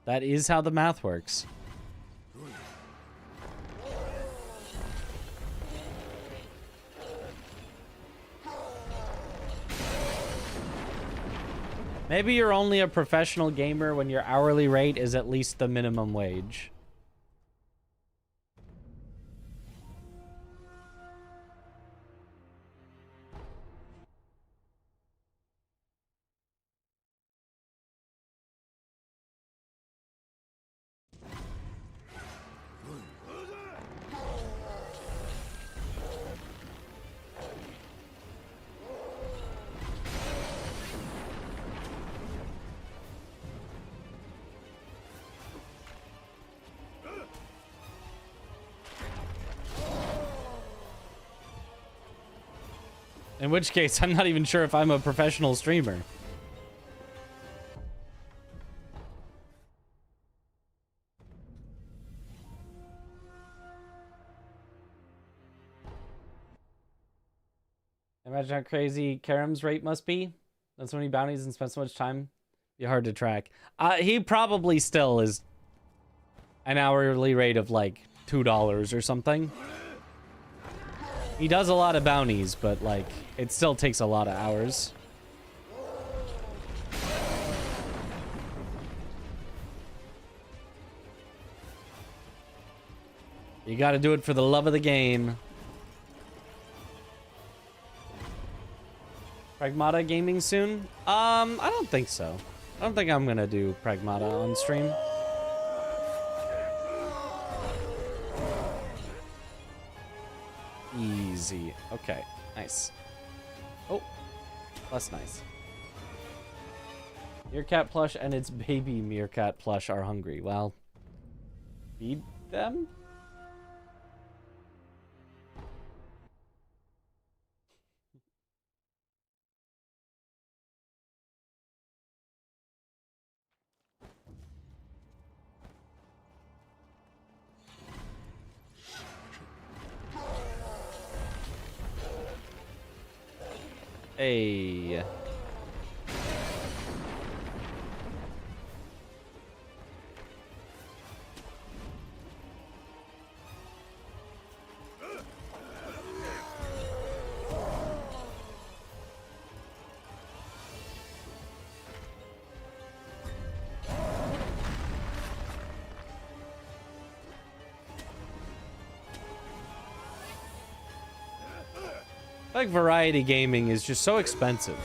S2: That is how the math works. Maybe you're only a professional gamer when your hourly rate is at least the minimum wage. In which case, I'm not even sure if I'm a professional streamer. Imagine how crazy Karam's rate must be. Done so many bounties and spent so much time. Be hard to track. He probably still is an hourly rate of like $2 or something. He does a lot of bounties, but like it still takes a lot of hours. You got to do it for the love of the game. Pragmata gaming soon? I don't think so. I don't think I'm gonna do Pragmata on stream. Easy. Okay, nice. Oh, less nice. Meerkat plush and its baby meerkat plush are hungry. Well, feed them? Hey. Like variety gaming is just so expensive.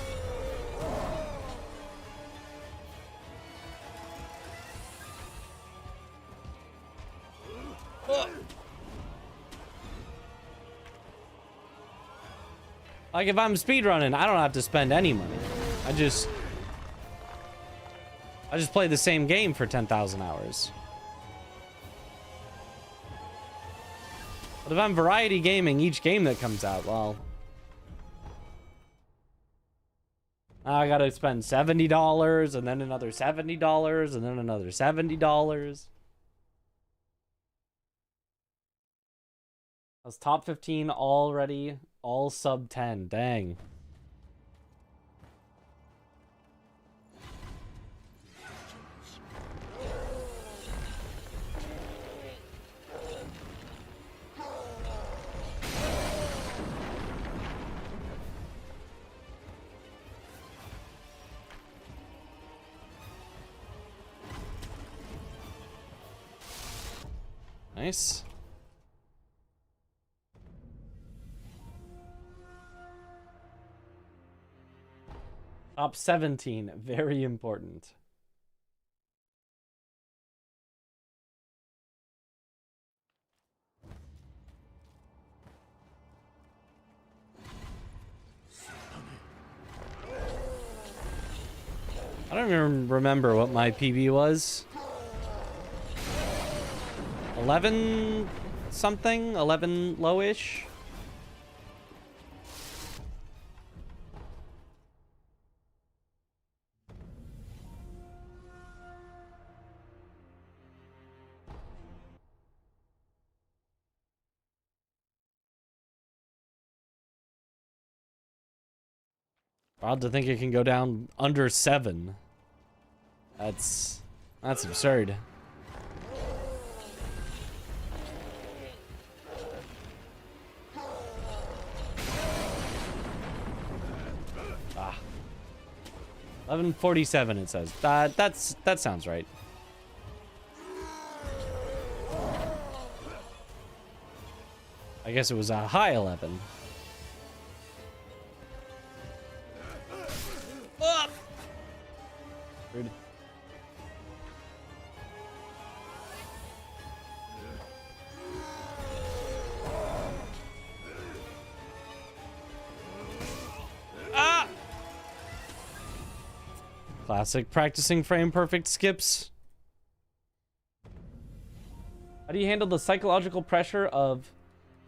S2: Like if I'm speedrunning, I don't have to spend any money. I just play the same game for 10,000 hours. But if I'm variety gaming each game that comes out, well, I gotta spend $70 and then another $70 and then another $70. I was top 15 already, all sub 10. Dang. Nice. Top 17, very important. I don't even remember what my PB was. 11 something? 11 low-ish? Proud to think it can go down under 7. That's absurd. Ah. 1147 it says. That sounds right. I guess it was a high 11. Oh! Rude. Ah! Classic practicing frame perfect skips. How do you handle the psychological pressure of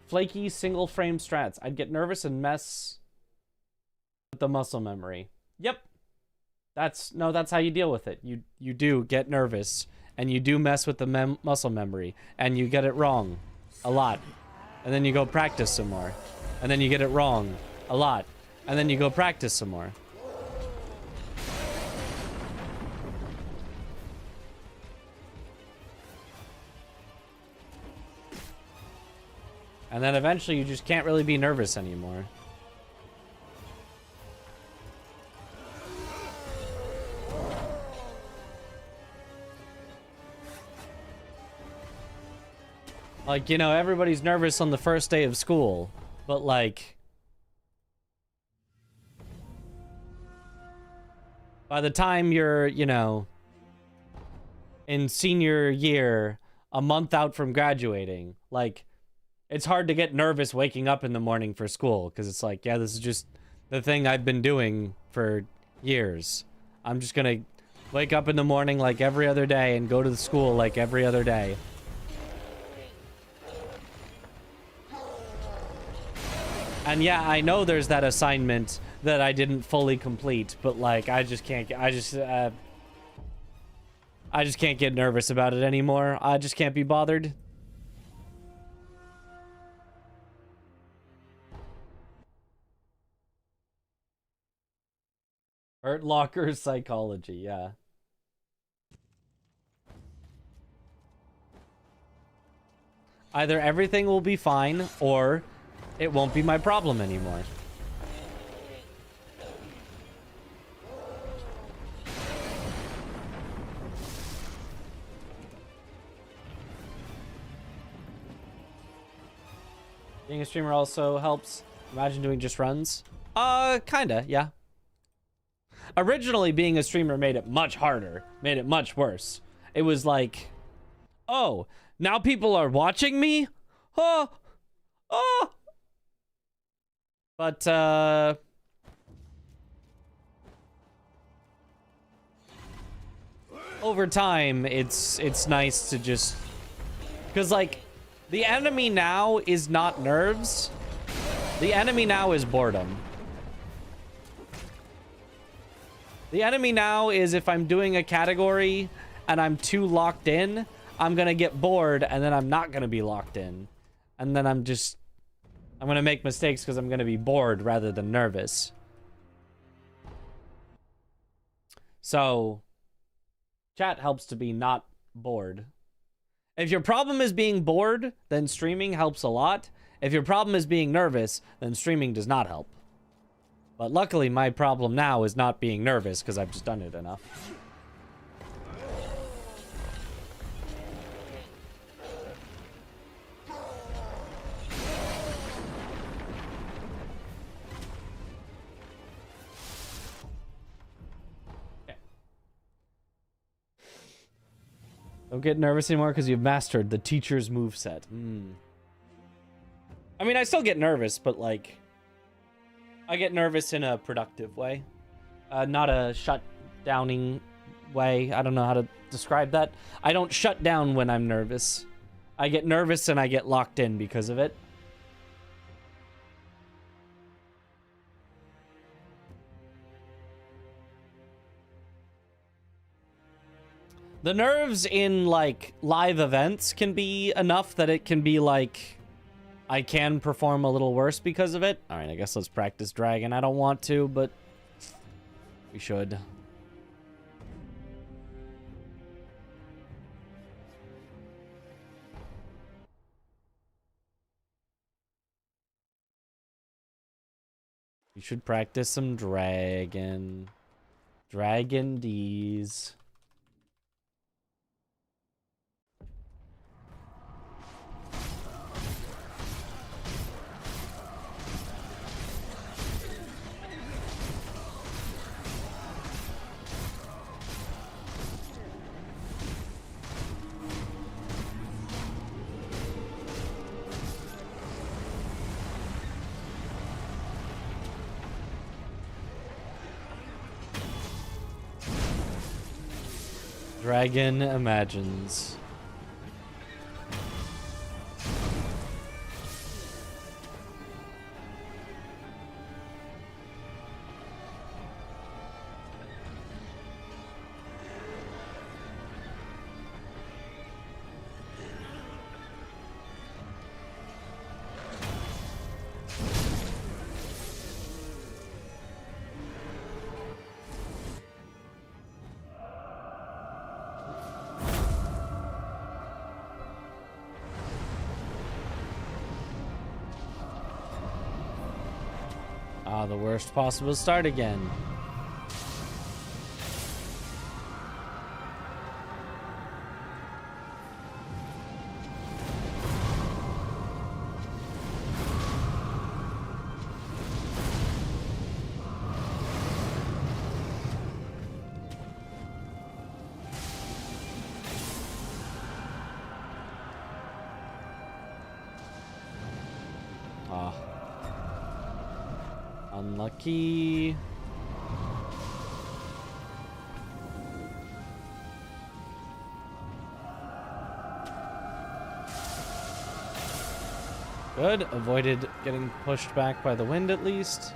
S2: flaky single frame strats? I'd get nervous and mess with the muscle memory. Yep. That's how you deal with it. You do get nervous and you do mess with the muscle memory and you get it wrong a lot. And then you go practice some more. And then you get it wrong a lot. And then you go practice some more. And then eventually you just can't really be nervous anymore. Like, you know, everybody's nervous on the first day of school, but like, by the time you're, you know, in senior year, a month out from graduating, like, it's hard to get nervous waking up in the morning for school, because it's like, yeah, this is just the thing I've been doing for years. I'm just gonna wake up in the morning like every other day and go to the school like every other day. And yeah, I know there's that assignment that I didn't fully complete, but like, I just can't get nervous about it anymore. I just can't be bothered. Hurt Locker psychology, yeah. Either everything will be fine, or it won't be my problem anymore. Being a streamer also helps. Imagine doing just runs. Kinda, yeah. Originally, being a streamer made it much harder, made it much worse. It was like, oh, now people are watching me? Oh, oh. But, over time, it's nice to just, because, like, the enemy now is not nerves. The enemy now is boredom. The enemy now is if I'm doing a category and I'm too locked in, I'm gonna get bored and then I'm not gonna be locked in. And then I'm gonna make mistakes because I'm gonna be bored rather than nervous. So, chat helps to be not bored. If your problem is being bored, then streaming helps a lot. If your problem is being nervous, then streaming does not help. But luckily, my problem now is not being nervous because I've just done it enough. Okay. Don't get nervous anymore because you've mastered the teacher's moveset. I mean, I still get nervous, but like, I get nervous in a productive way, not a shut-downing way. I don't know how to describe that. I don't shut down when I'm nervous. I get nervous and I get locked in because of it. The nerves in, like, live events can be enough that it can be, like, I can perform a little worse because of it. All right, I guess let's practice dragon. I don't want to, but We should. We should practice some dragon. Dragon D's. Dragon imagines. Ah, the worst possible start again. Ah. Unlucky. Good. Avoided getting pushed back by the wind at least.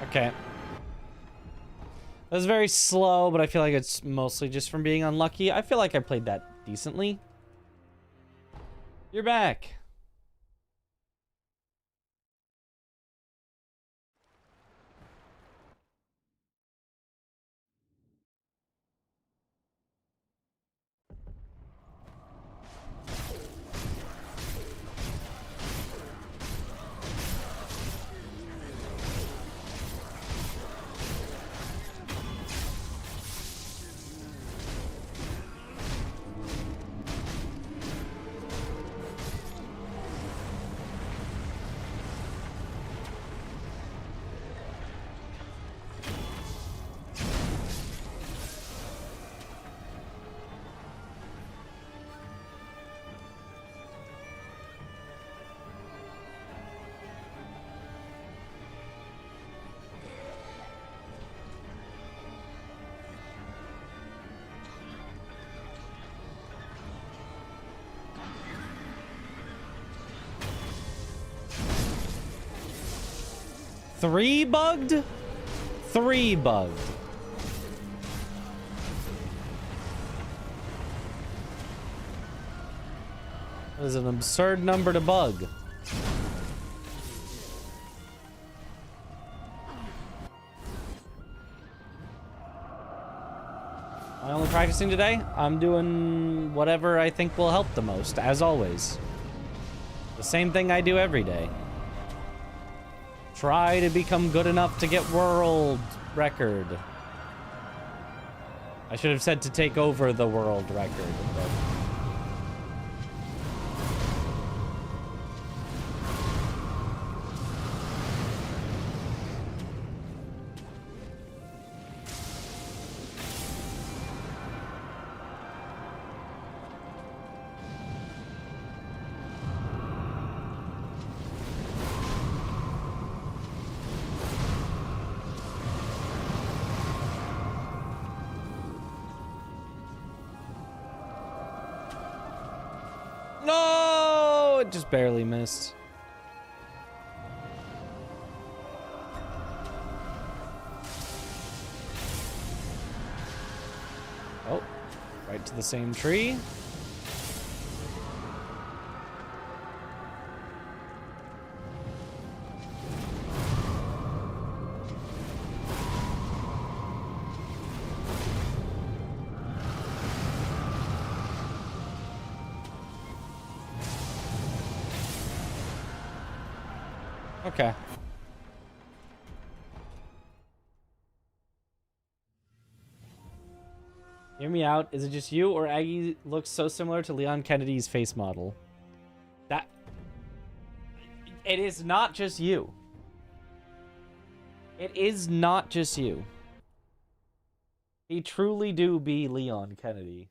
S2: Okay. That was very slow, but I feel like it's mostly just from being unlucky. I feel like I played that decently. You're back. Three bugged? Three bugged. That is an absurd number to bug. Am I only practicing today? I'm doing whatever I think will help the most, as always. The same thing I do every day. Try to become good enough to get world record. I should have said to take over the world record, but... just barely missed. Oh, right to the same tree. Okay. Hear me out. Is it just you or Aggie looks so similar to Leon Kennedy's face model? That... It is not just you. It is not just you. He truly do be Leon Kennedy.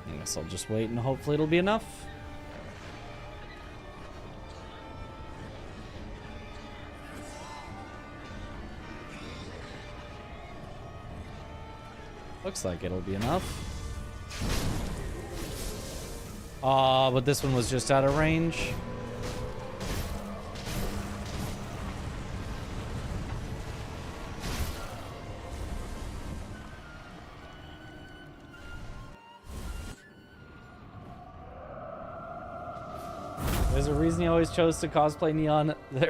S2: I guess I'll just wait and hopefully it'll be enough. Looks like it'll be enough. But this one was just out of range. There's a reason he always chose to cosplay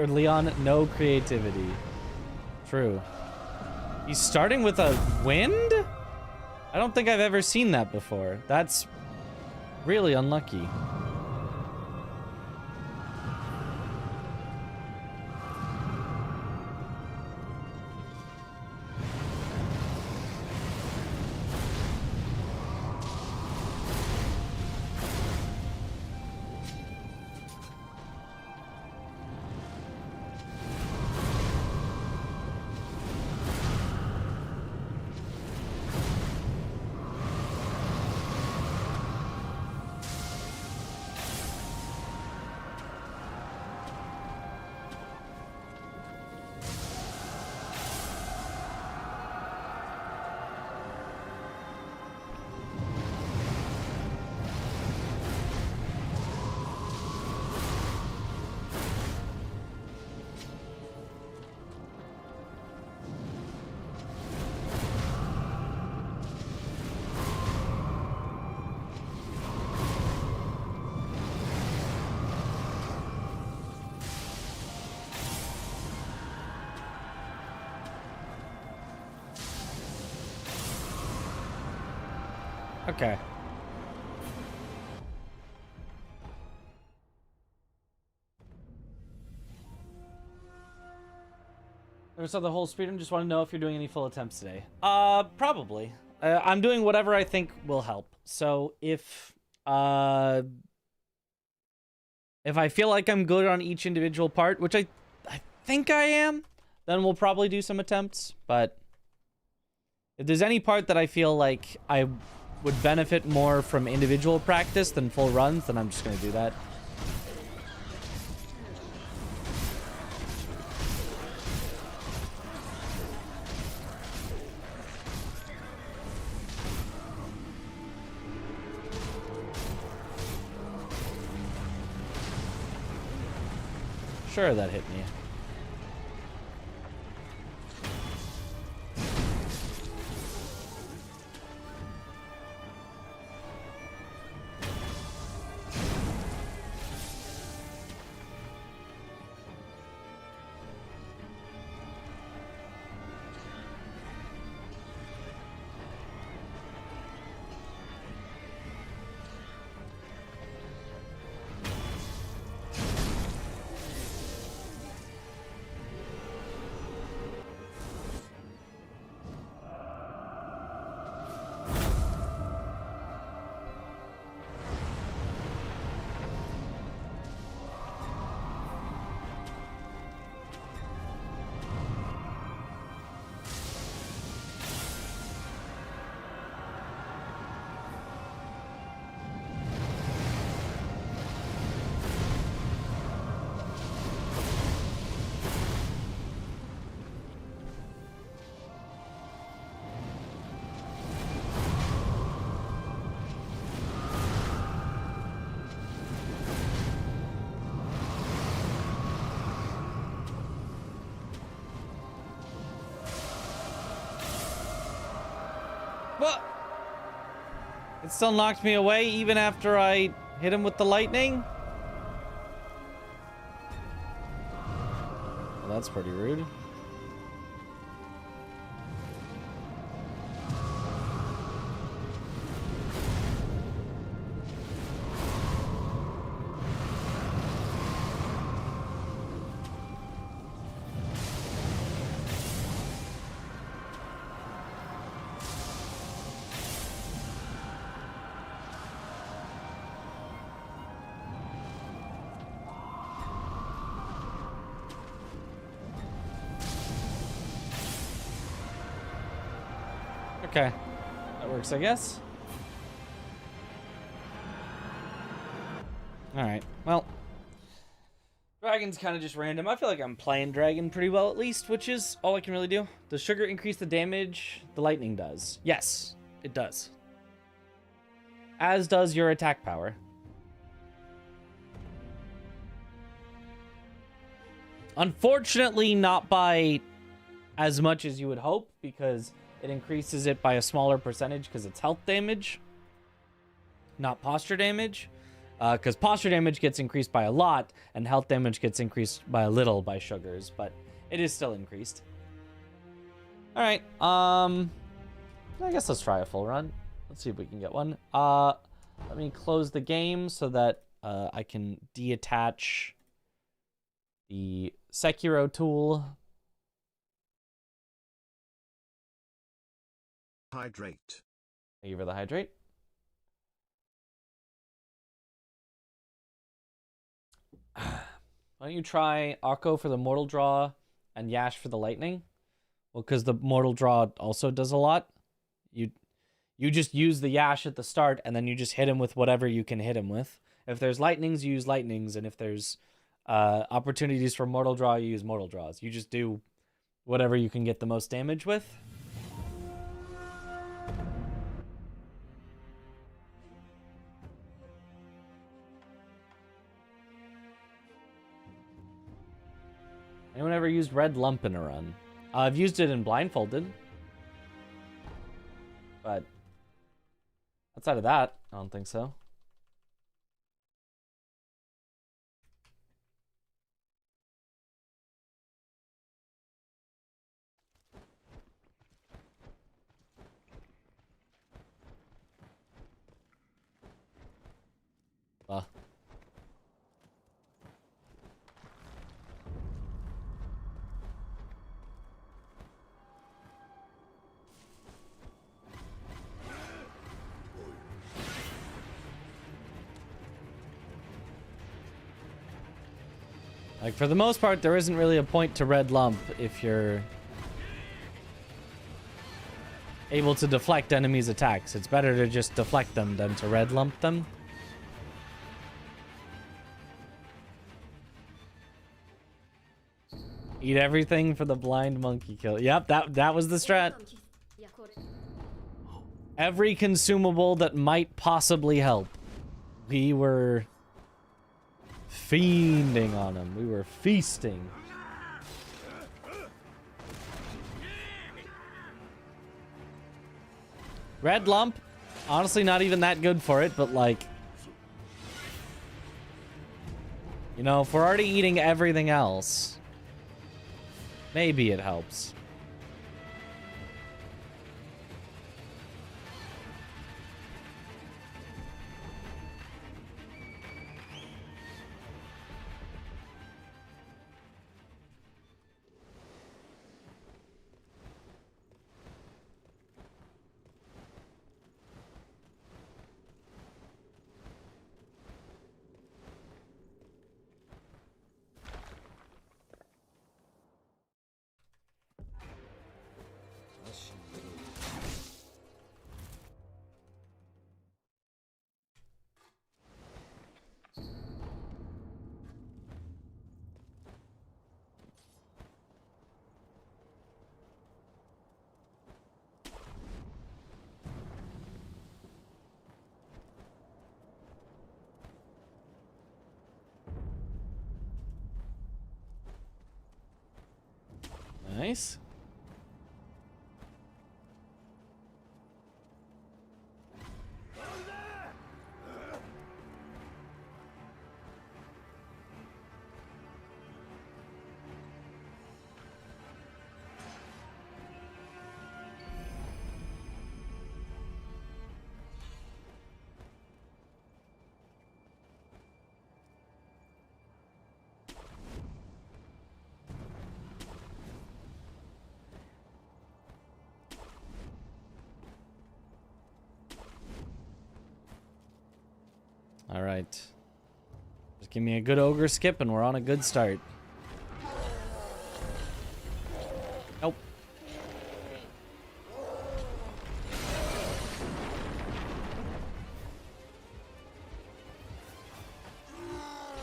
S2: Leon. No creativity. True. He's starting with a wind? I don't think I've ever seen that before. That's really unlucky. Okay. Never saw the whole speedrun. Just want to know if you're doing any full attempts today. Probably. I'm doing whatever I think will help. So if I feel like I'm good on each individual part, which I think I am, then we'll probably do some attempts. But if there's any part that I feel like I would benefit more from individual practice than full runs, then I'm just going to do that. Sure, that hit me. What? It still knocked me away even after I hit him with the lightning? Well, that's pretty rude. Okay, that works, I guess. Alright, well. Dragon's kind of just random. I feel like I'm playing Dragon pretty well at least, which is all I can really do. Does sugar increase the damage the lightning does? Yes, it does. As does your attack power. Unfortunately, not by as much as you would hope, because it increases it by a smaller percentage because it's health damage, not posture damage. Because posture damage gets increased by a lot, and health damage gets increased by a little by sugars, but it is still increased. Alright, I guess let's try a full run. Let's see if we can get one. Let me close the game so that I can deattach the Sekiro tool.
S1: Hydrate.
S2: Thank you for the hydrate. Why don't you try Akko for the mortal draw and Yash for the lightning? Well, because the mortal draw also does a lot. You just use the Yash at the start, and then you just hit him with whatever you can hit him with. If there's lightnings, you use lightnings, and if there's opportunities for mortal draw, you use mortal draws. You just do whatever you can get the most damage with. Anyone ever used Red Lump in a run? I've used it in Blindfolded. But outside of that, I don't think so. Like, for the most part, there isn't really a point to Red Lump if you're able to deflect enemies' attacks. It's better to just deflect them than to Red Lump them. Eat everything for the blind monkey kill. Yep, that was the strat. Every consumable that might possibly help. We were fiending on him. We were feasting. Red Lump, honestly not even that good for it, but like, you know, if we're already eating everything else, maybe it helps. Nice. Alright. Just give me a good ogre skip and we're on a good start. Nope.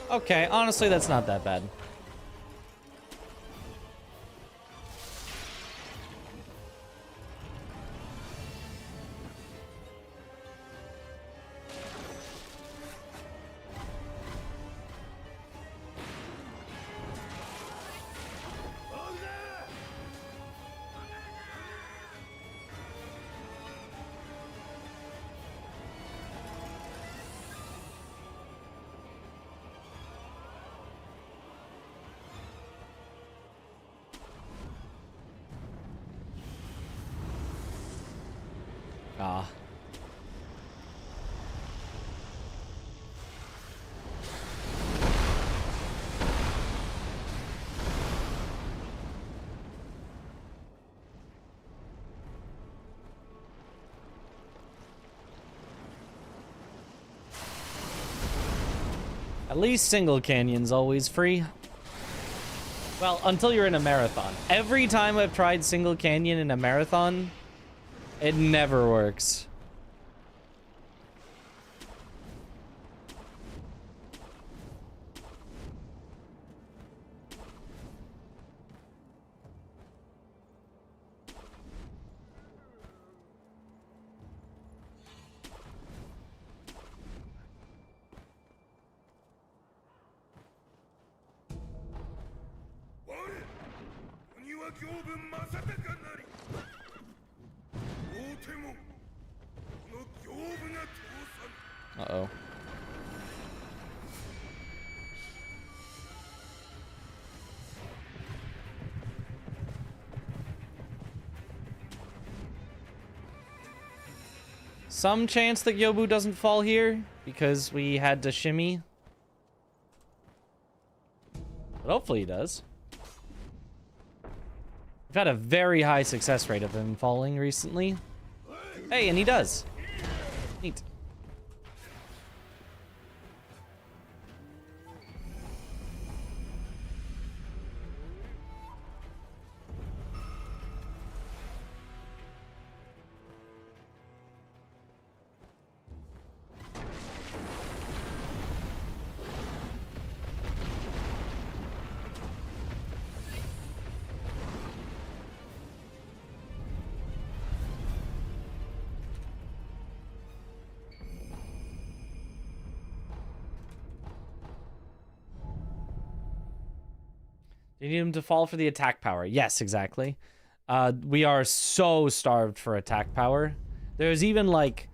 S2: Okay, honestly, that's not that bad. Ah. At least single canyon's always free. Well, until you're in a marathon. Every time I've tried single canyon in a marathon, it never works. Uh-oh. Some chance that Yobu doesn't fall here because we had to shimmy. But hopefully he does. We've had a very high success rate of him falling recently. Hey, and he does. Neat. You need him to fall for the attack power. Yes, exactly. We are so starved for attack power. There's even like...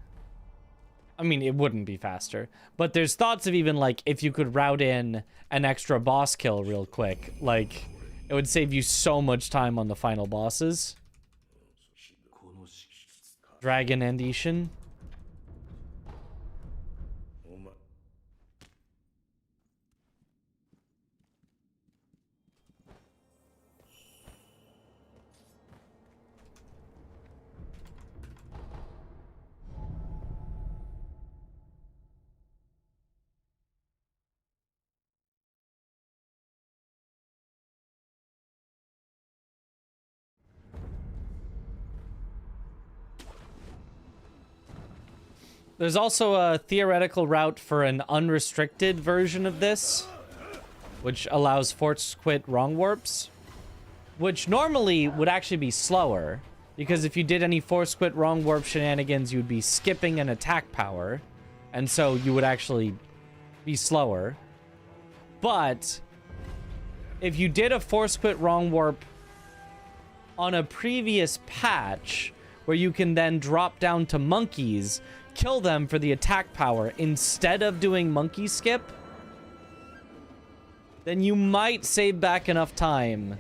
S2: I mean, it wouldn't be faster. But there's thoughts of even like if you could route in an extra boss kill real quick. Like, it would save you so much time on the final bosses. Dragon and Ishin. There's also a theoretical route for an unrestricted version of this, which allows force quit wrong warps, which normally would actually be slower, because if you did any force quit wrong warp shenanigans, you'd be skipping an attack power, and so you would actually be slower. But if you did a force quit wrong warp on a previous patch, where you can then drop down to monkeys, kill them for the attack power instead of doing monkey skip, then you might save back enough time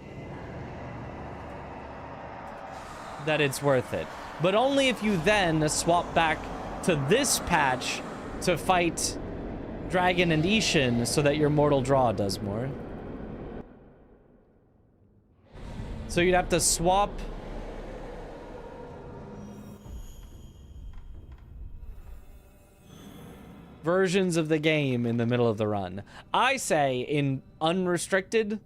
S2: that it's worth it. But only if you then swap back to this patch to fight Dragon and Ishin so that your mortal draw does more. So you'd have to swap versions of the game in the middle of the run. I say in unrestricted,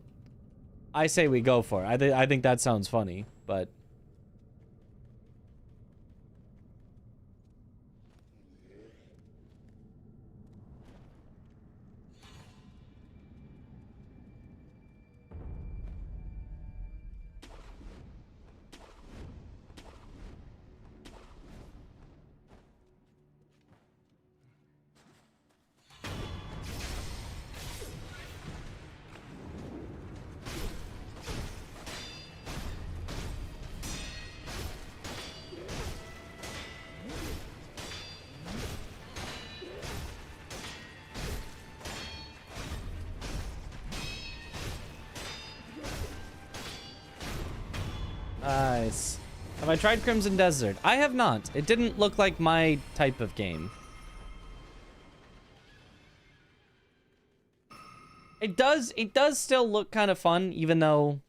S2: I say we go for it. I think that sounds funny, but... Nice. Have I tried Crimson Desert? I have not. It didn't look like my type of game. It does still look kind of fun, even though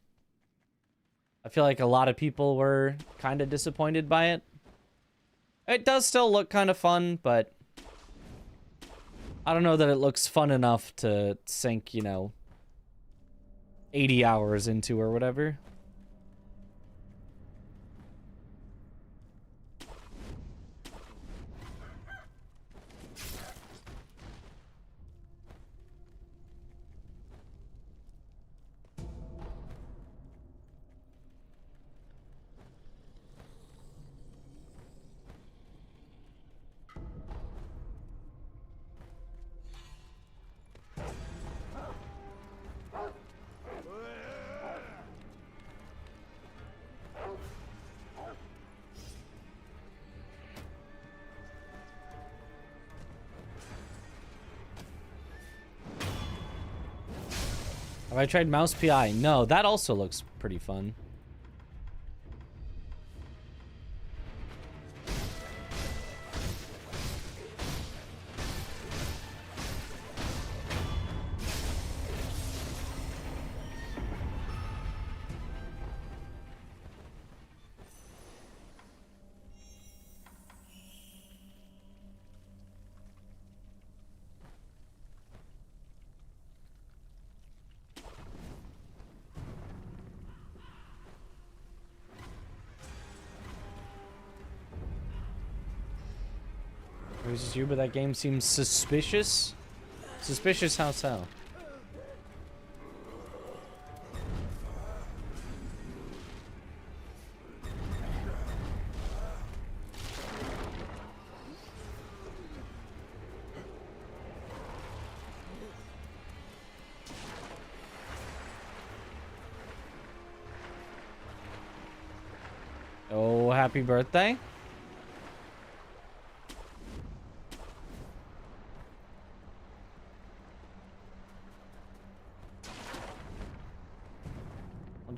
S2: I feel like a lot of people were kind of disappointed by it. It does still look kind of fun, but I don't know that it looks fun enough to sink, you know, 80 hours into or whatever. Have I tried Mouse PI? No, that also looks pretty fun. It was just you, but that game seems suspicious. Suspicious how so? Oh, happy birthday.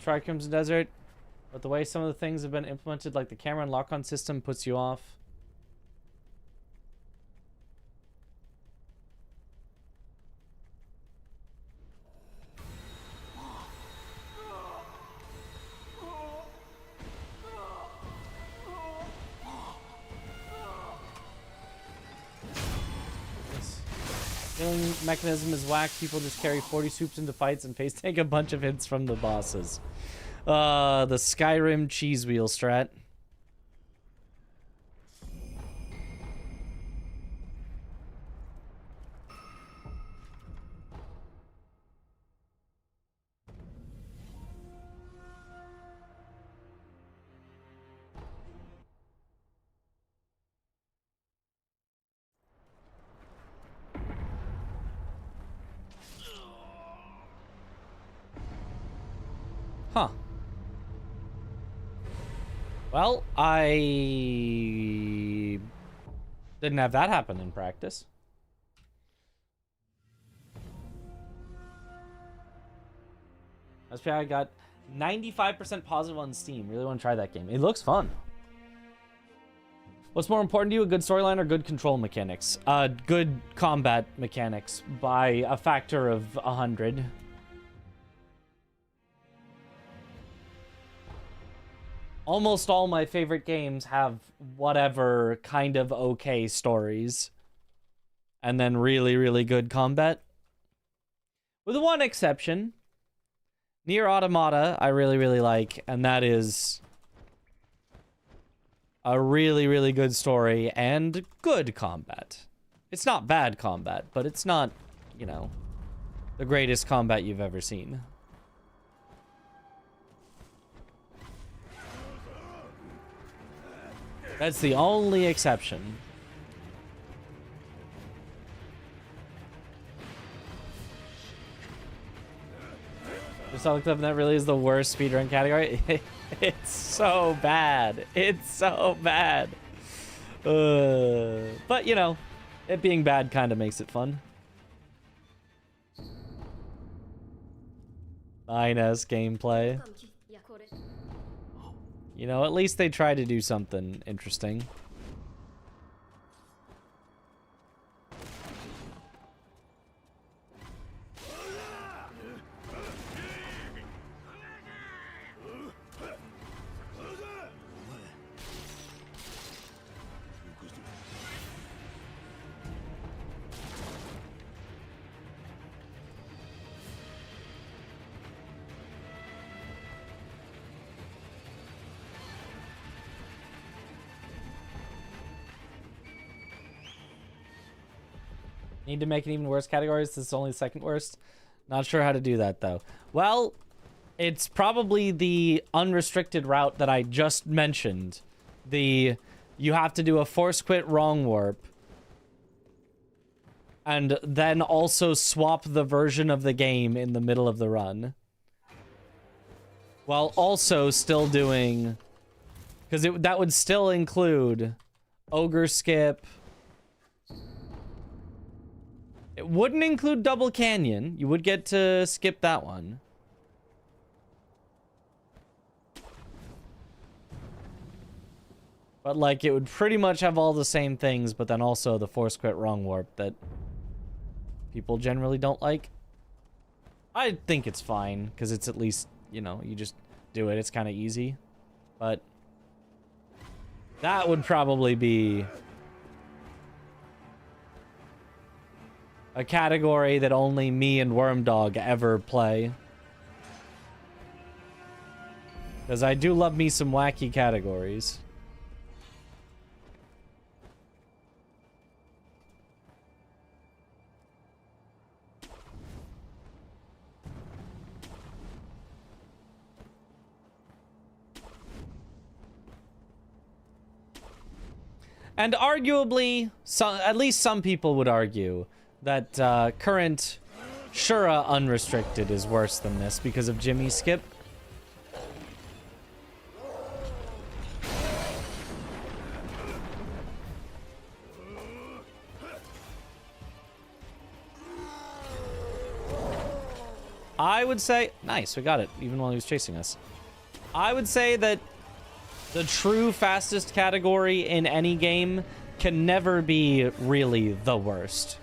S2: Try Crimson Desert, but the way some of the things have been implemented, like the camera and lock-on system, puts you off. Healing mechanism is whack. People just carry 40 soups into fights and face take a bunch of hits from the bosses. The Skyrim cheese wheel strat. Huh. Well, I didn't have that happen in practice. SPI got 95% positive on Steam. Really want to try that game. It looks fun. What's more important to you, a good storyline or good control mechanics? Good combat mechanics by a factor of 100. Almost all my favorite games have whatever kind of okay stories. and then really, really good combat. With one exception. Nier Automata, I really, really like, and that is a really, really good story and good combat. It's not bad combat, but it's not, you know, the greatest combat you've ever seen. That's the only exception. Just looked up, and that really is the worst speedrun category. It's so bad. It's so bad. But, you know, it being bad kind of makes it fun. 9S gameplay. You know, at least they try to do something interesting. Need to make an even worse categories. This is only the second worst. Not sure how to do that, though. Well, it's probably the unrestricted route that I just mentioned. You have to do a force quit wrong warp. And then also swap the version of the game in the middle of the run. While also still doing... Because that would still include Ogre Skip... It wouldn't include Double Canyon. You would get to skip that one. But, like, it would pretty much have all the same things, but then also the Force Quit Wrong Warp that people generally don't like. I think it's fine, because it's at least, you know, you just do it. It's kind of easy. But that would probably be... a category that only me and Wormdog ever play. Because I do love me some wacky categories. And arguably, at least some people would argue that current Shura Unrestricted is worse than this because of Jimmy Skip. I would say... Nice, we got it, even while he was chasing us. I would say that the true fastest category in any game can never be really the worst.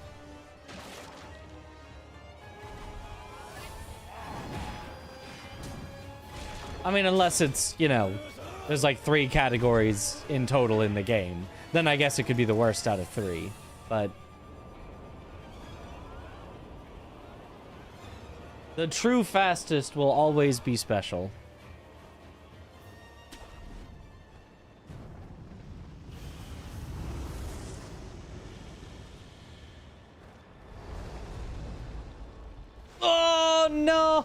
S2: I mean, unless it's, you know, there's like 3 categories in total in the game. Then I guess it could be the worst out of 3. But the true fastest will always be special. Oh no!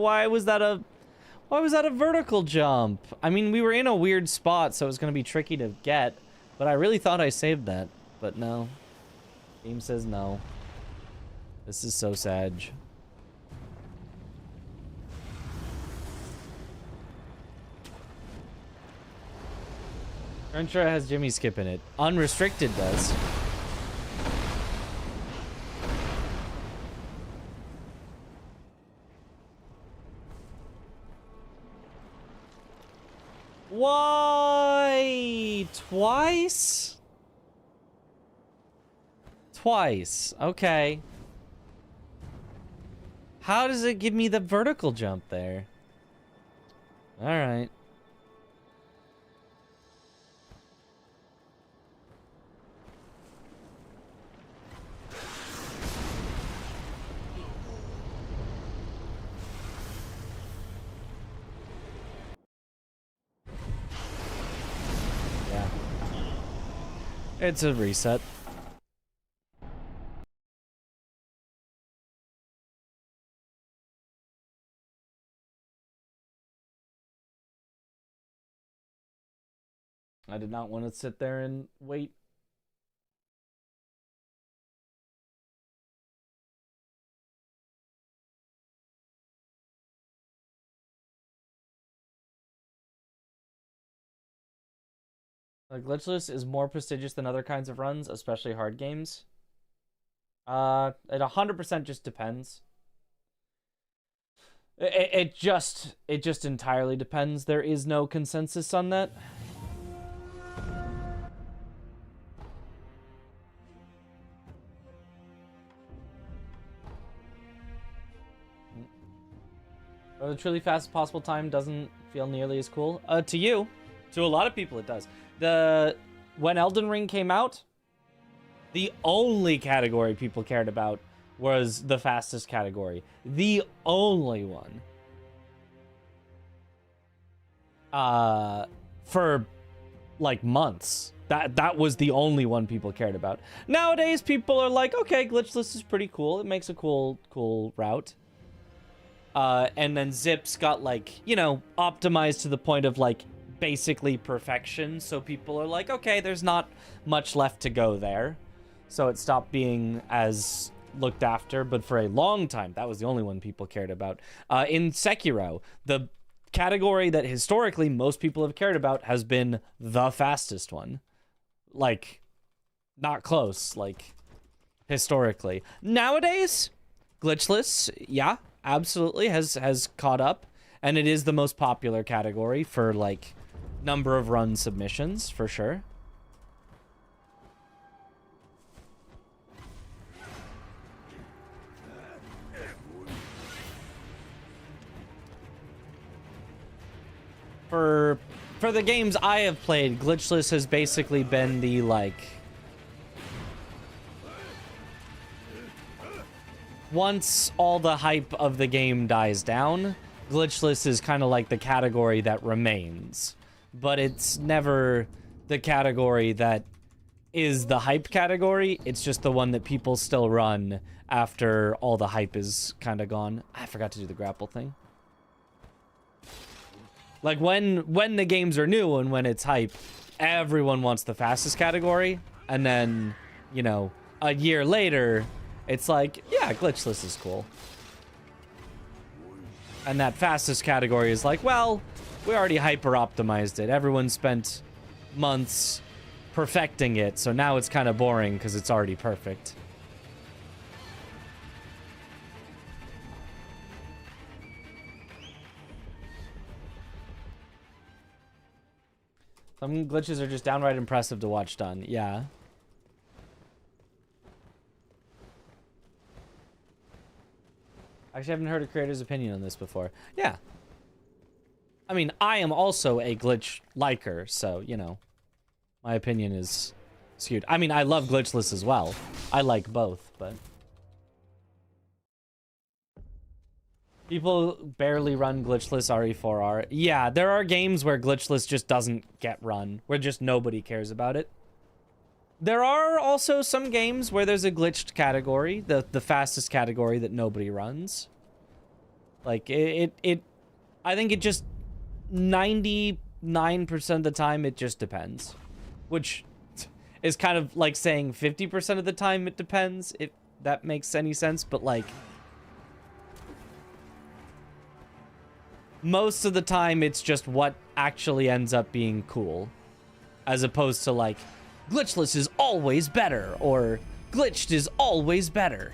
S2: Why was that a vertical jump? I mean, we were in a weird spot, so it was going to be tricky to get. But I really thought I saved that. But no. Game says no. This is so sad. Crunchra has Jimmy Skip in it. Unrestricted does. Why? Twice? Twice. Okay. How does it give me the vertical jump there? Alright. It's a reset. I did not want to sit there and wait. Glitchless is more prestigious than other kinds of runs, especially hard games. It 100% just depends. It just entirely depends. There is no consensus on that. The truly fastest possible time doesn't feel nearly as cool. To you, to a lot of people, it does. When Elden Ring came out, the only category people cared about was the fastest category. The only one. For like months. That was the only one people cared about. Nowadays, people are like, okay, glitchless is pretty cool. It makes a cool route. And then Zips got, like, you know, optimized to the point of, like, basically perfection. So people are like, okay, there's not much left to go there. So it stopped being as looked after. But for a long time, that was the only one people cared about. In Sekiro, the category that historically most people have cared about has been the fastest one. Like, not close, like, historically. Nowadays, glitchless, yeah, absolutely has caught up, and it is the most popular category for, like, number of run submissions, for sure. For the games I have played, glitchless has basically been the, like, once all the hype of the game dies down, glitchless is kind of like the category that remains. But it's never the category that is the hype category. It's just the one that people still run after all the hype is kind of gone. I forgot to do the grapple thing. Like, when the games are new and when it's hype, everyone wants the fastest category. And then, you know, a year later, it's like, yeah, glitchless is cool. And that fastest category is like, well, we already hyper-optimized it. Everyone spent months perfecting it, so now it's kind of boring because it's already perfect. Some glitches are just downright impressive to watch done. Yeah. Actually, I haven't heard a creator's opinion on this before. Yeah. I mean, I am also a glitch liker, so, you know, my opinion is skewed. I mean, I love glitchless as well. I like both, but... People barely run glitchless RE4R. Yeah, there are games where glitchless just doesn't get run, where just nobody cares about it. There are also some games where there's a glitched category, the fastest category that nobody runs. Like, I think it just, 99% of the time, it just depends. Which is kind of like saying 50% of the time it depends, if that makes any sense, but like... most of the time, it's just what actually ends up being cool. As opposed to, like, glitchless is always better, or glitched is always better.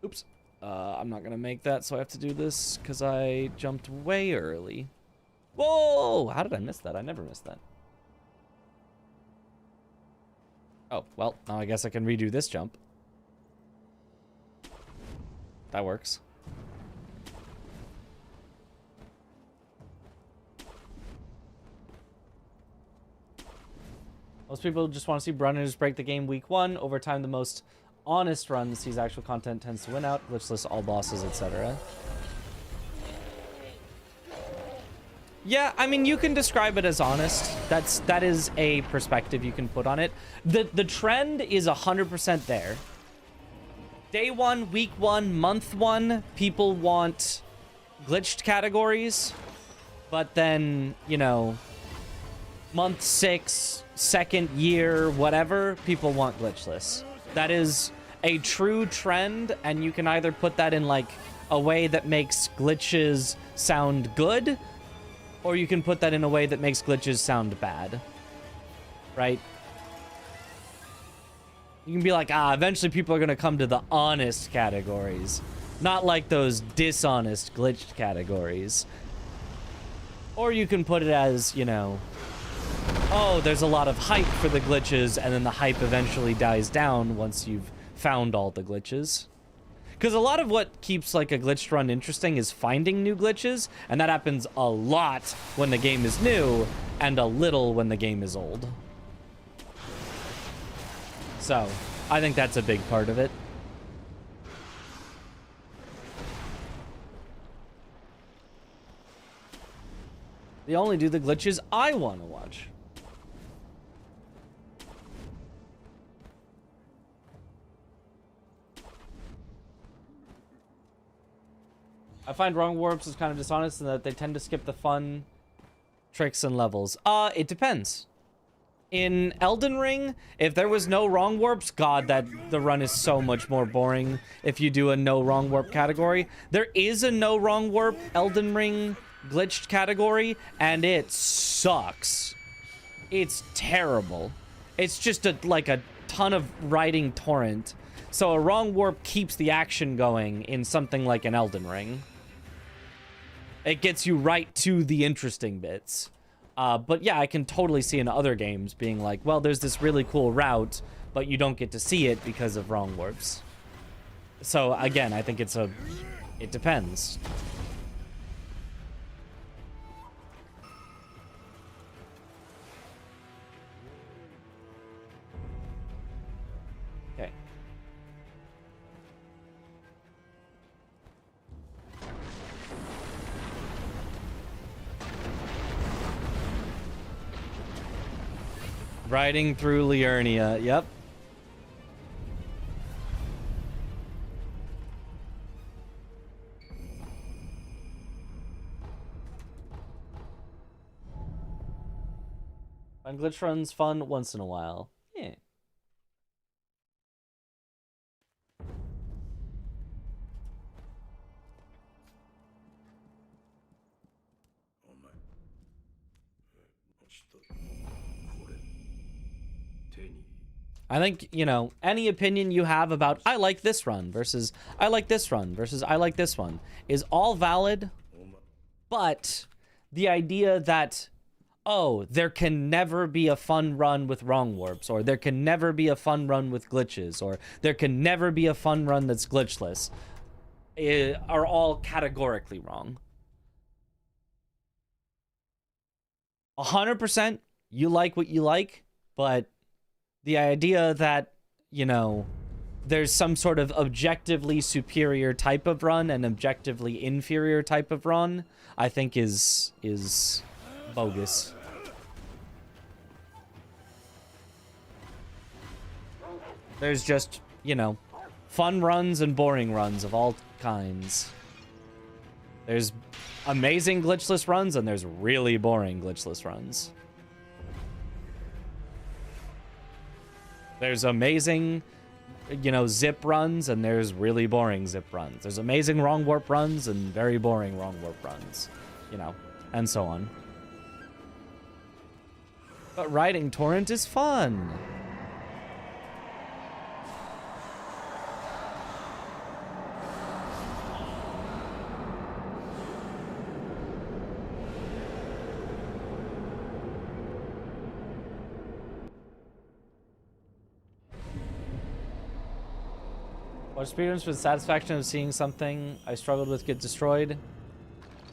S2: Oops. I'm not gonna make that, so I have to do this, because I jumped way early. Whoa! How did I miss that? I never missed that. Oh, well, now I guess I can redo this jump. That works. Most people just want to see runners break the game week 1. Over time, the most honest run sees actual content tends to win out. Glitchless, all bosses, etc. Yeah, I mean, you can describe it as honest. That is a perspective you can put on it. The trend is 100% there. Day 1, week 1, month 1, people want glitched categories. But then, you know, month 6, second year, whatever, people want glitchless. That is a true trend, and you can either put that in, like, a way that makes glitches sound good, or you can put that in a way that makes glitches sound bad. Right? You can be like, eventually people are going to come to the honest categories. Not like those dishonest glitched categories. Or you can put it as, you know, oh, there's a lot of hype for the glitches, and then the hype eventually dies down once you've found all the glitches. Because a lot of what keeps, like, a glitched run interesting is finding new glitches, and that happens a lot when the game is new, and a little when the game is old. So, I think that's a big part of it. They only do the glitches I want to watch. I find wrong warps is kind of dishonest in that they tend to skip the fun tricks and levels. It depends. In Elden Ring, if there was no wrong warps, God, that the run is so much more boring if you do a no wrong warp category. There is a no wrong warp Elden Ring glitched category, and it sucks. It's terrible. It's just like a ton of writing torrent. So a wrong warp keeps the action going in something like an Elden Ring. It gets you right to the interesting bits. But yeah, I can totally see in other games being like, well, there's this really cool route, but you don't get to see it because of wrong warps. So again, I think it depends. Okay. Riding through Liurnia, yep. Find glitch runs fun once in a while. Yeah. I think, you know, any opinion you have about I like this run versus I like this run versus I like this one is all valid, but the idea that, oh, there can never be a fun run with wrong warps, or there can never be a fun run with glitches, or there can never be a fun run that's glitchless, are all categorically wrong. 100% you like what you like, but the idea that, you know, there's some sort of objectively superior type of run and objectively inferior type of run, I think is bogus. There's just, you know, fun runs and boring runs of all kinds. There's amazing glitchless runs and there's really boring glitchless runs. There's amazing, you know, zip runs, and there's really boring zip runs. There's amazing wrong warp runs and very boring wrong warp runs, you know, and so on. But riding torrent is fun. Watch speedruns for the satisfaction of seeing something I struggled with get destroyed.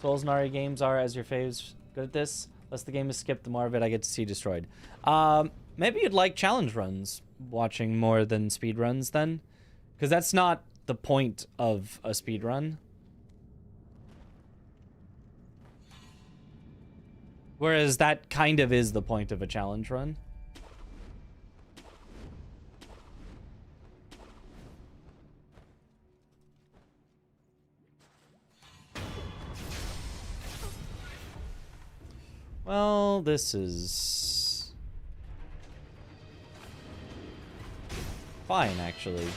S2: Souls and RE games are, as your faves, good at this. Less the game is skipped, the more of it I get to see destroyed. Maybe you'd like challenge runs watching more than speedruns then. Because that's not the point of a speedrun. Whereas that kind of is the point of a challenge run. Well, this is fine, actually.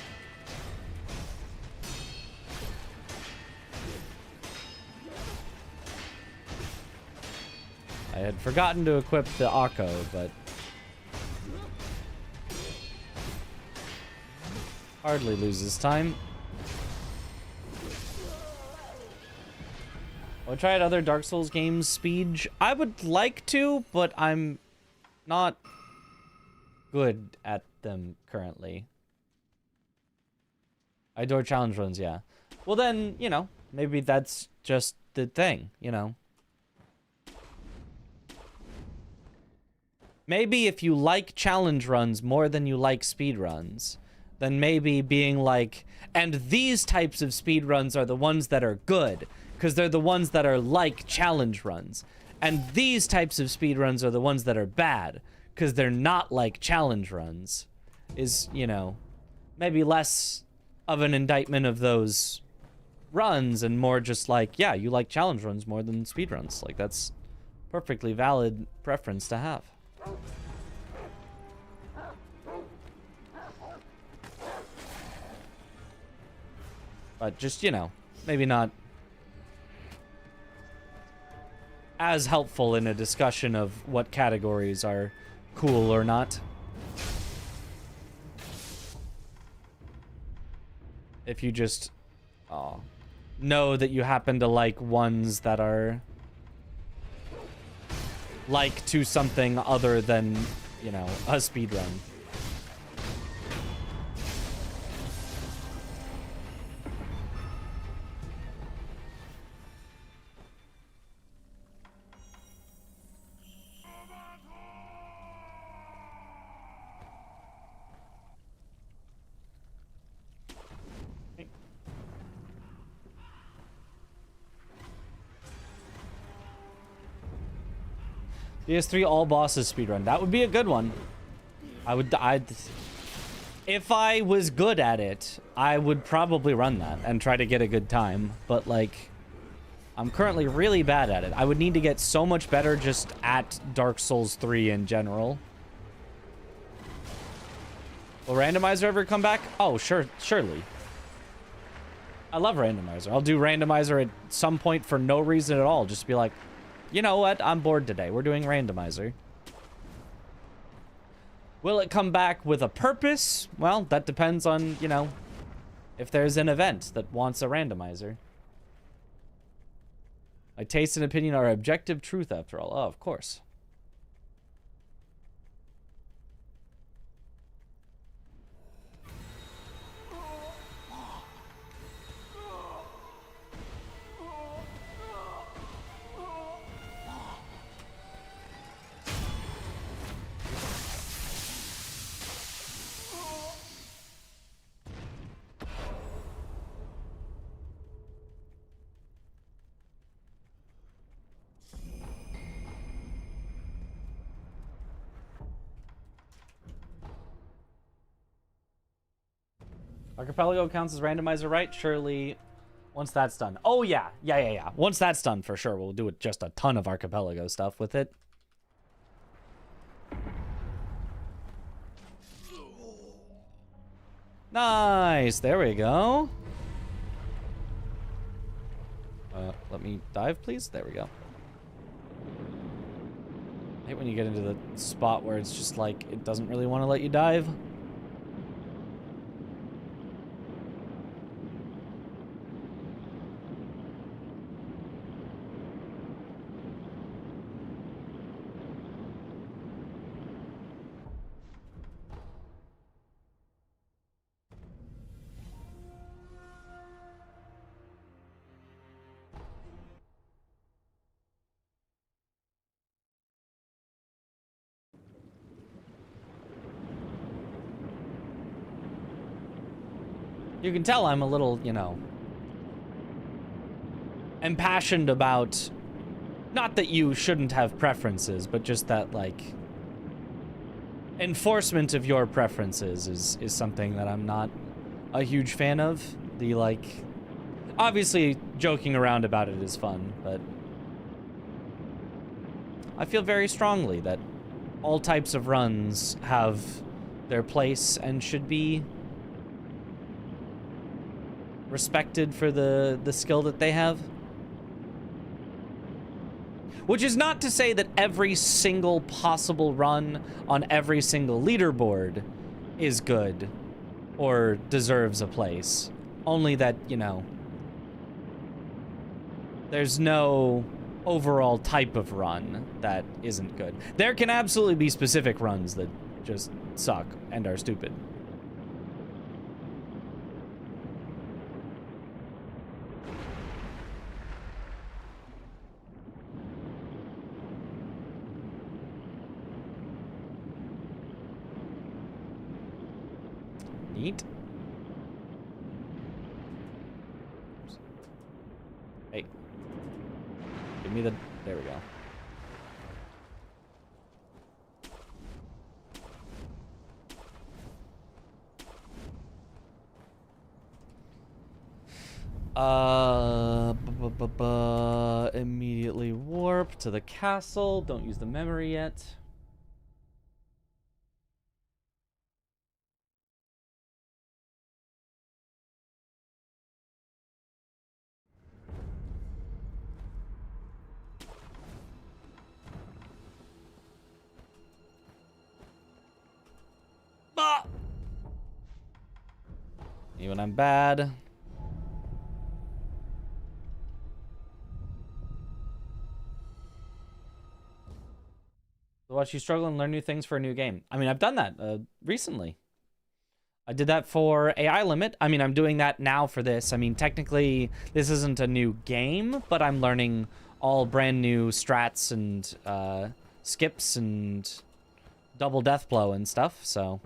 S2: I had forgotten to equip the Akko, but hardly loses time. I'll try out other Dark Souls games, Speed. I would like to, but I'm not good at them currently. I adore challenge runs, yeah. Well then, you know, maybe that's just the thing, you know. Maybe if you like challenge runs more than you like speed runs, then maybe being like, and these types of speed runs are the ones that are good, because they're the ones that are like challenge runs. And these types of speed runs are the ones that are bad, because they're not like challenge runs. Is, you know, maybe less of an indictment of those runs and more just like, yeah, you like challenge runs more than speed runs. Like, that's perfectly valid preference to have. But just, you know, maybe not as helpful in a discussion of what categories are cool or not. If you just know that you happen to like ones that are like to something other than, you know, a speedrun. DS3 all bosses speedrun. That would be a good one. If I was good at it, I would probably run that and try to get a good time. But, like, I'm currently really bad at it. I would need to get so much better just at Dark Souls 3 in general. Will randomizer ever come back? Oh, surely. I love randomizer. I'll do randomizer at some point for no reason at all. Just be like, you know what? I'm bored today. We're doing randomizer. Will it come back with a purpose? Well, that depends on, you know, if there's an event that wants a randomizer. My taste and opinion are objective truth, after all. Oh, of course. Archipelago counts as randomizer, right? Surely, once that's done. Oh, yeah. Yeah. Once that's done, for sure, we'll do it just a ton of Archipelago stuff with it. Nice. There we go. Let me dive, please. There we go. I hate when you get into the spot where it's just like, it doesn't really want to let you dive. You can tell I'm a little, you know, impassioned about Not that you shouldn't have preferences, but just that, like, enforcement of your preferences is something that I'm not a huge fan of. The, like, obviously joking around about it is fun, but I feel very strongly that all types of runs have their place and should be respected for the skill that they have. Which is not to say that every single possible run on every single leaderboard is good or deserves a place. Only that, you know, there's no overall type of run that isn't good. There can absolutely be specific runs that just suck and are stupid. Neat. Hey. Give me the... There we go. Immediately warp to the castle. Don't use the memory yet. Ah! Even I'm bad. Watch you struggle and learn new things for a new game. I mean, I've done that recently. I did that for AI Limit. I mean, I'm doing that now for this. I mean, technically, this isn't a new game, but I'm learning all brand new strats and skips and double Deathblow and stuff, so...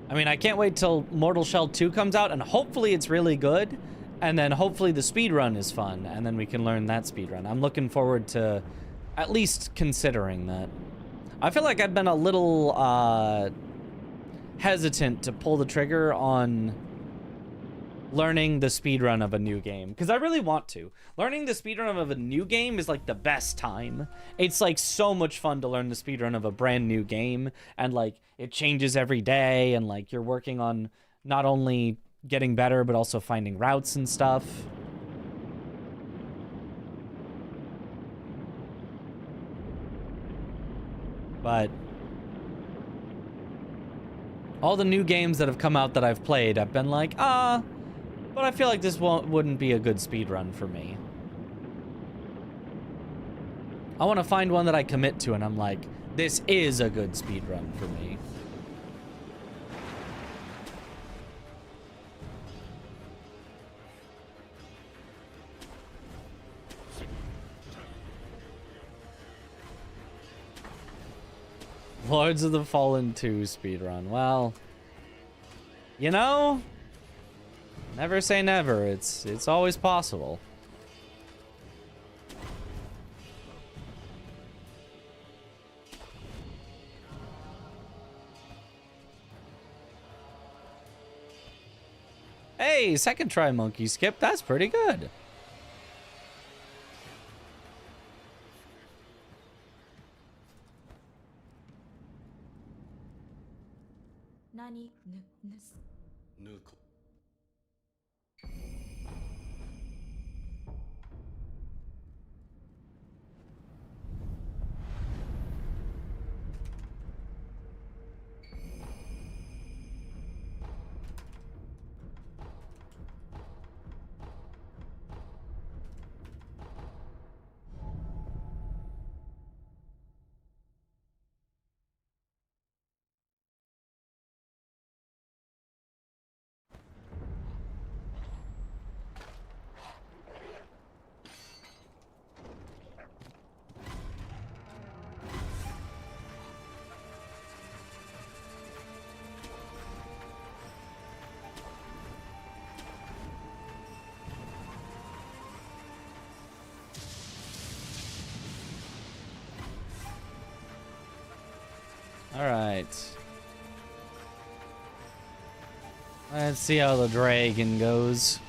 S2: I mean, I can't wait till Mortal Shell 2 comes out, and hopefully it's really good, and then hopefully the speedrun is fun, and then we can learn that speedrun. I'm looking forward to at least considering that. I feel like I've been a little hesitant to pull the trigger on learning the speedrun of a new game, because I really want to. Learning the speedrun of a new game is like the best time. It's like so much fun to learn the speedrun of a brand new game, and like it changes every day, and like you're working on not only getting better but also finding routes and stuff. But all the new games that have come out that I've played, I've been like, but I feel like this wouldn't be a good speedrun for me. I want to find one that I commit to, and I'm like, this is a good speedrun for me. Lords of the Fallen 2 speedrun. Well, you know, never say never. It's always possible. Hey, second try monkey skip. That's pretty good. Alright. Let's see how the dragon goes.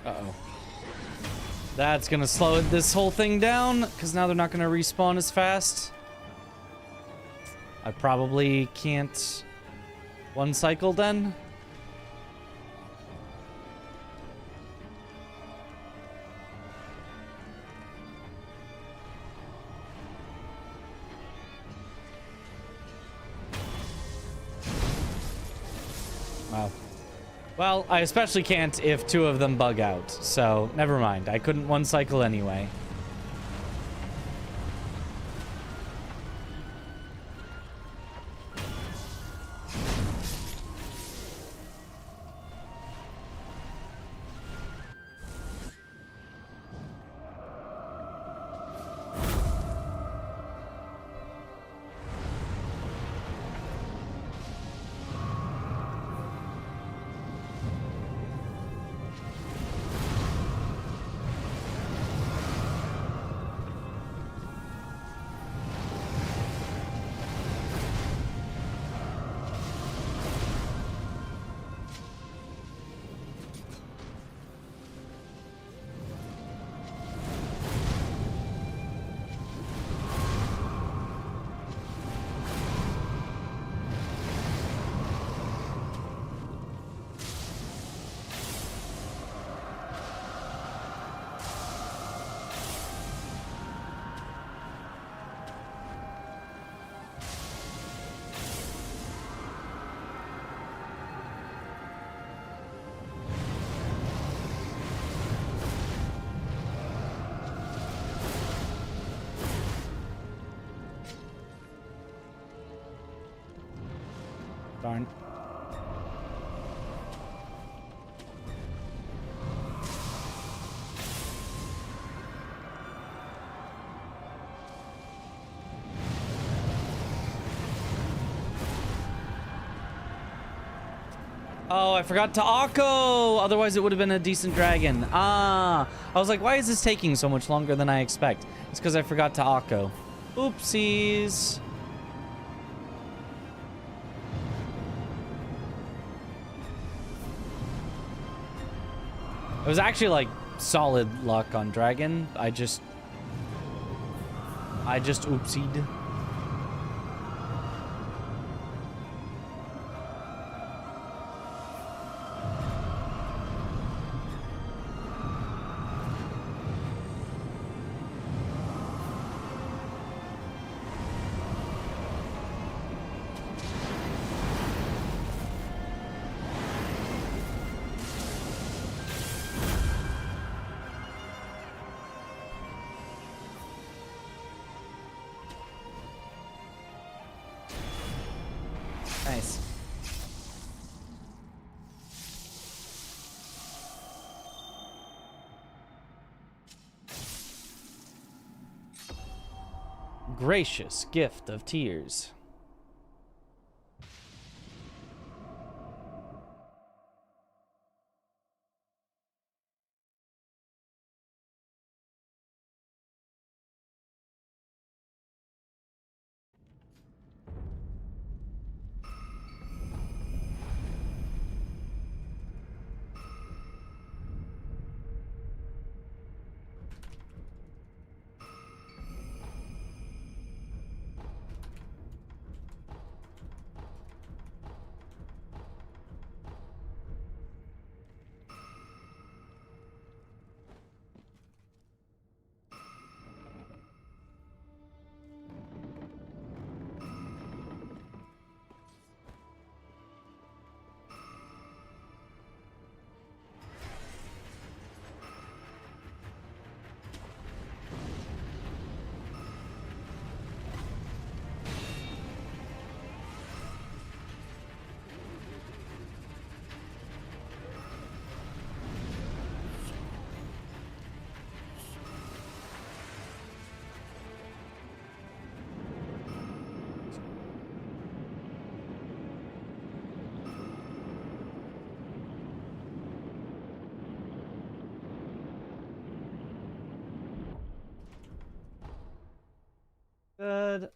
S2: Uh-oh. That's gonna slow this whole thing down, because now they're not gonna respawn as fast. I probably can't one cycle then. Wow. Well, I especially can't if two of them bug out, so never mind. I couldn't one cycle anyway. Darn. Oh, I forgot to Akko! Otherwise it would have been a decent dragon. Ah! I was like, why is this taking so much longer than I expect? It's because I forgot to Akko. Oopsies. It was actually like solid luck on dragon. I just oopsied. Nice. Gracious gift of tears. god.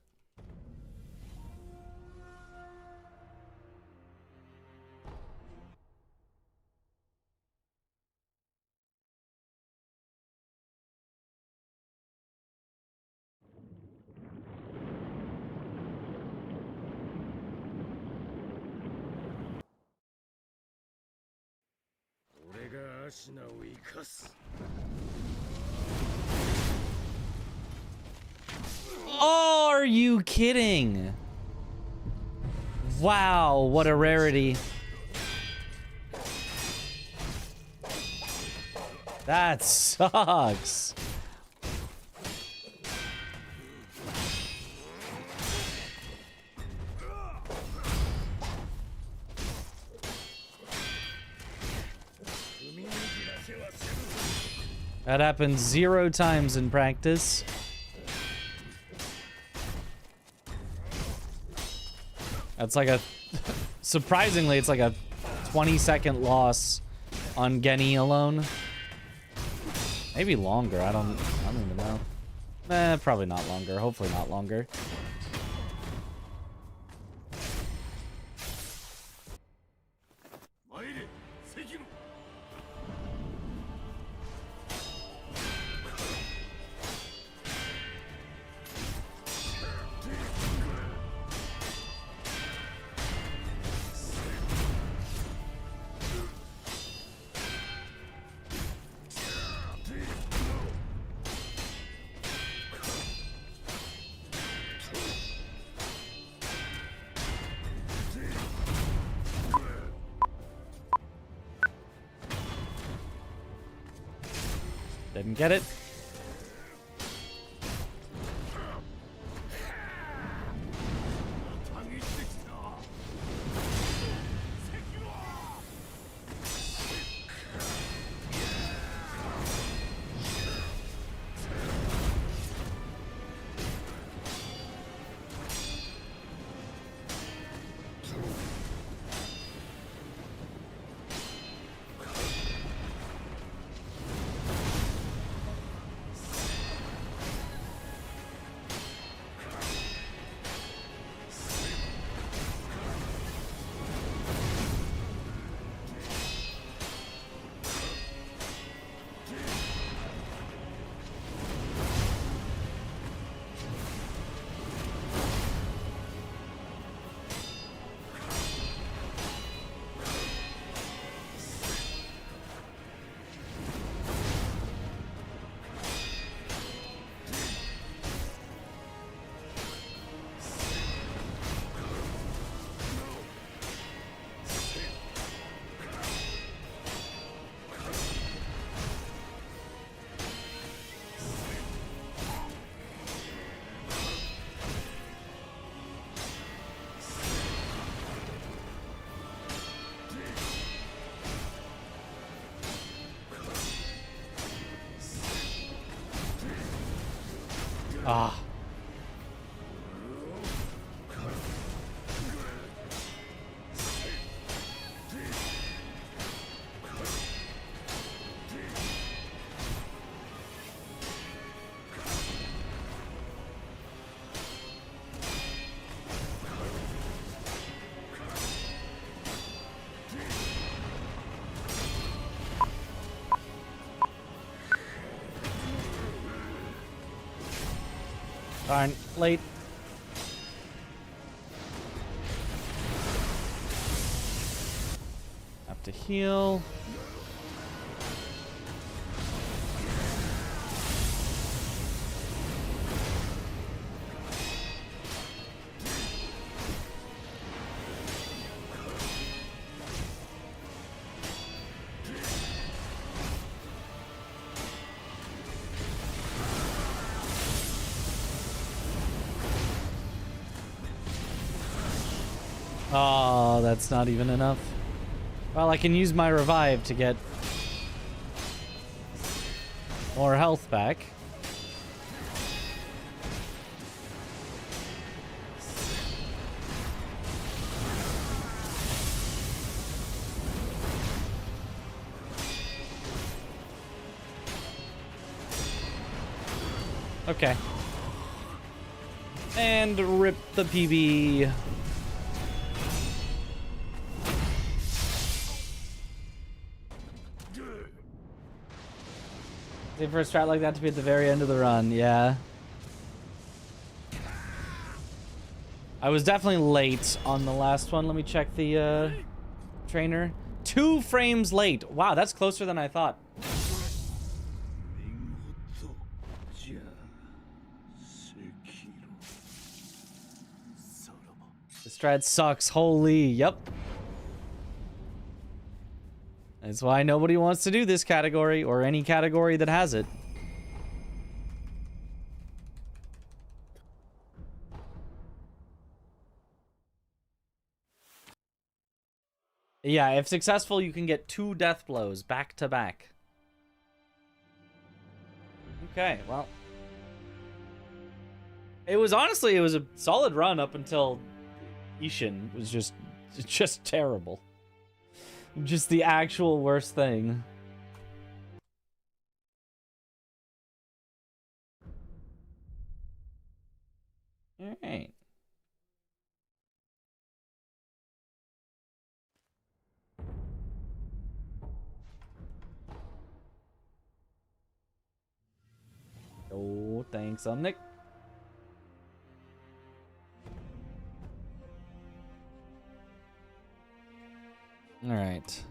S2: Oh, are you kidding? Wow, what a rarity. That sucks. That happens 0 times in practice. That's like a... surprisingly, it's like a 20-second loss on Genny alone. Maybe longer. I don't even know. Probably not longer. Hopefully not longer. Didn't get it. Ah. Darn, late. Have to heal. Oh, that's not even enough. Well, I can use my revive to get more health back. Okay. And rip the PB. Wait for a strat like that to be at the very end of the run, yeah. I was definitely late on the last one. Let me check the trainer. 2 frames late. Wow, that's closer than I thought. The strat sucks. Holy, yep. That's why nobody wants to do this category or any category that has it. Yeah, if successful, you can get 2 death blows back to back. Okay, well. It was honestly, it was a solid run up until Ishin was just terrible. Just the actual worst thing. All right. Oh, thanks, Nick. All right.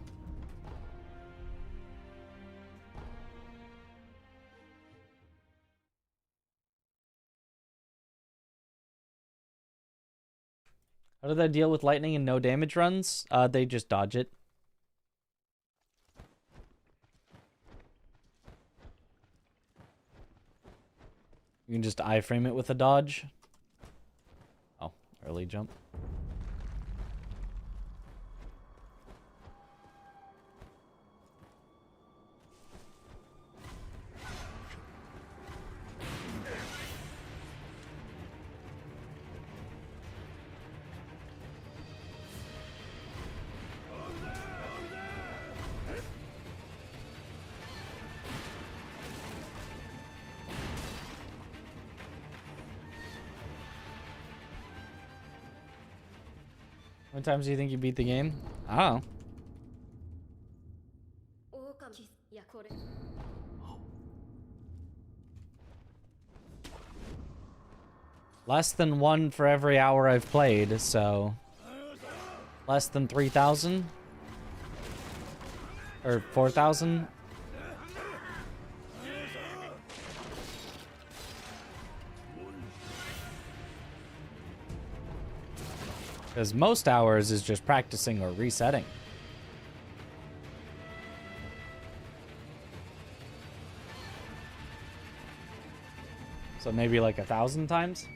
S2: How did that deal with lightning and no damage runs? They just dodge it. You can just iframe it with a dodge. Oh, early jump. How many times do you think you beat the game? I don't know. Less than 1 for every hour I've played, so less than 3,000 or 4,000. Because most hours is just practicing or resetting. So maybe like 1,000 times?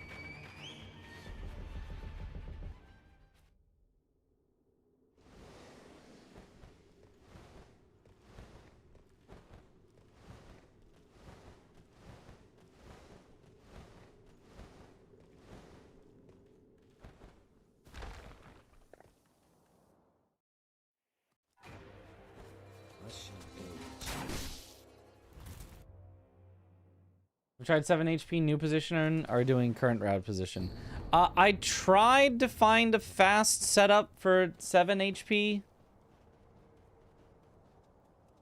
S2: We tried 7 HP new position or doing current route position. I tried to find a fast setup for 7 HP.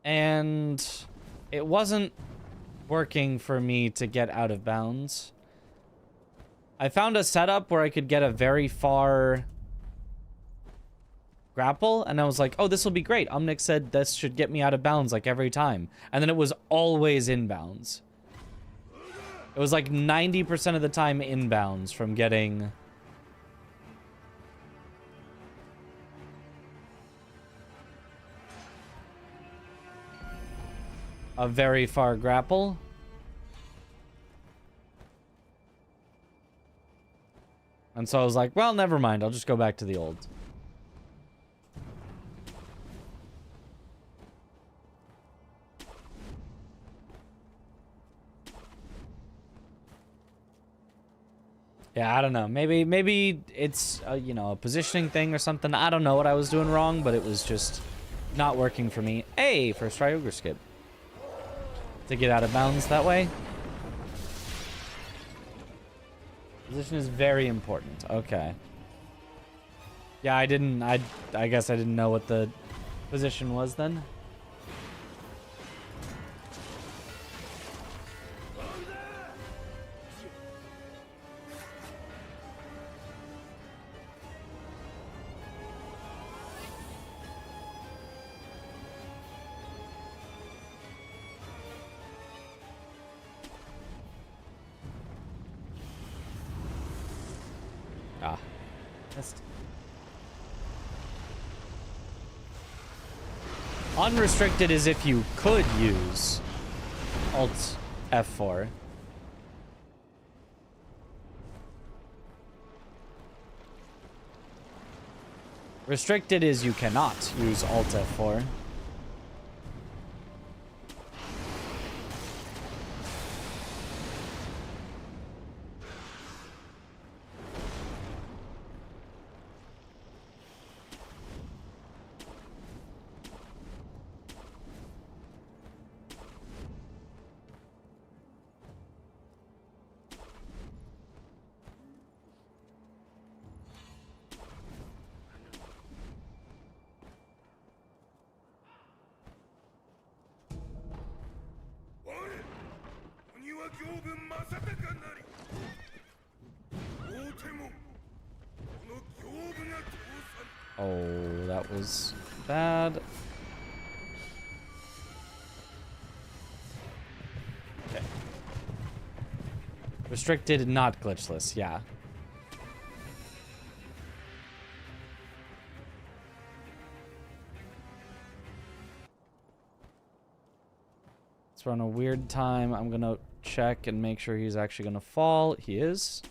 S2: And it wasn't working for me to get out of bounds. I found a setup where I could get a very far grapple, and I was like, oh, this will be great. Omnic said this should get me out of bounds like every time. And then it was always inbounds. It was like 90% of the time inbounds from getting a very far grapple. And so I was like, well, never mind. I'll just go back to the old. Yeah, I don't know. Maybe it's you know, a positioning thing or something. I don't know what I was doing wrong, but it was just not working for me. Hey, first try ogre skip. To get out of bounds that way. Position is very important. Okay. Yeah, I guess I didn't know what the position was then. Ah. Missed. Unrestricted is if you could use Alt F4. Restricted is you cannot use Alt F4. Oh, that was bad. Okay. Restricted, not glitchless, yeah. It's on a weird time. I'm gonna check and make sure he's actually gonna fall. He is.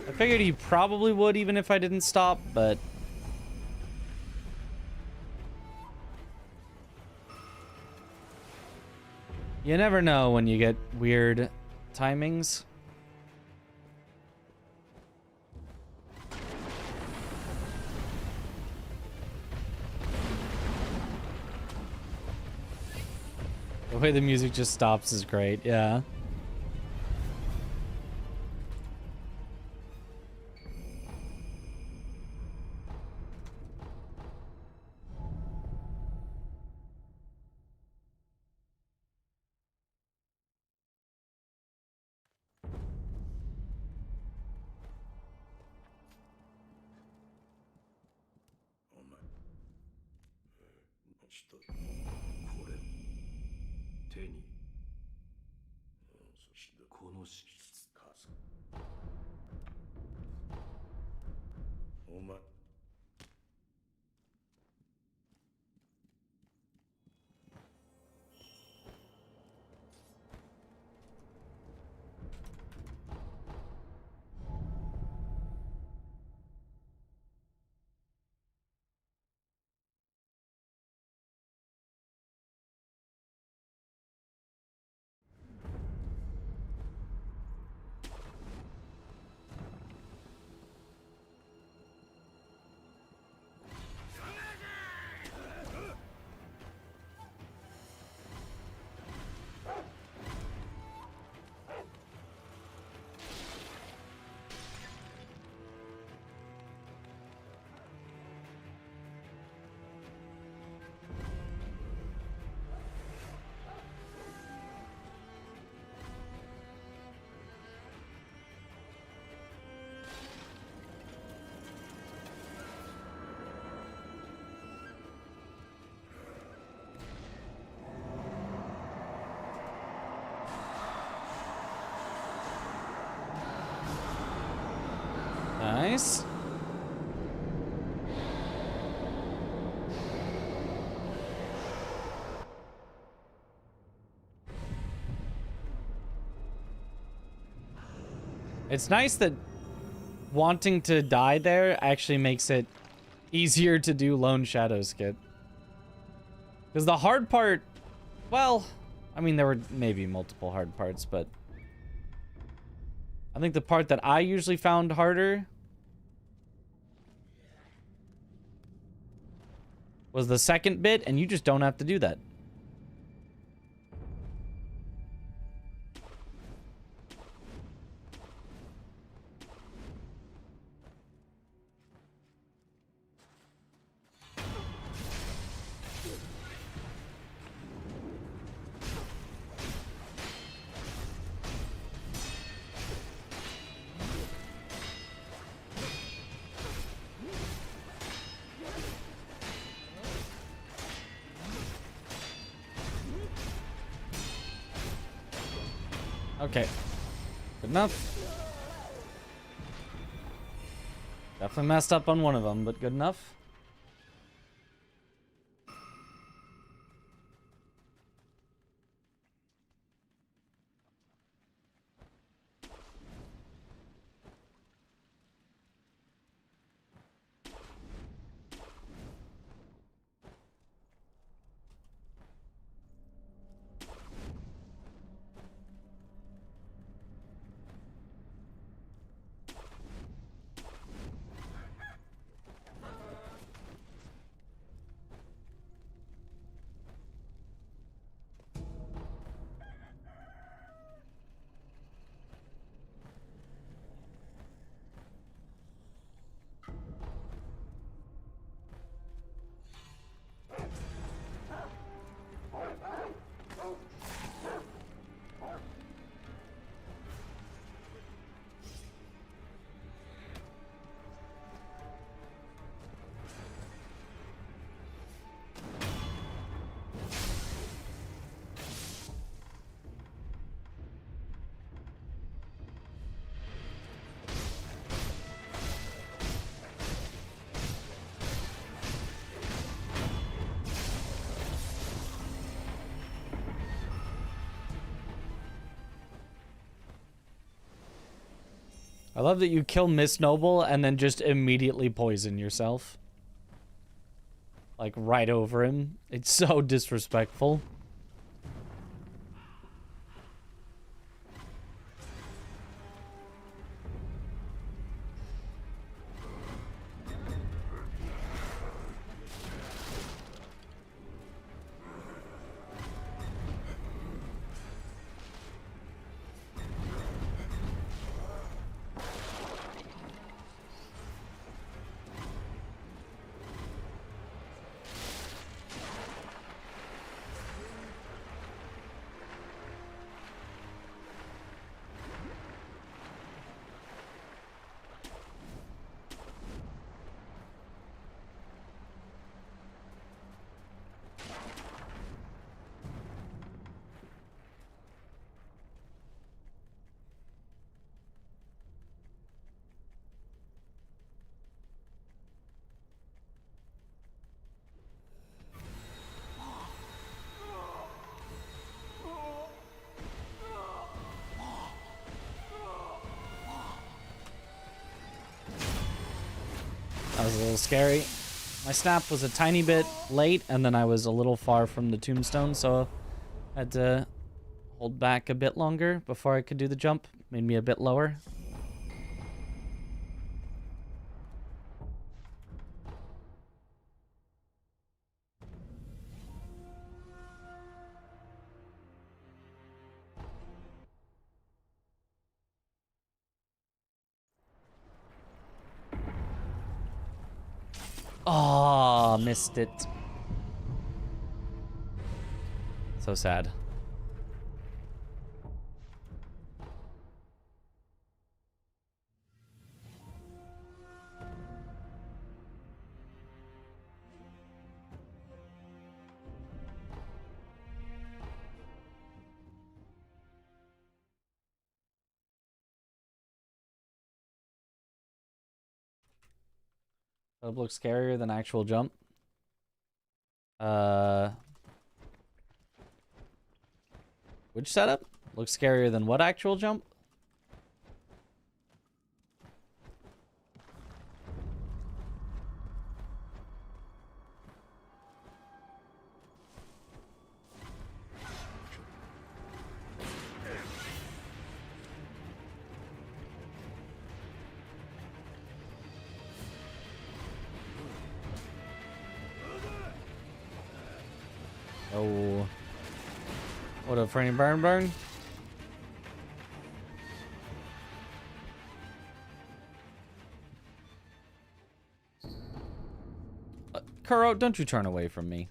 S2: I figured he probably would even if I didn't stop, but... You never know when you get weird timings. The way the music just stops is great, yeah. Nice. It's nice that wanting to die there actually makes it easier to do Lone Shadow Skit. Because the hard part, well, I mean, there were maybe multiple hard parts, but I think the part that I usually found harder was the second bit, and you just don't have to do that. Okay. Good enough. Definitely messed up on one of them, but good enough. I love that you kill Miss Noble and then just immediately poison yourself. Like, right over him. It's so disrespectful. That was a little scary. My snap was a tiny bit late, and then I was a little far from the tombstone, so I had to hold back a bit longer before I could do the jump. Made me a bit lower. Oh, missed it. So sad. That looks scarier than actual jump. Which setup? Looks scarier than what actual jump? Oh. What up, Franny Burn? Kuro, don't you turn away from me.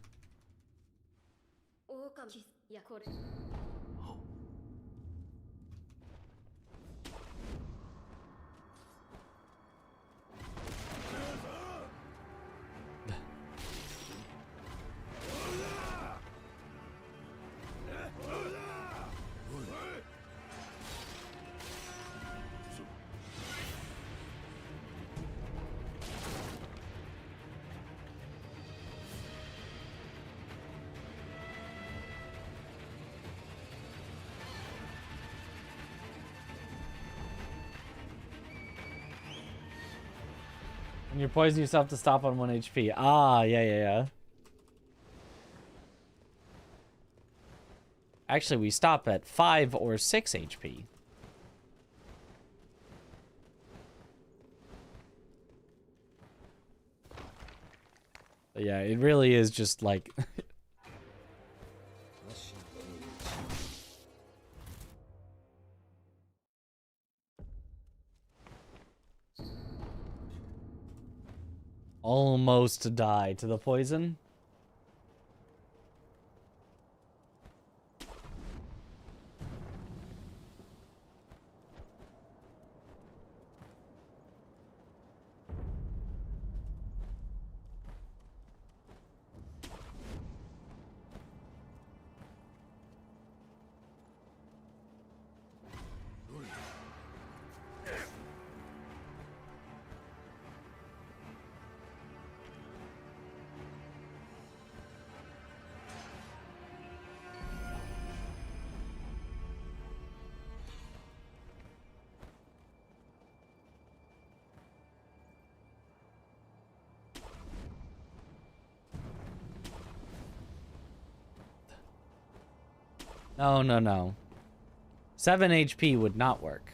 S2: You poison yourself to stop on 1 HP. Ah, yeah. Actually, we stop at 5 or 6 HP. But yeah, it really is just like... almost die to the poison. No. 7 HP would not work.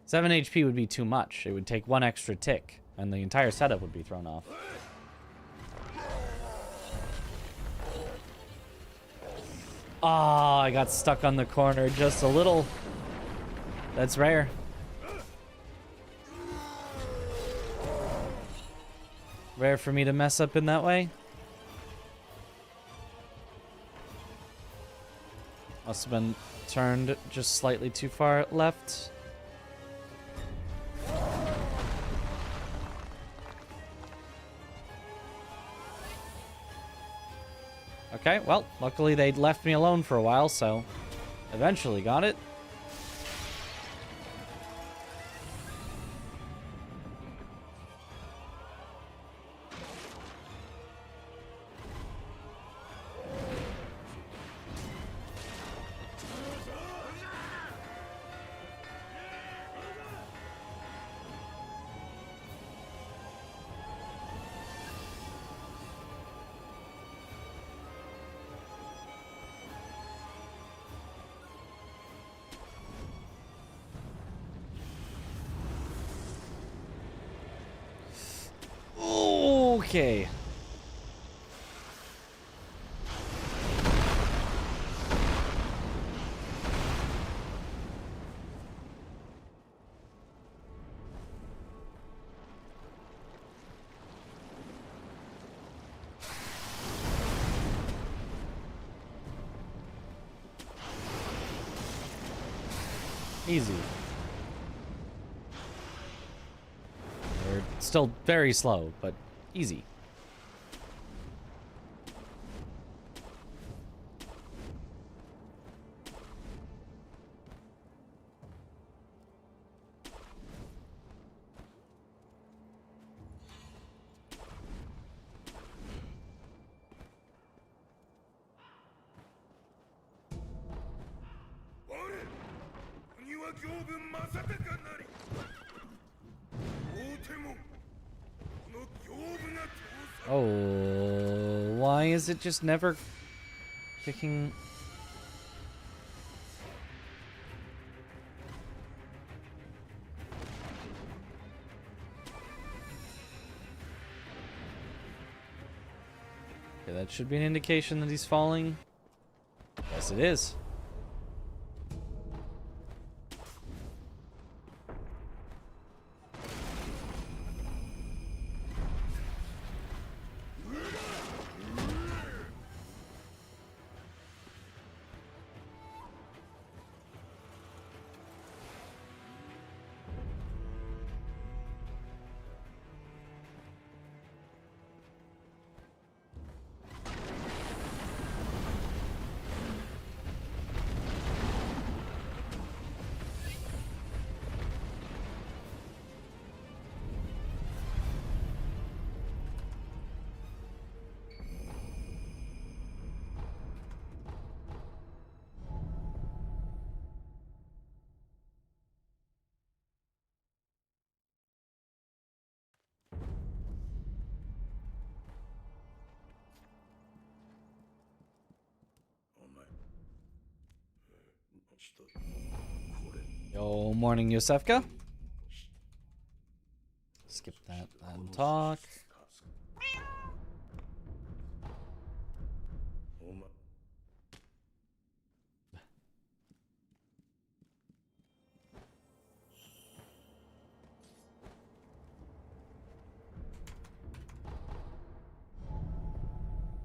S2: 7 HP would be too much. It would take 1 extra tick, and the entire setup would be thrown off. Ah, I got stuck on the corner just a little. That's rare. Rare for me to mess up in that way. Must have been turned just slightly too far left. Okay, well, luckily they'd left me alone for a while, so eventually got it. Okay. Easy. They're still very slow, but easy. Oh, why is it just never kicking? Okay, that should be an indication that he's falling. Yes, it is. Yo, morning, Yosefka. Skip that and talk.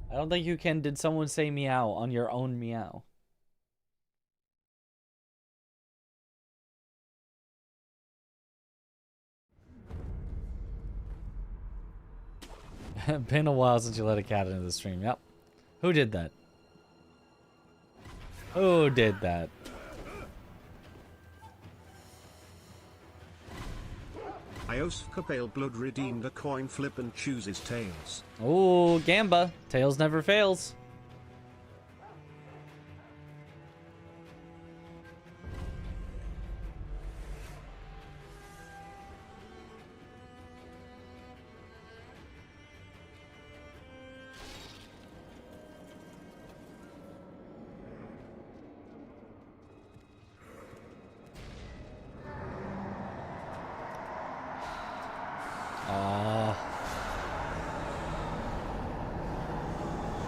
S2: I don't think you can. Did someone say meow on your own meow? Been a while since you let a cat into the stream. Yep. Who did that? Who did that?
S1: Ioska Pale Blood redeemed a coin flip and chooses Tails.
S2: Oh, Gamba. Tails never fails.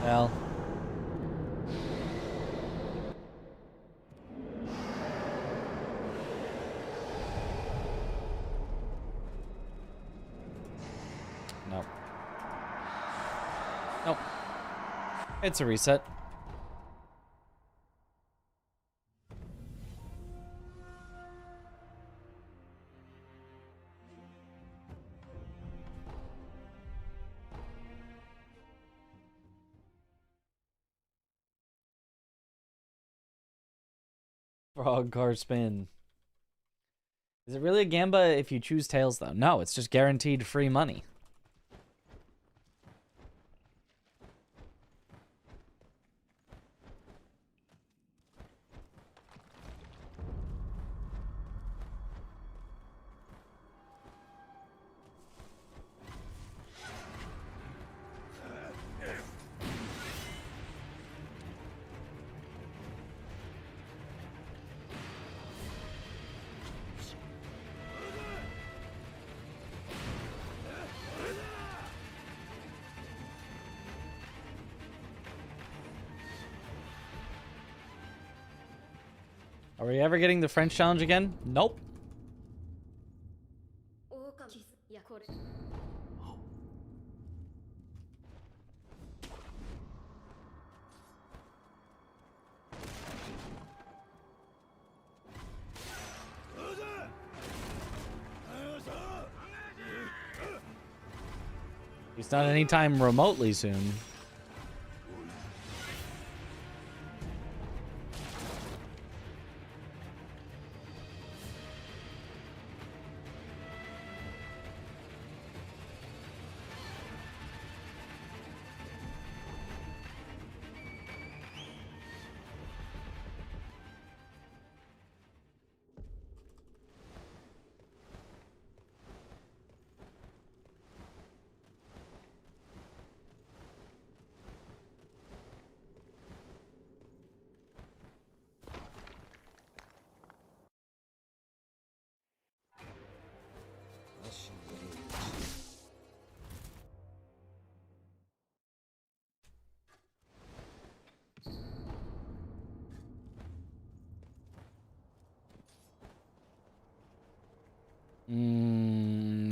S2: Well. Nope. Nope. It's a reset. Frog car spin. Is it really a Gamba if you choose Tails, though? No, it's just guaranteed free money. Are we ever getting the French challenge again? Nope. It's not anytime remotely soon.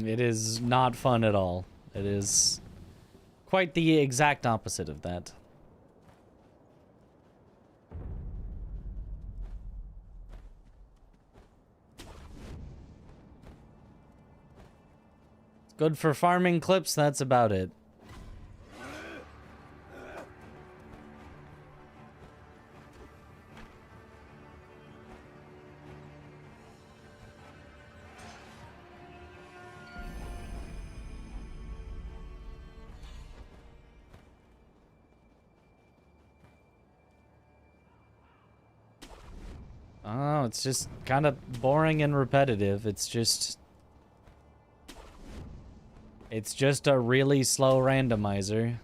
S2: It is not fun at all. It is quite the exact opposite of that. It's good for farming clips, that's about it. Oh, it's just kind of boring and repetitive. It's just a really slow randomizer.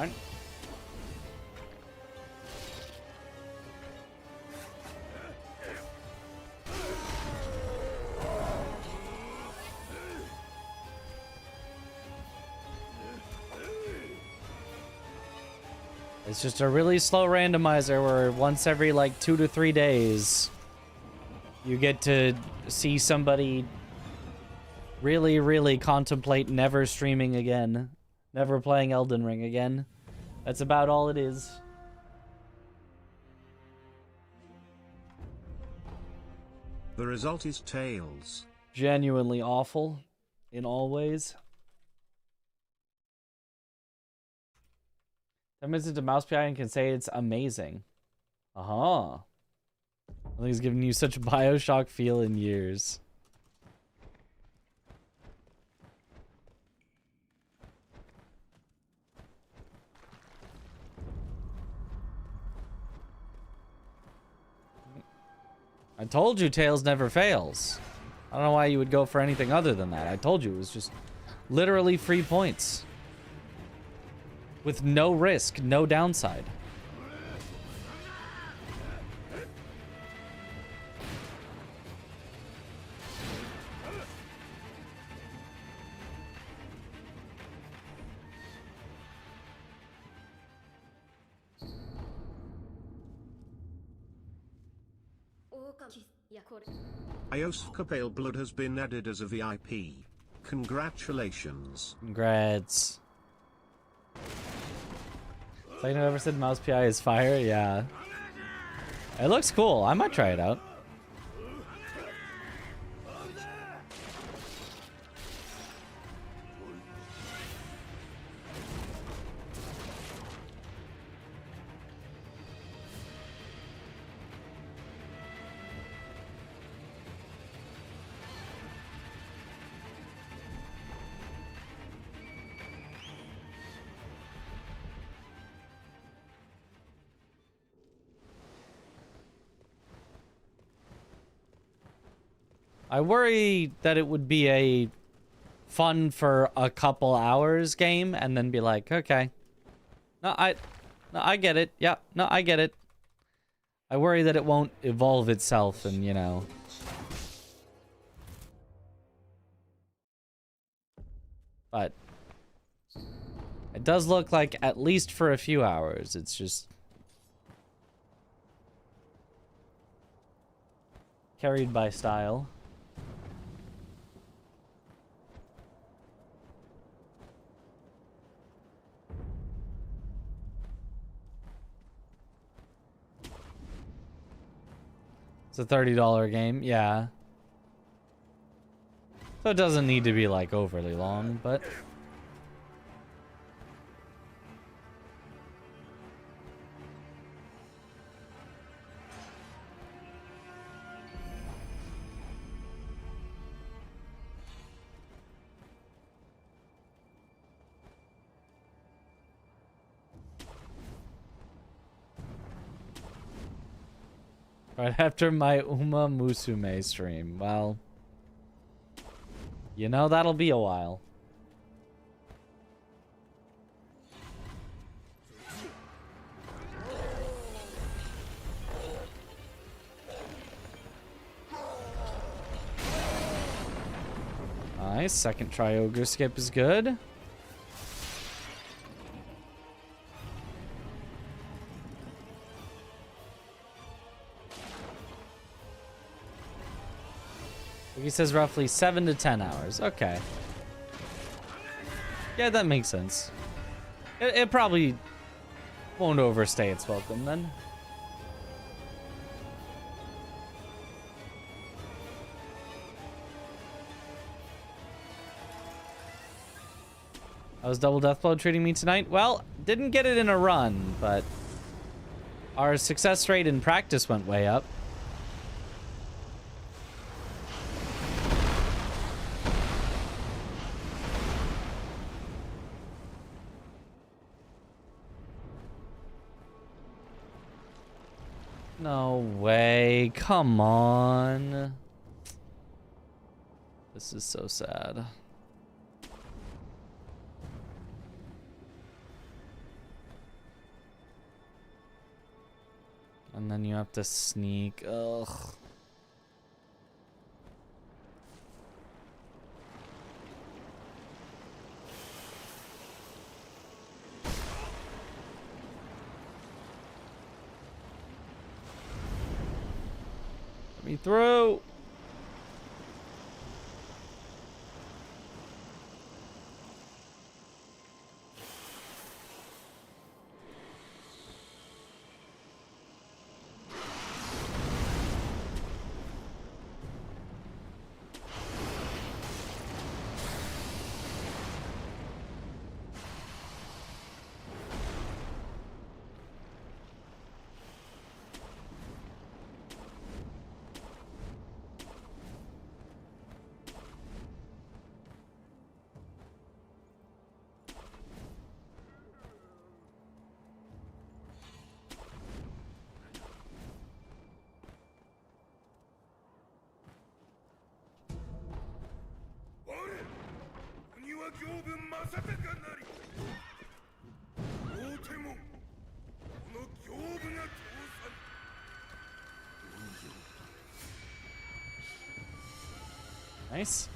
S2: Alright. It's just a really slow randomizer where once every like 2 to 3 days you get to see somebody really contemplate never streaming again, never playing Elden Ring again. That's about all it is.
S1: The result is Tails.
S2: Genuinely awful in all ways. 10 minutes into Mouse PI and can say it's amazing. Uh-huh. I think he's giving you such a Bioshock feel in years. I told you Tails never fails. I don't know why you would go for anything other than that. I told you it was just literally free points. With no risk, no downside.
S1: Ioska Pale Blood has been added as a VIP. Congratulations.
S2: Congrats. Like I never said Mouse PI is fire? Yeah. It looks cool. I might try it out. I worry that it would be a fun for a couple hours game and then be like, okay. No, I get it. Yeah, no, I get it. I worry that it won't evolve itself and, you know. But it does look like at least for a few hours, it's just carried by style. It's a $30 game, yeah. So it doesn't need to be like overly long, but right after my Uma Musume stream. Well, you know, that'll be a while. Nice. Second try ogre skip is good. He says roughly 7 to 10 hours. Okay. Yeah, that makes sense. It probably won't overstay its welcome then. How's Double Deathblow treating me tonight? Well, didn't get it in a run, but our success rate in practice went way up. No way. Come on. This is so sad. And then you have to sneak. Ugh. Let me through. Nice.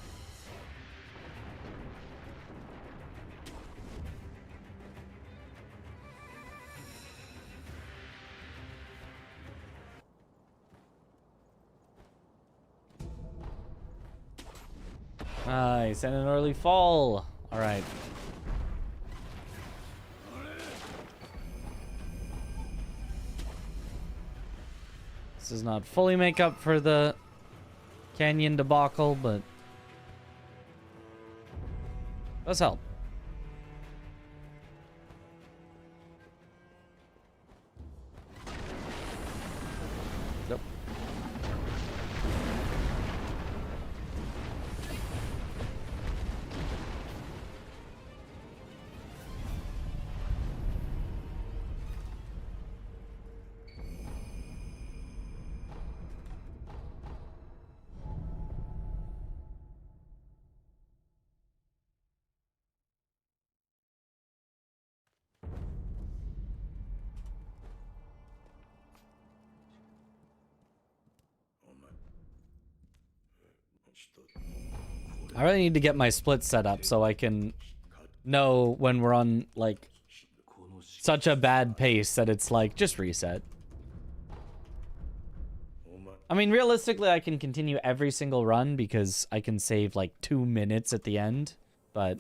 S2: Nice, and an early fall. All right. This does not fully make up for the canyon debacle, but does help. Nope. I really need to get my split set up so I can know when we're on, like, such a bad pace that it's like, just reset. I mean, realistically, I can continue every single run because I can save, like, 2 minutes at the end, but...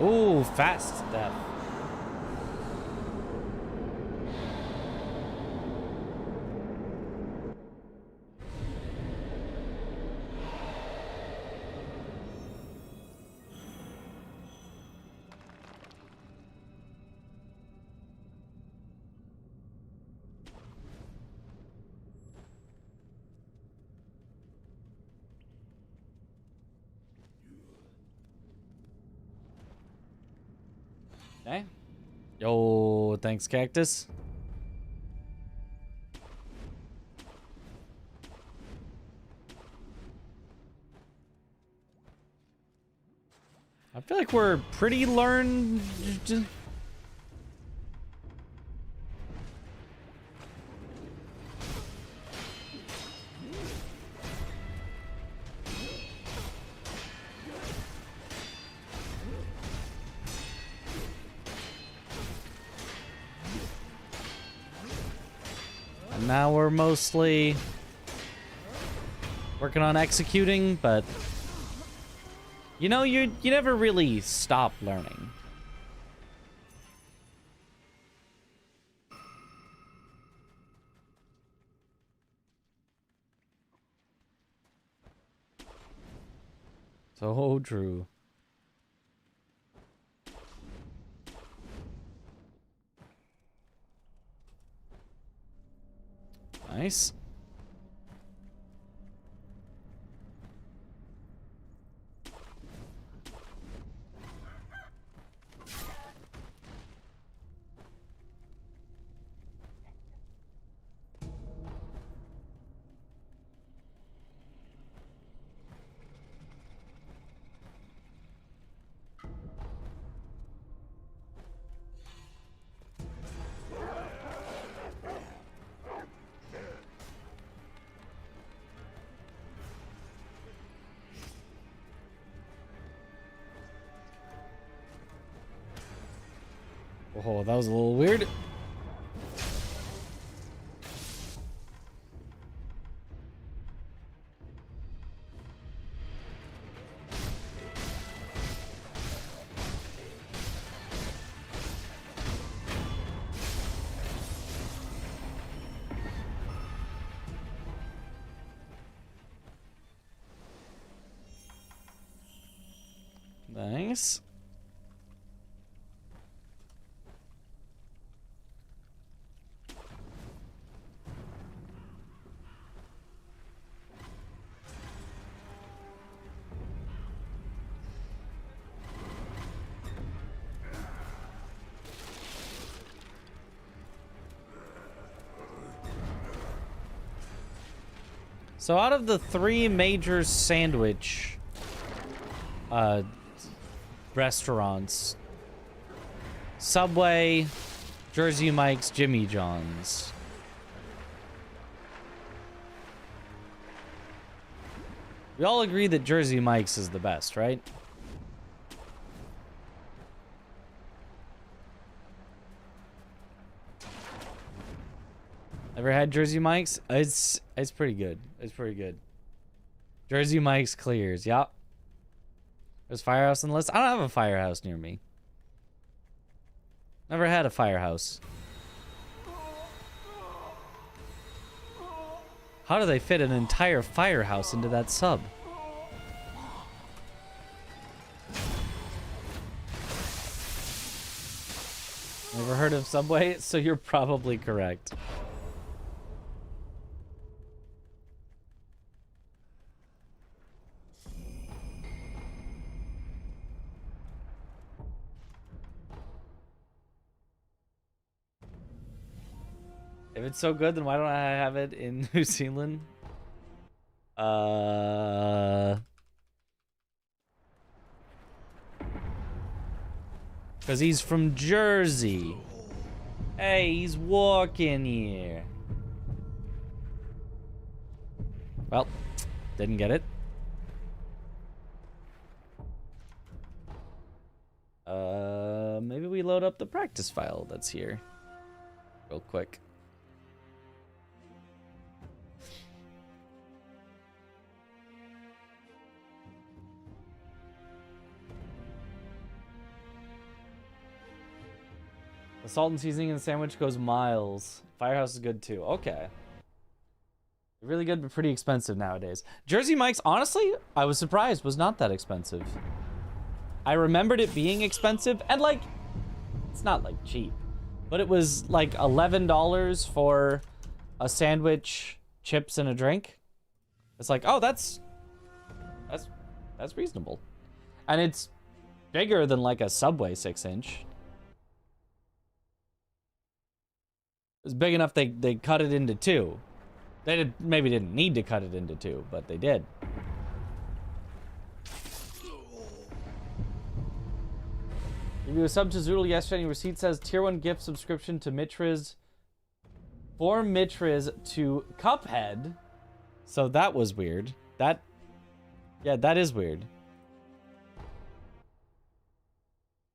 S2: Ooh, fast step. Okay. Yo, thanks, Cactus. I feel like we're pretty learned. And now we're mostly working on executing, but you know, you never really stop learning. So true. Nice. Oh, that was a little weird. Nice. So out of the 3 major sandwich restaurants, Subway, Jersey Mike's, Jimmy John's, we all agree that Jersey Mike's is the best, right? Ever had Jersey Mike's? It's pretty good. It's pretty good. Jersey Mike's clears. Yup. There's Firehouse on the list. I don't have a Firehouse near me. Never had a Firehouse. How do they fit an entire Firehouse into that sub? Never heard of Subway? So you're probably correct. If it's so good, then why don't I have it in New Zealand? Because he's from Jersey. Hey, he's walking here. Well, didn't get it. Maybe we load up the practice file that's here real quick. The salt and seasoning in the sandwich goes miles. Firehouse is good too. Okay. Really good, but pretty expensive nowadays. Jersey Mike's, honestly, I was surprised, was not that expensive. I remembered it being expensive, and like, it's not like cheap, but it was like $11 for a sandwich, chips, and a drink. It's like, oh, that's reasonable. And it's bigger than like a Subway 6-inch. It's big enough they cut it into 2. They maybe didn't need to cut it into 2, but they did. If you sub to Zoodle yesterday and your receipt says tier 1 gift subscription to Mitra's. For Mitra's to Cuphead. So that was weird. Yeah, that is weird.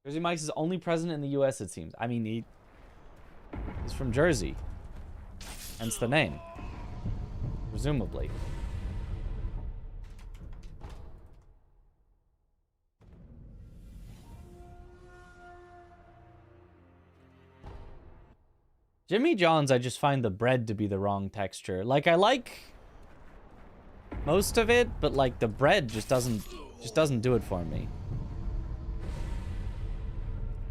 S2: Jersey Mike's is only present in the US, it seems. I mean, he's from Jersey. Hence the name. Presumably. Jimmy John's, I just find the bread to be the wrong texture. Like, I like most of it, but like the bread just doesn't do it for me.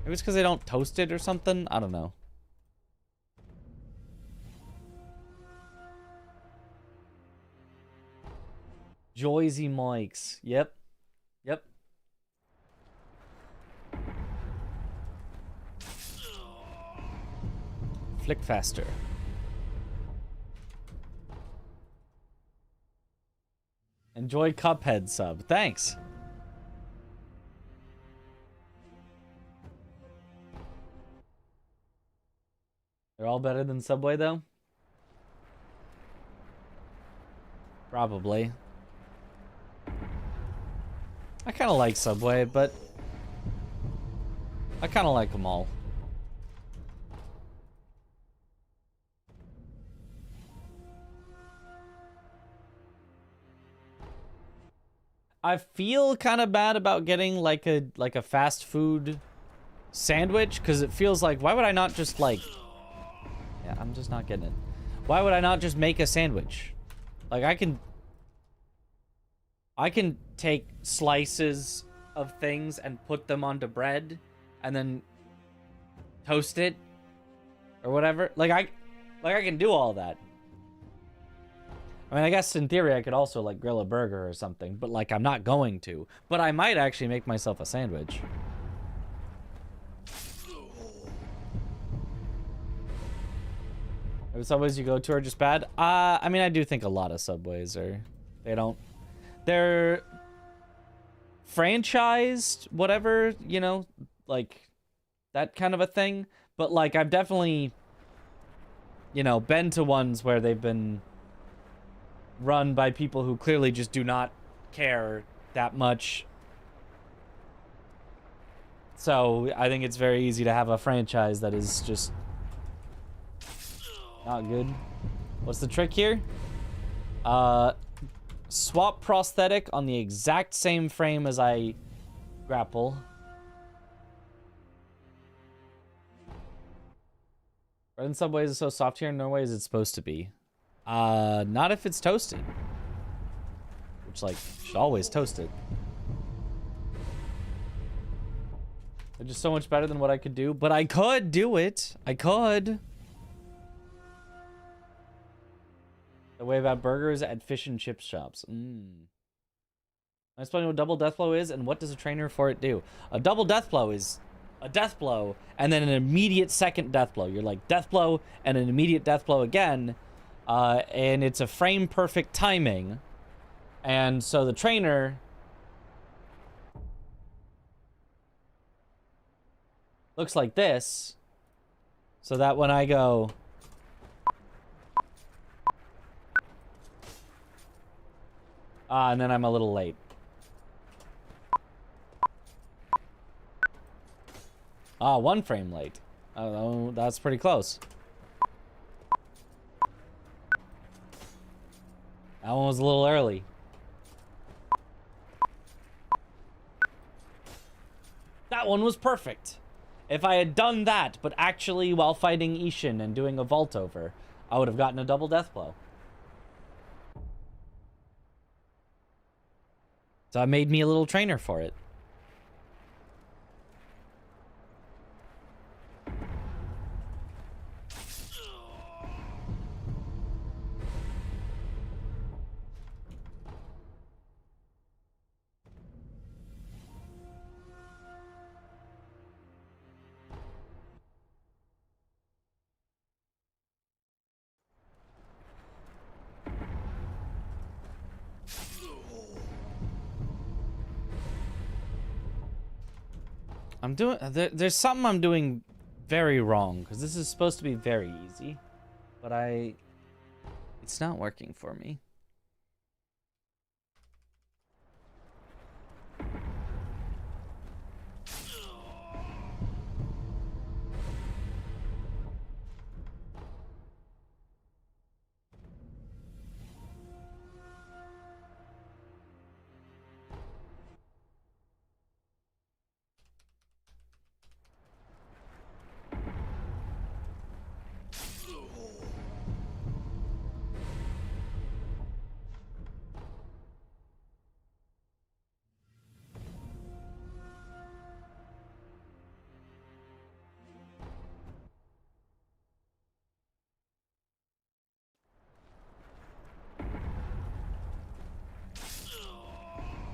S2: Maybe it's because they don't toast it or something. I don't know. Joyzy Mikes. Yep. Yep. Flick faster. Enjoy Cuphead sub. Thanks. They're all better than Subway, though? Probably. I kind of like Subway, but I kind of like them all. I feel kind of bad about getting like a fast food sandwich, because it feels like, why would I not just like... Yeah, I'm just not getting it. Why would I not just make a sandwich? Like, I can take slices of things and put them onto bread and then toast it or whatever. Like I can do all that. I mean, I guess in theory I could also like grill a burger or something, but like I'm not going to. But I might actually make myself a sandwich. Are the Subways you go to are just bad? I mean, I do think a lot of Subways are... They're franchised, whatever, you know, like that kind of a thing. But like, I've definitely, you know, been to ones where they've been run by people who clearly just do not care that much. So I think it's very easy to have a franchise that is just not good. What's the trick here? Swap prosthetic on the exact same frame as I grapple. Bread in Subways is so soft here in Norway as it's supposed to be. Not if it's toasted. Which, like, should always toast it. They're just so much better than what I could do. But I could do it. I could. The way about burgers at fish and chip shops. I explain what double death blow is and what does a trainer for it do. A double death blow is a death blow and then an immediate second death blow. You're like death blow and an immediate death blow again. And it's a frame perfect timing. And so the trainer looks like this. So that when I go... and then I'm a little late. One frame late. Oh, that's pretty close. That one was a little early. That one was perfect. If I had done that, but actually while fighting Ishin and doing a vault over, I would have gotten a double death blow. So I made me a little trainer for it. I'm doing... There's something I'm doing very wrong, because this is supposed to be very easy. But it's not working for me.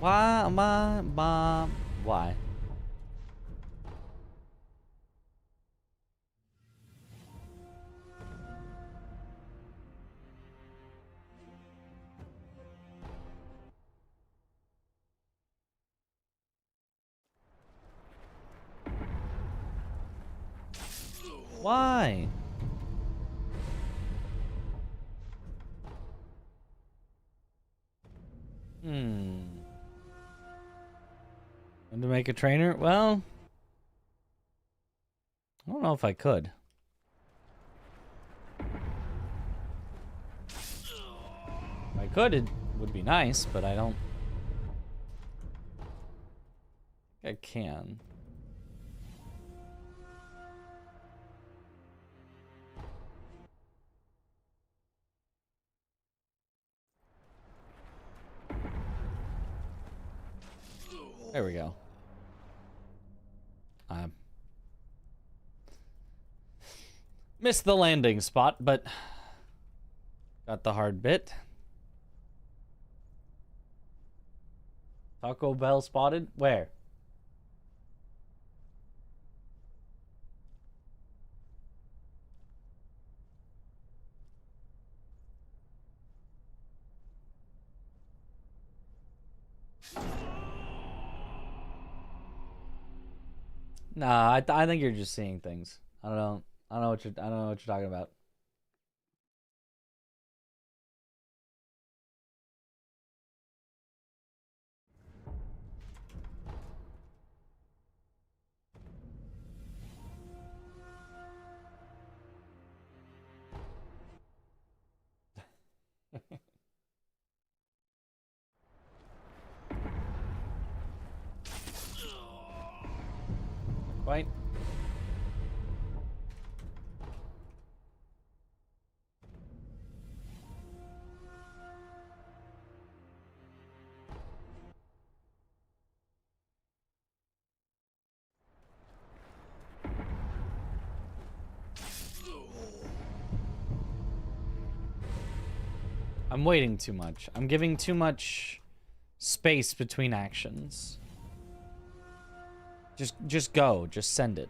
S2: Why? Why? And to make a trainer? Well, I don't know if I could. If I could, it would be nice, but I don't think I can. There we go. Missed the landing spot, but got the hard bit. Taco Bell spotted? Where? Nah, I think you're just seeing things. I don't know. I don't know what you're talking about. Quite. I'm waiting too much. I'm giving too much space between actions. Just go. Just send it.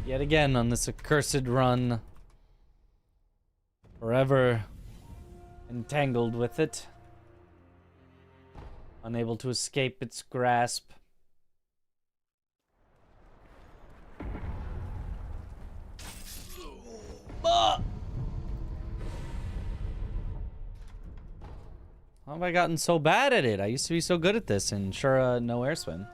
S2: Yet again on this accursed run. Forever entangled with it. Unable to escape its grasp. Ah! How have I gotten so bad at it? I used to be so good at this in Shura No Air Swim.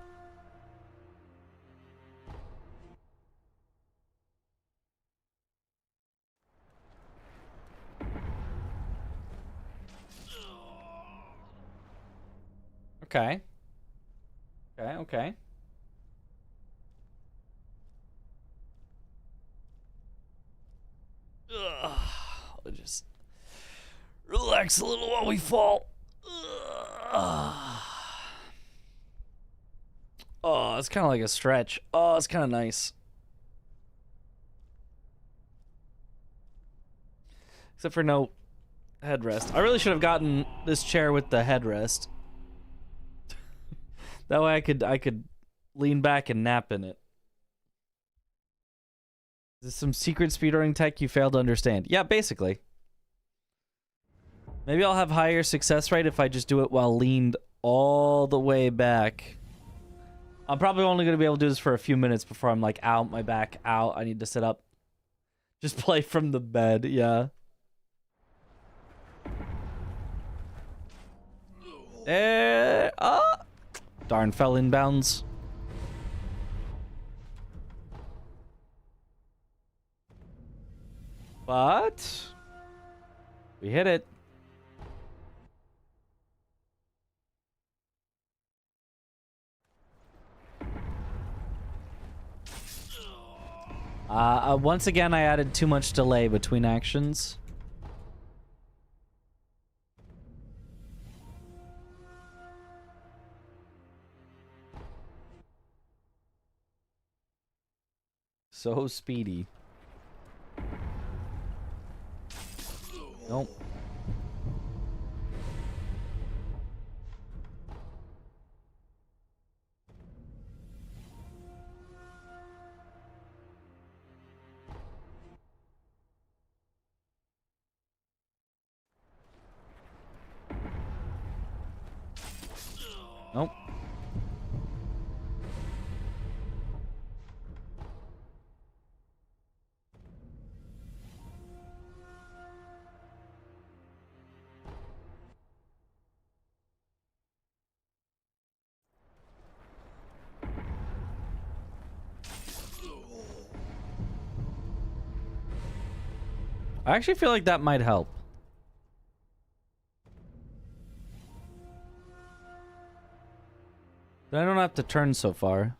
S2: Okay. Okay. Ugh. I'll just relax a little while we fall. Ugh. Oh, it's kind of like a stretch. Oh, it's kind of nice. Except for no headrest. I really should have gotten this chair with the headrest. That way I could lean back and nap in it. Is this some secret speedrunning tech you failed to understand? Yeah, basically. Maybe I'll have higher success rate if I just do it while leaned all the way back. I'm probably only going to be able to do this for a few minutes before I'm like, out, my back, out. I need to sit up. Just play from the bed, yeah. Darn, fell inbounds. But we hit it. Once again, I added too much delay between actions. So speedy. Nope. Nope. I actually feel like that might help. Then I don't have to turn so far.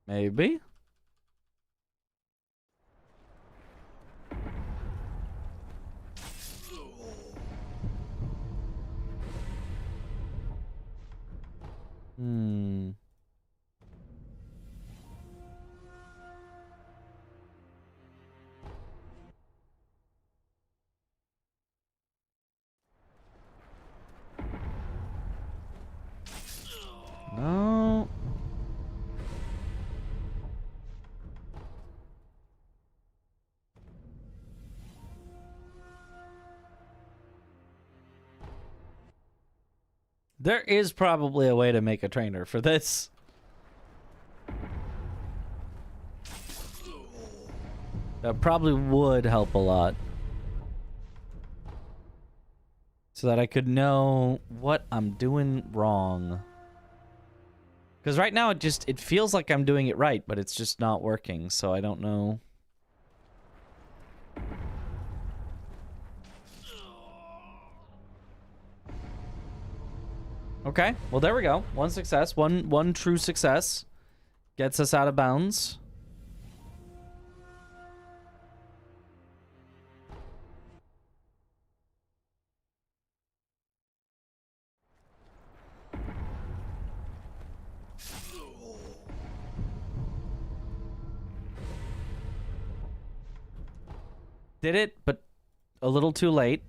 S2: Maybe. No. There is probably a way to make a trainer for this. That probably would help a lot. So that I could know what I'm doing wrong. Because right now it feels like I'm doing it right, but it's just not working, so I don't know. Okay, well there we go. One success, one true success. Gets us out of bounds. Did it, but a little too late.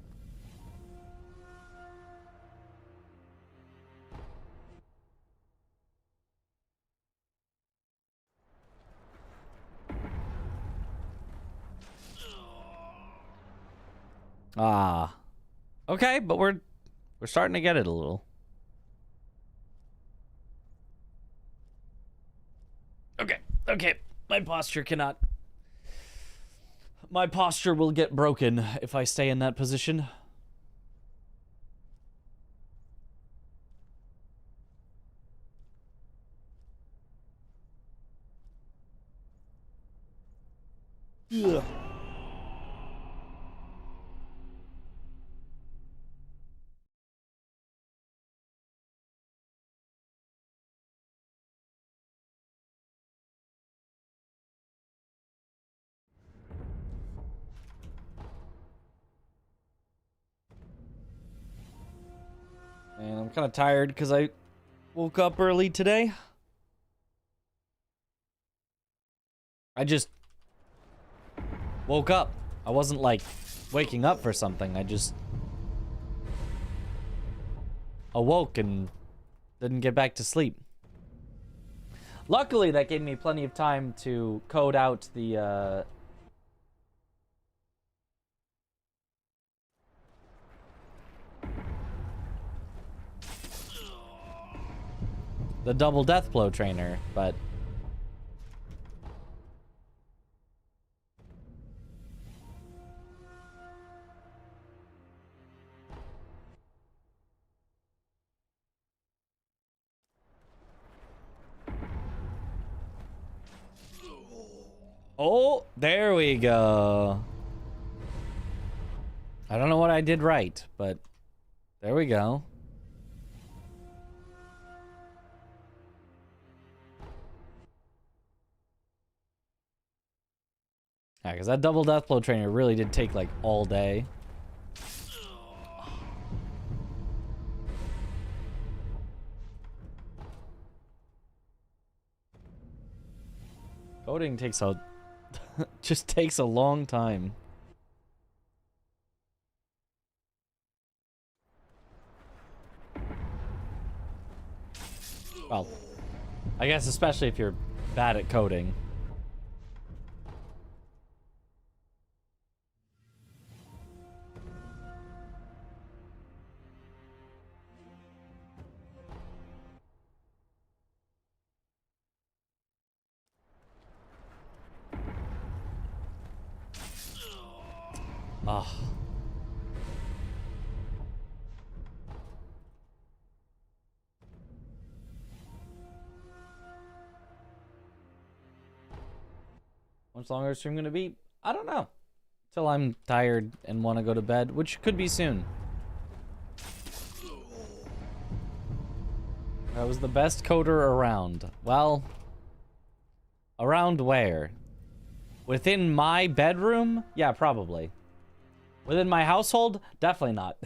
S2: Ah. Okay, but we're starting to get it a little. Okay. My posture cannot. My posture will get broken if I stay in that position. Ugh. And I'm kind of tired because I woke up early today. I just woke up. I wasn't like waking up for something. I just awoke and didn't get back to sleep. Luckily, that gave me plenty of time to code out the double Deathblow trainer, but oh, there we go. I don't know what I did right, but there we go. Yeah, because that double Deathblow trainer really did take, like, all day. Coding takes a... just takes a long time. Well, I guess especially if you're bad at coding. Ah. How much longer is stream gonna be? I don't know. Till I'm tired and want to go to bed, which could be soon. I was the best coder around. Well, around where? Within my bedroom? Yeah, probably. Within my household? Definitely not.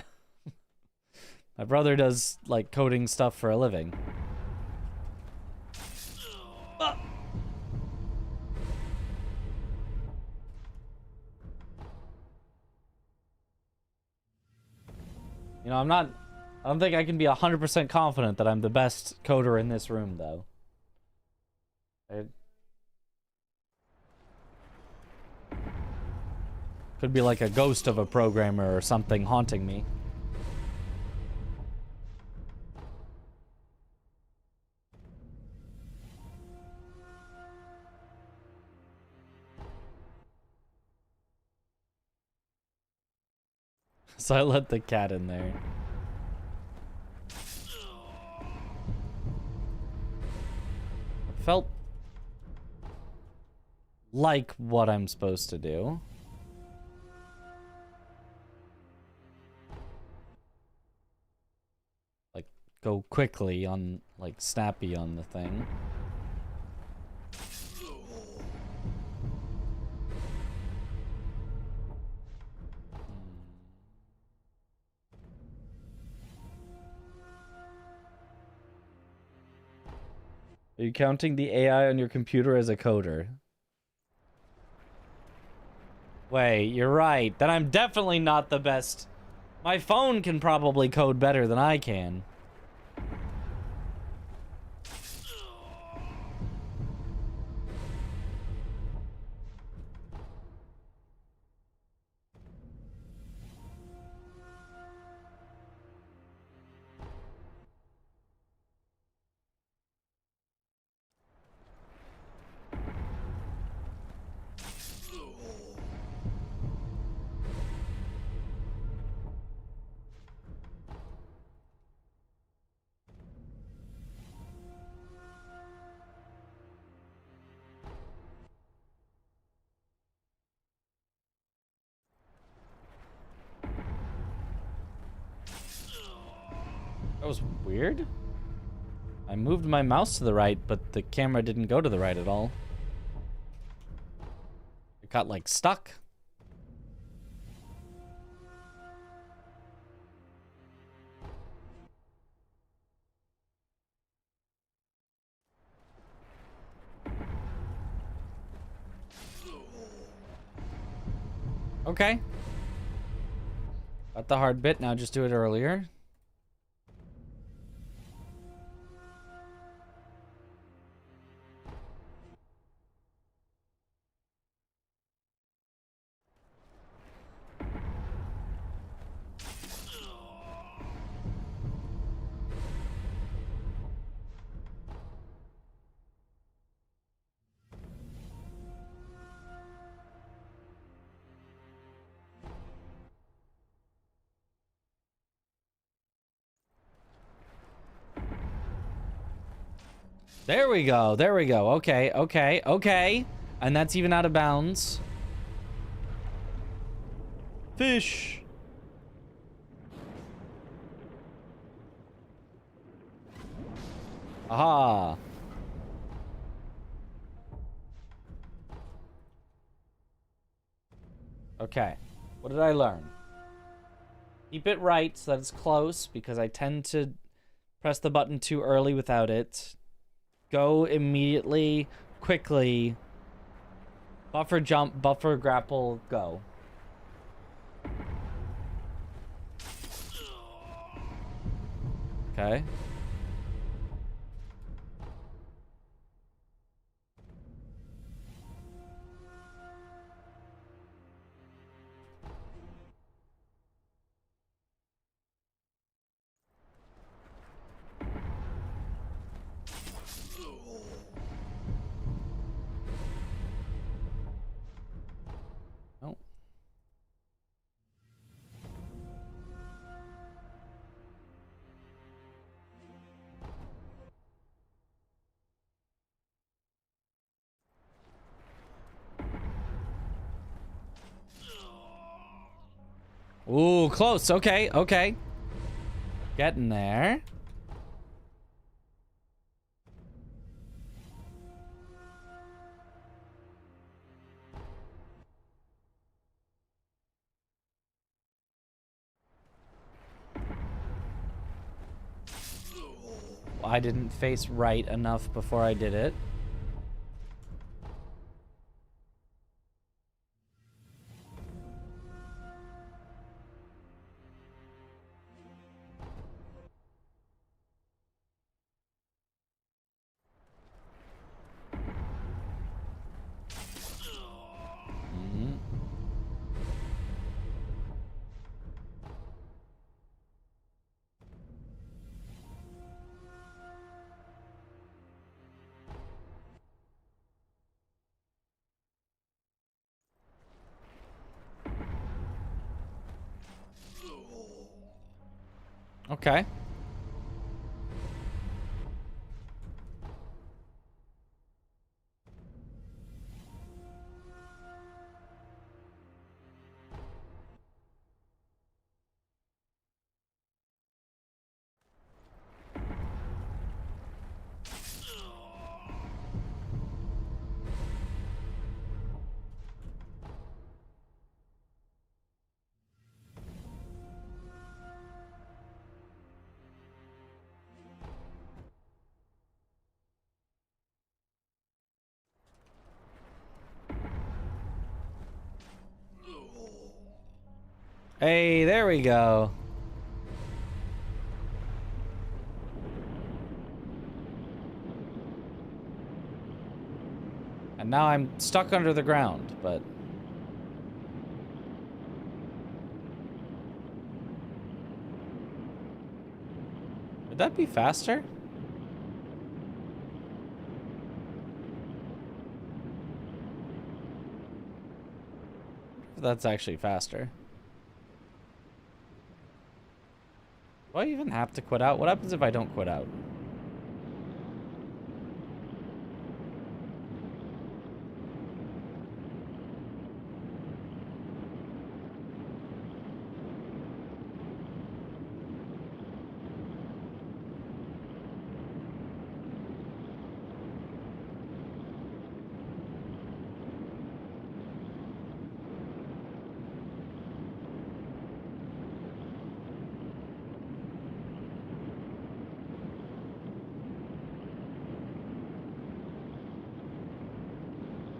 S2: My brother does, like, coding stuff for a living. You know, I don't think I can be 100% confident that I'm the best coder in this room, though. Could be like a ghost of a programmer or something haunting me. So I let the cat in there. Felt like what I'm supposed to do. Like, go quickly on, like, snappy on the thing. Are you counting the AI on your computer as a coder? Wait, you're right. Then I'm definitely not the best. My phone can probably code better than I can. That was weird. I moved my mouse to the right, but the camera didn't go to the right at all. It got, like, stuck. Okay. Got the hard bit, now just do it earlier. There we go. There we go. Okay, okay, okay. And that's even out of bounds. Fish. Aha. Okay. What did I learn? Keep it right so that it's close, because I tend to press the button too early without it. Go immediately, quickly. Buffer jump, buffer grapple, go. Okay. Oh. Ooh, close. Okay, okay. Getting there. I didn't face right enough before I did it. Okay. Hey, there we go. And now I'm stuck under the ground, but... Would that be faster? That's actually faster. Do I even have to quit out? What happens if I don't quit out?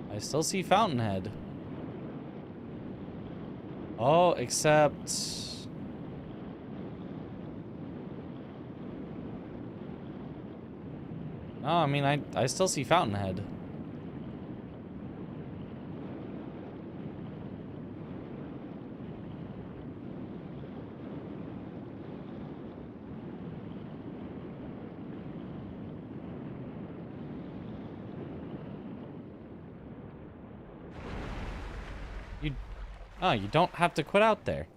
S2: I still see Fountainhead. Oh, except... No, I mean, I still see Fountainhead. Oh, you don't have to quit out there.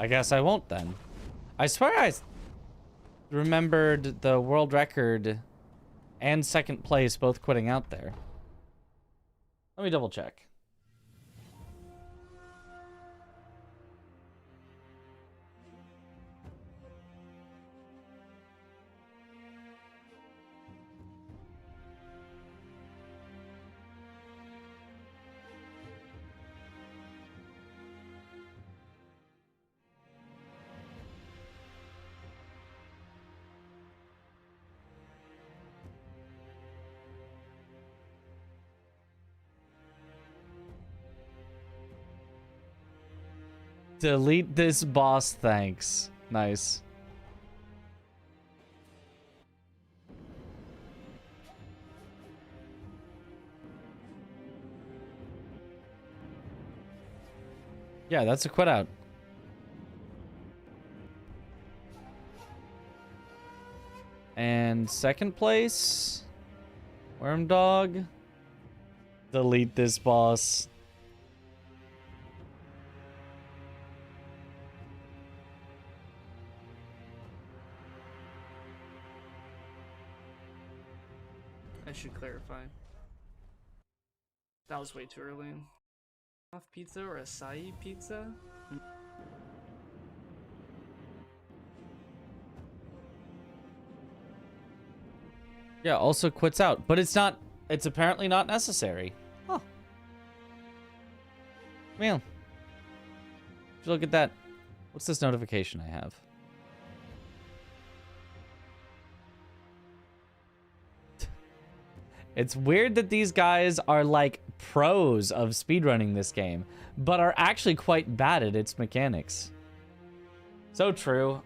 S2: I guess I won't then. I swear I remembered the world record and second place both quitting out there. Let me double check. Delete this boss, thanks. Nice. Yeah, that's a quit out. And second place, Worm Dog. Delete this boss.
S5: I should clarify. That was way too early. Off pizza or acai pizza?
S2: Yeah, also quits out, but it's not. It's apparently not necessary. Huh. Man. If you look at that. What's this notification I have? It's weird that these guys are like pros of speedrunning this game, but are actually quite bad at its mechanics. So true.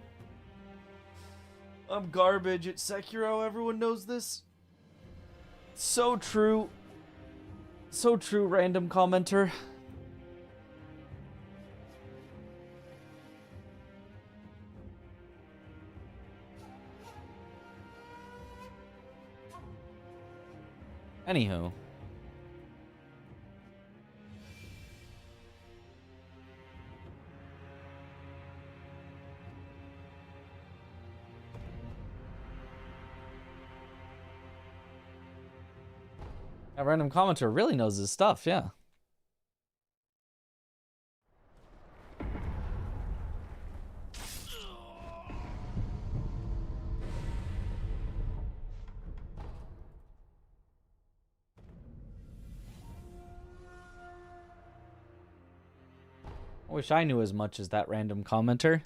S2: I'm garbage at Sekiro, everyone knows this. So true. So true, random commenter. Anywho. That random commenter really knows his stuff, yeah. I wish I knew as much as that random commenter.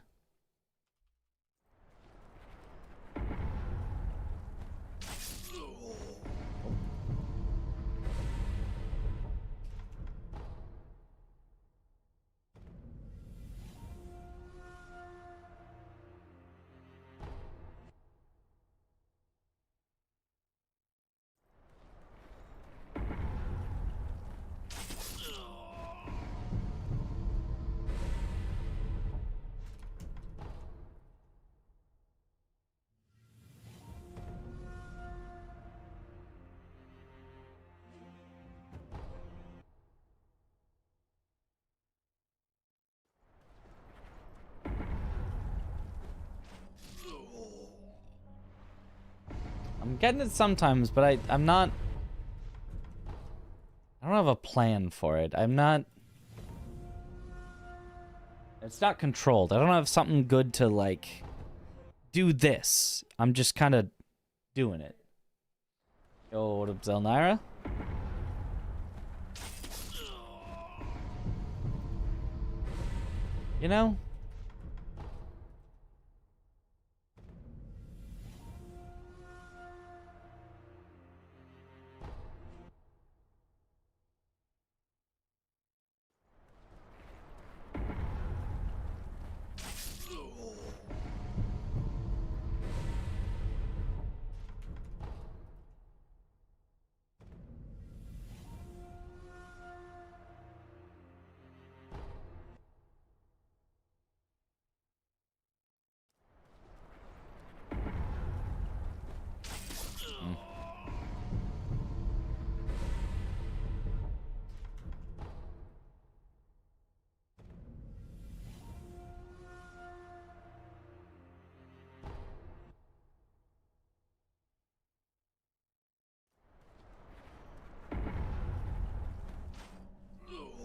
S2: I'm getting it sometimes, but I'm not... I don't have a plan for it. I'm not... It's not controlled. I don't have something good to, like, do this. I'm just kind of doing it. Yo, what up, Zelnaira? You know?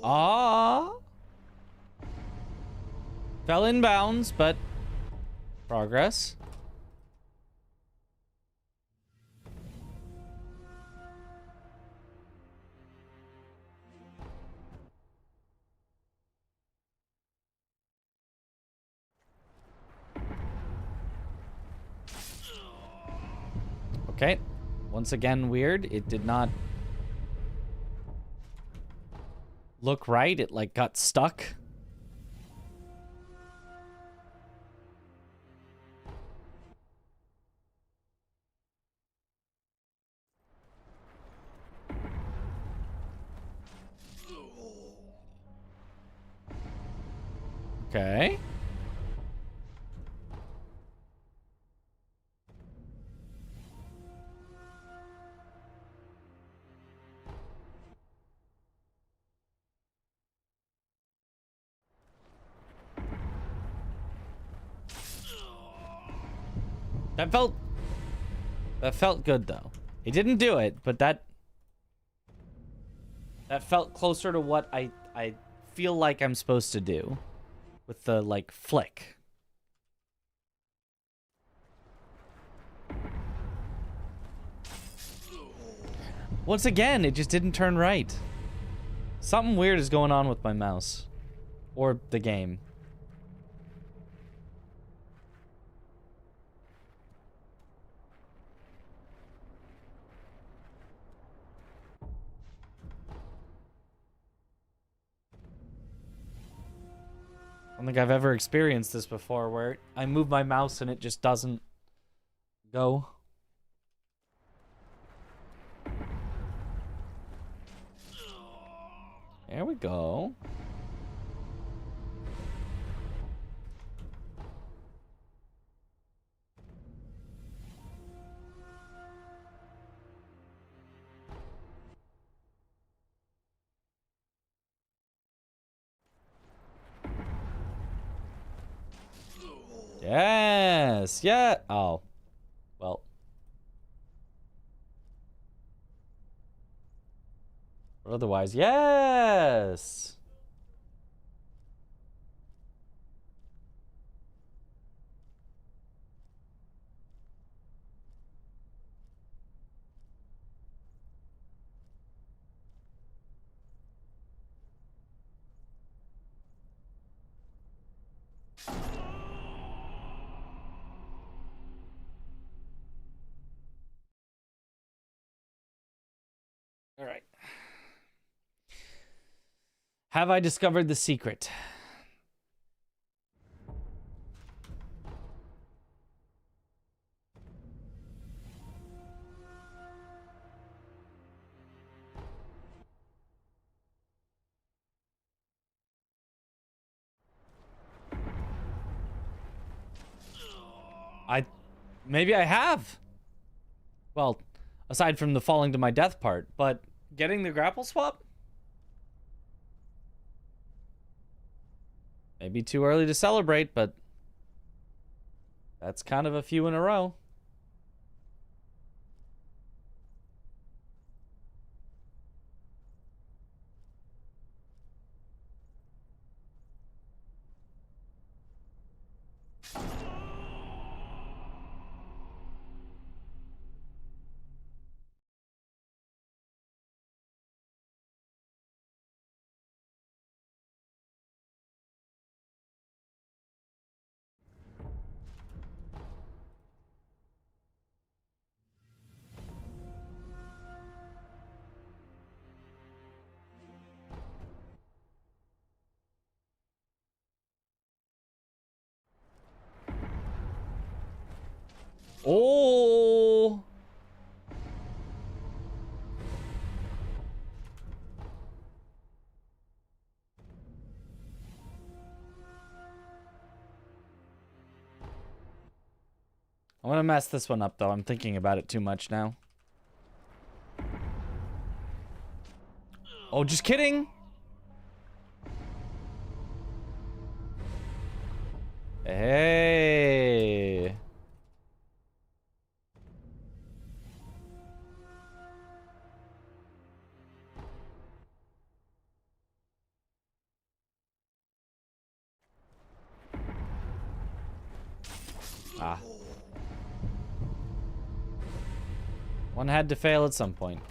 S2: Ah, fell in bounds, but progress. Okay, once again weird. It did not look right. It like got stuck. Okay. That felt good though. He didn't do it, but that felt closer to what I feel like I'm supposed to do with the like flick. Once again, it just didn't turn right. Something weird is going on with my mouse or the game. I don't think I've ever experienced this before where I move my mouse and it just doesn't go. There we go. Yes. Yeah. Oh. Well. But otherwise, yes. All right. Have I discovered the secret? Maybe I have. Well, aside from the falling to my death part, but getting the grapple swap? Maybe too early to celebrate, but that's kind of a few in a row. Oh. I'm gonna mess this one up, though. I'm thinking about it too much now. Oh, just kidding. Hey. Ah. One had to fail at some point.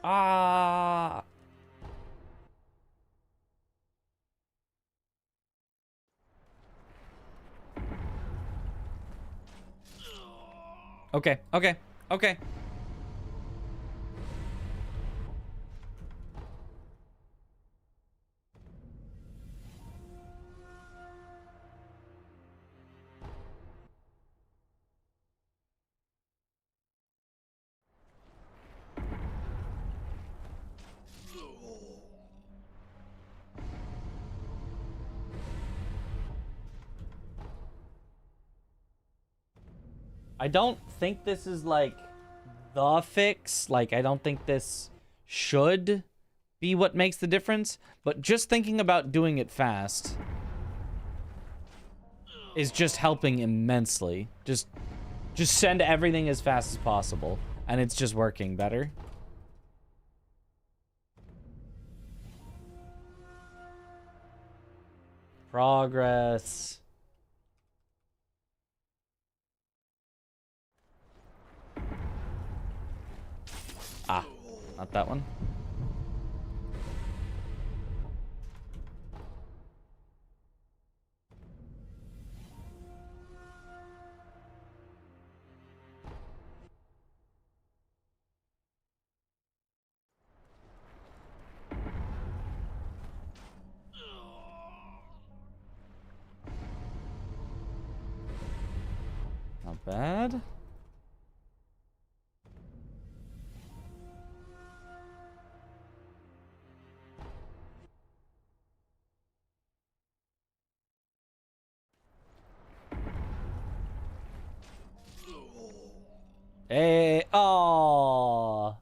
S2: Ah. Okay, okay, okay. I don't think this is like the fix. Like, I don't think this should be what makes the difference. But just thinking about doing it fast is just helping immensely. Just send everything as fast as possible. And it's just working better. Progress. Ah, not that one. Not bad. Hey, oh.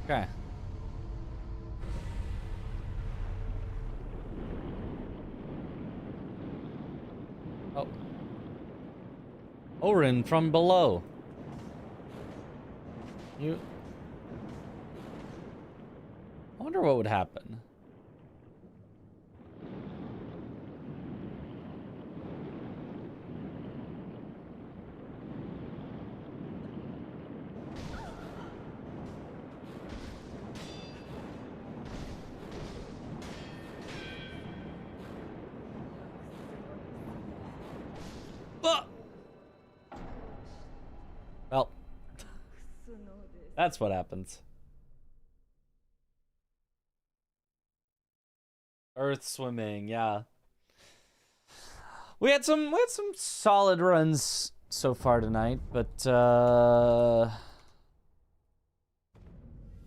S2: Okay. Oh. Orin from below. You... I wonder what would happen. Well, that's what happens. Earth swimming, yeah. We had some solid runs so far tonight, but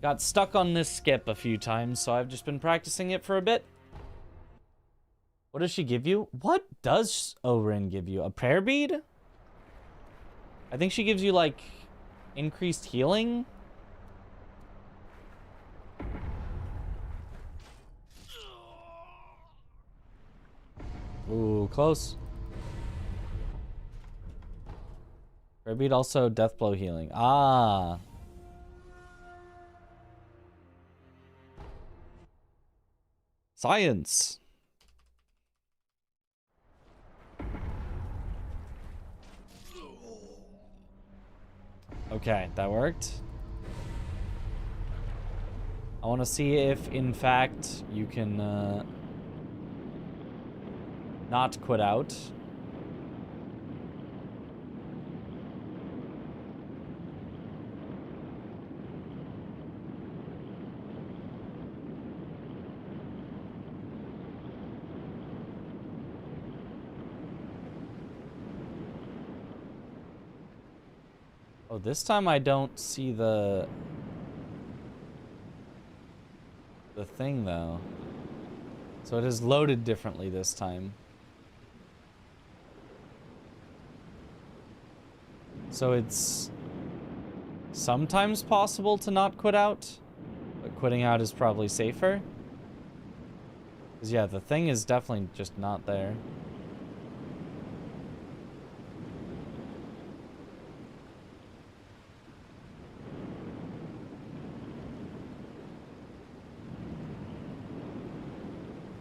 S2: got stuck on this skip a few times, so I've just been practicing it for a bit. What does she give you? What does Orin give you? A prayer bead? I think she gives you, like, increased healing. Ooh, close. Prayer bead also Deathblow healing. Ah. Science. Okay, that worked. I want to see if, in fact, you can not quit out. Oh, this time I don't see the thing, though. So it is loaded differently this time. So it's sometimes possible to not quit out, but quitting out is probably safer. Because, yeah, the thing is definitely just not there.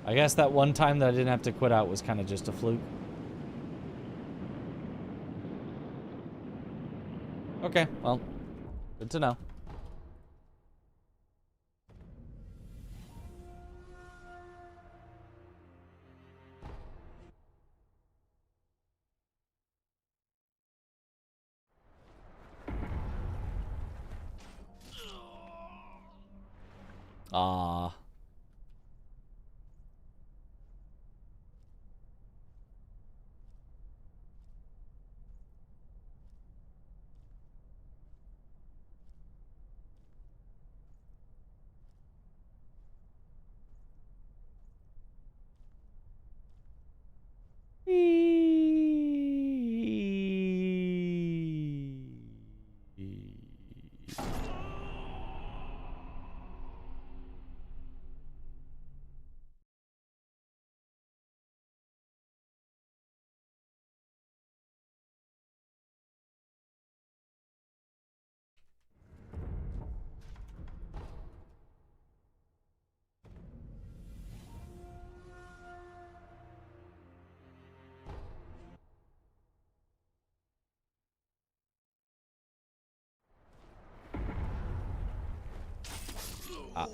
S2: I guess that one time that I didn't have to quit out was kind of just a fluke. Okay, well, good to know. Ah. Ah.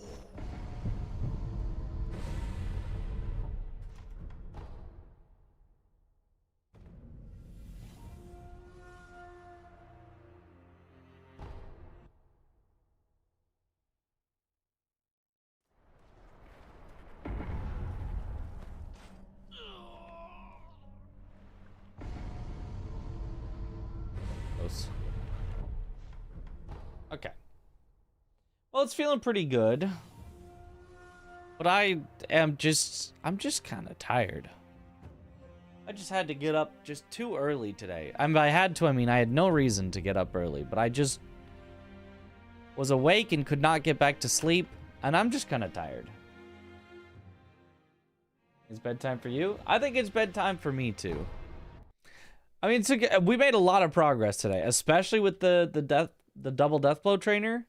S2: Close. Okay. Well, it's feeling pretty good. But I'm just kind of tired. I just had to get up just too early today. I mean, I mean, I had no reason to get up early, but I just was awake and could not get back to sleep, and I'm just kind of tired. It's bedtime for you? I think it's bedtime for me too. I mean, we made a lot of progress today, especially with the double Deathblow trainer.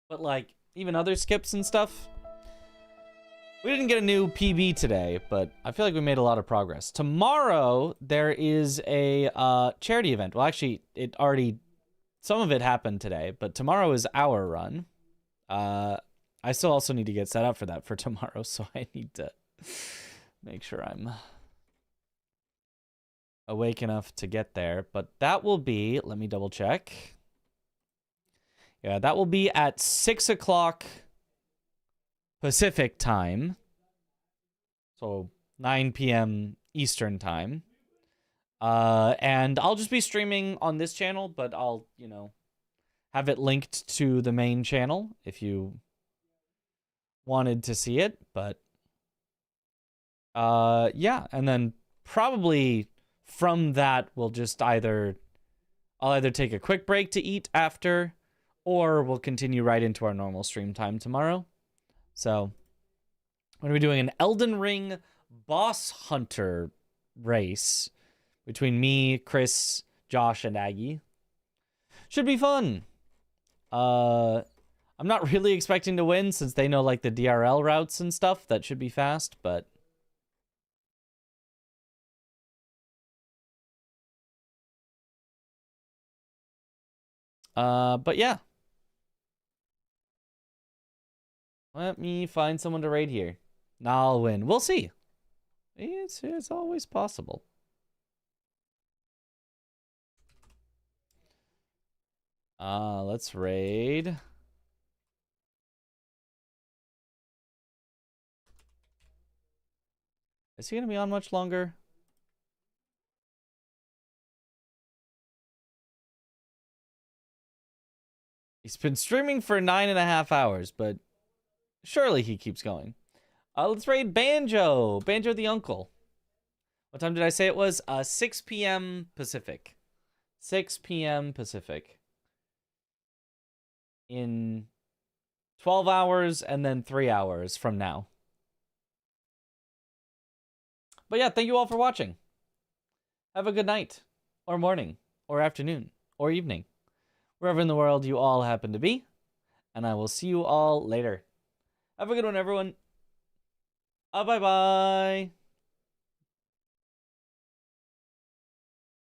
S2: But like even other skips and stuff. We didn't get a new PB today, but I feel like we made a lot of progress. Tomorrow there is a charity event. Well, actually, some of it happened today, but tomorrow is our run. I still also need to get set up for that for tomorrow, so I need to make sure I'm awake enough to get there. But that will be, let me double check. Yeah, that will be at 6 o'clock Pacific time. So 9 p.m. Eastern time. And I'll just be streaming on this channel, but I'll, have it linked to the main channel if you wanted to see it. But yeah, and then probably from that we'll just I'll either take a quick break to eat after, or we'll continue right into our normal stream time tomorrow. So we're going to be doing an Elden Ring boss hunter race between me, Chris, Josh, and Aggie. Should be fun. I'm not really expecting to win since they know like the DRL routes and stuff. That should be fast, but yeah. Let me find someone to raid here. Now I'll win. We'll see. It's always possible. Let's raid. Is he gonna be on much longer? He's been streaming for 9.5 hours, but surely he keeps going. Let's raid Banjo. Banjo the Uncle. What time did I say it was? 6 p.m. Pacific. 6 p.m. Pacific. In 12 hours and then 3 hours from now. But yeah, thank you all for watching. Have a good night, or morning, or afternoon, or evening. Wherever in the world you all happen to be. And I will see you all later. Have a good one, everyone. Bye bye.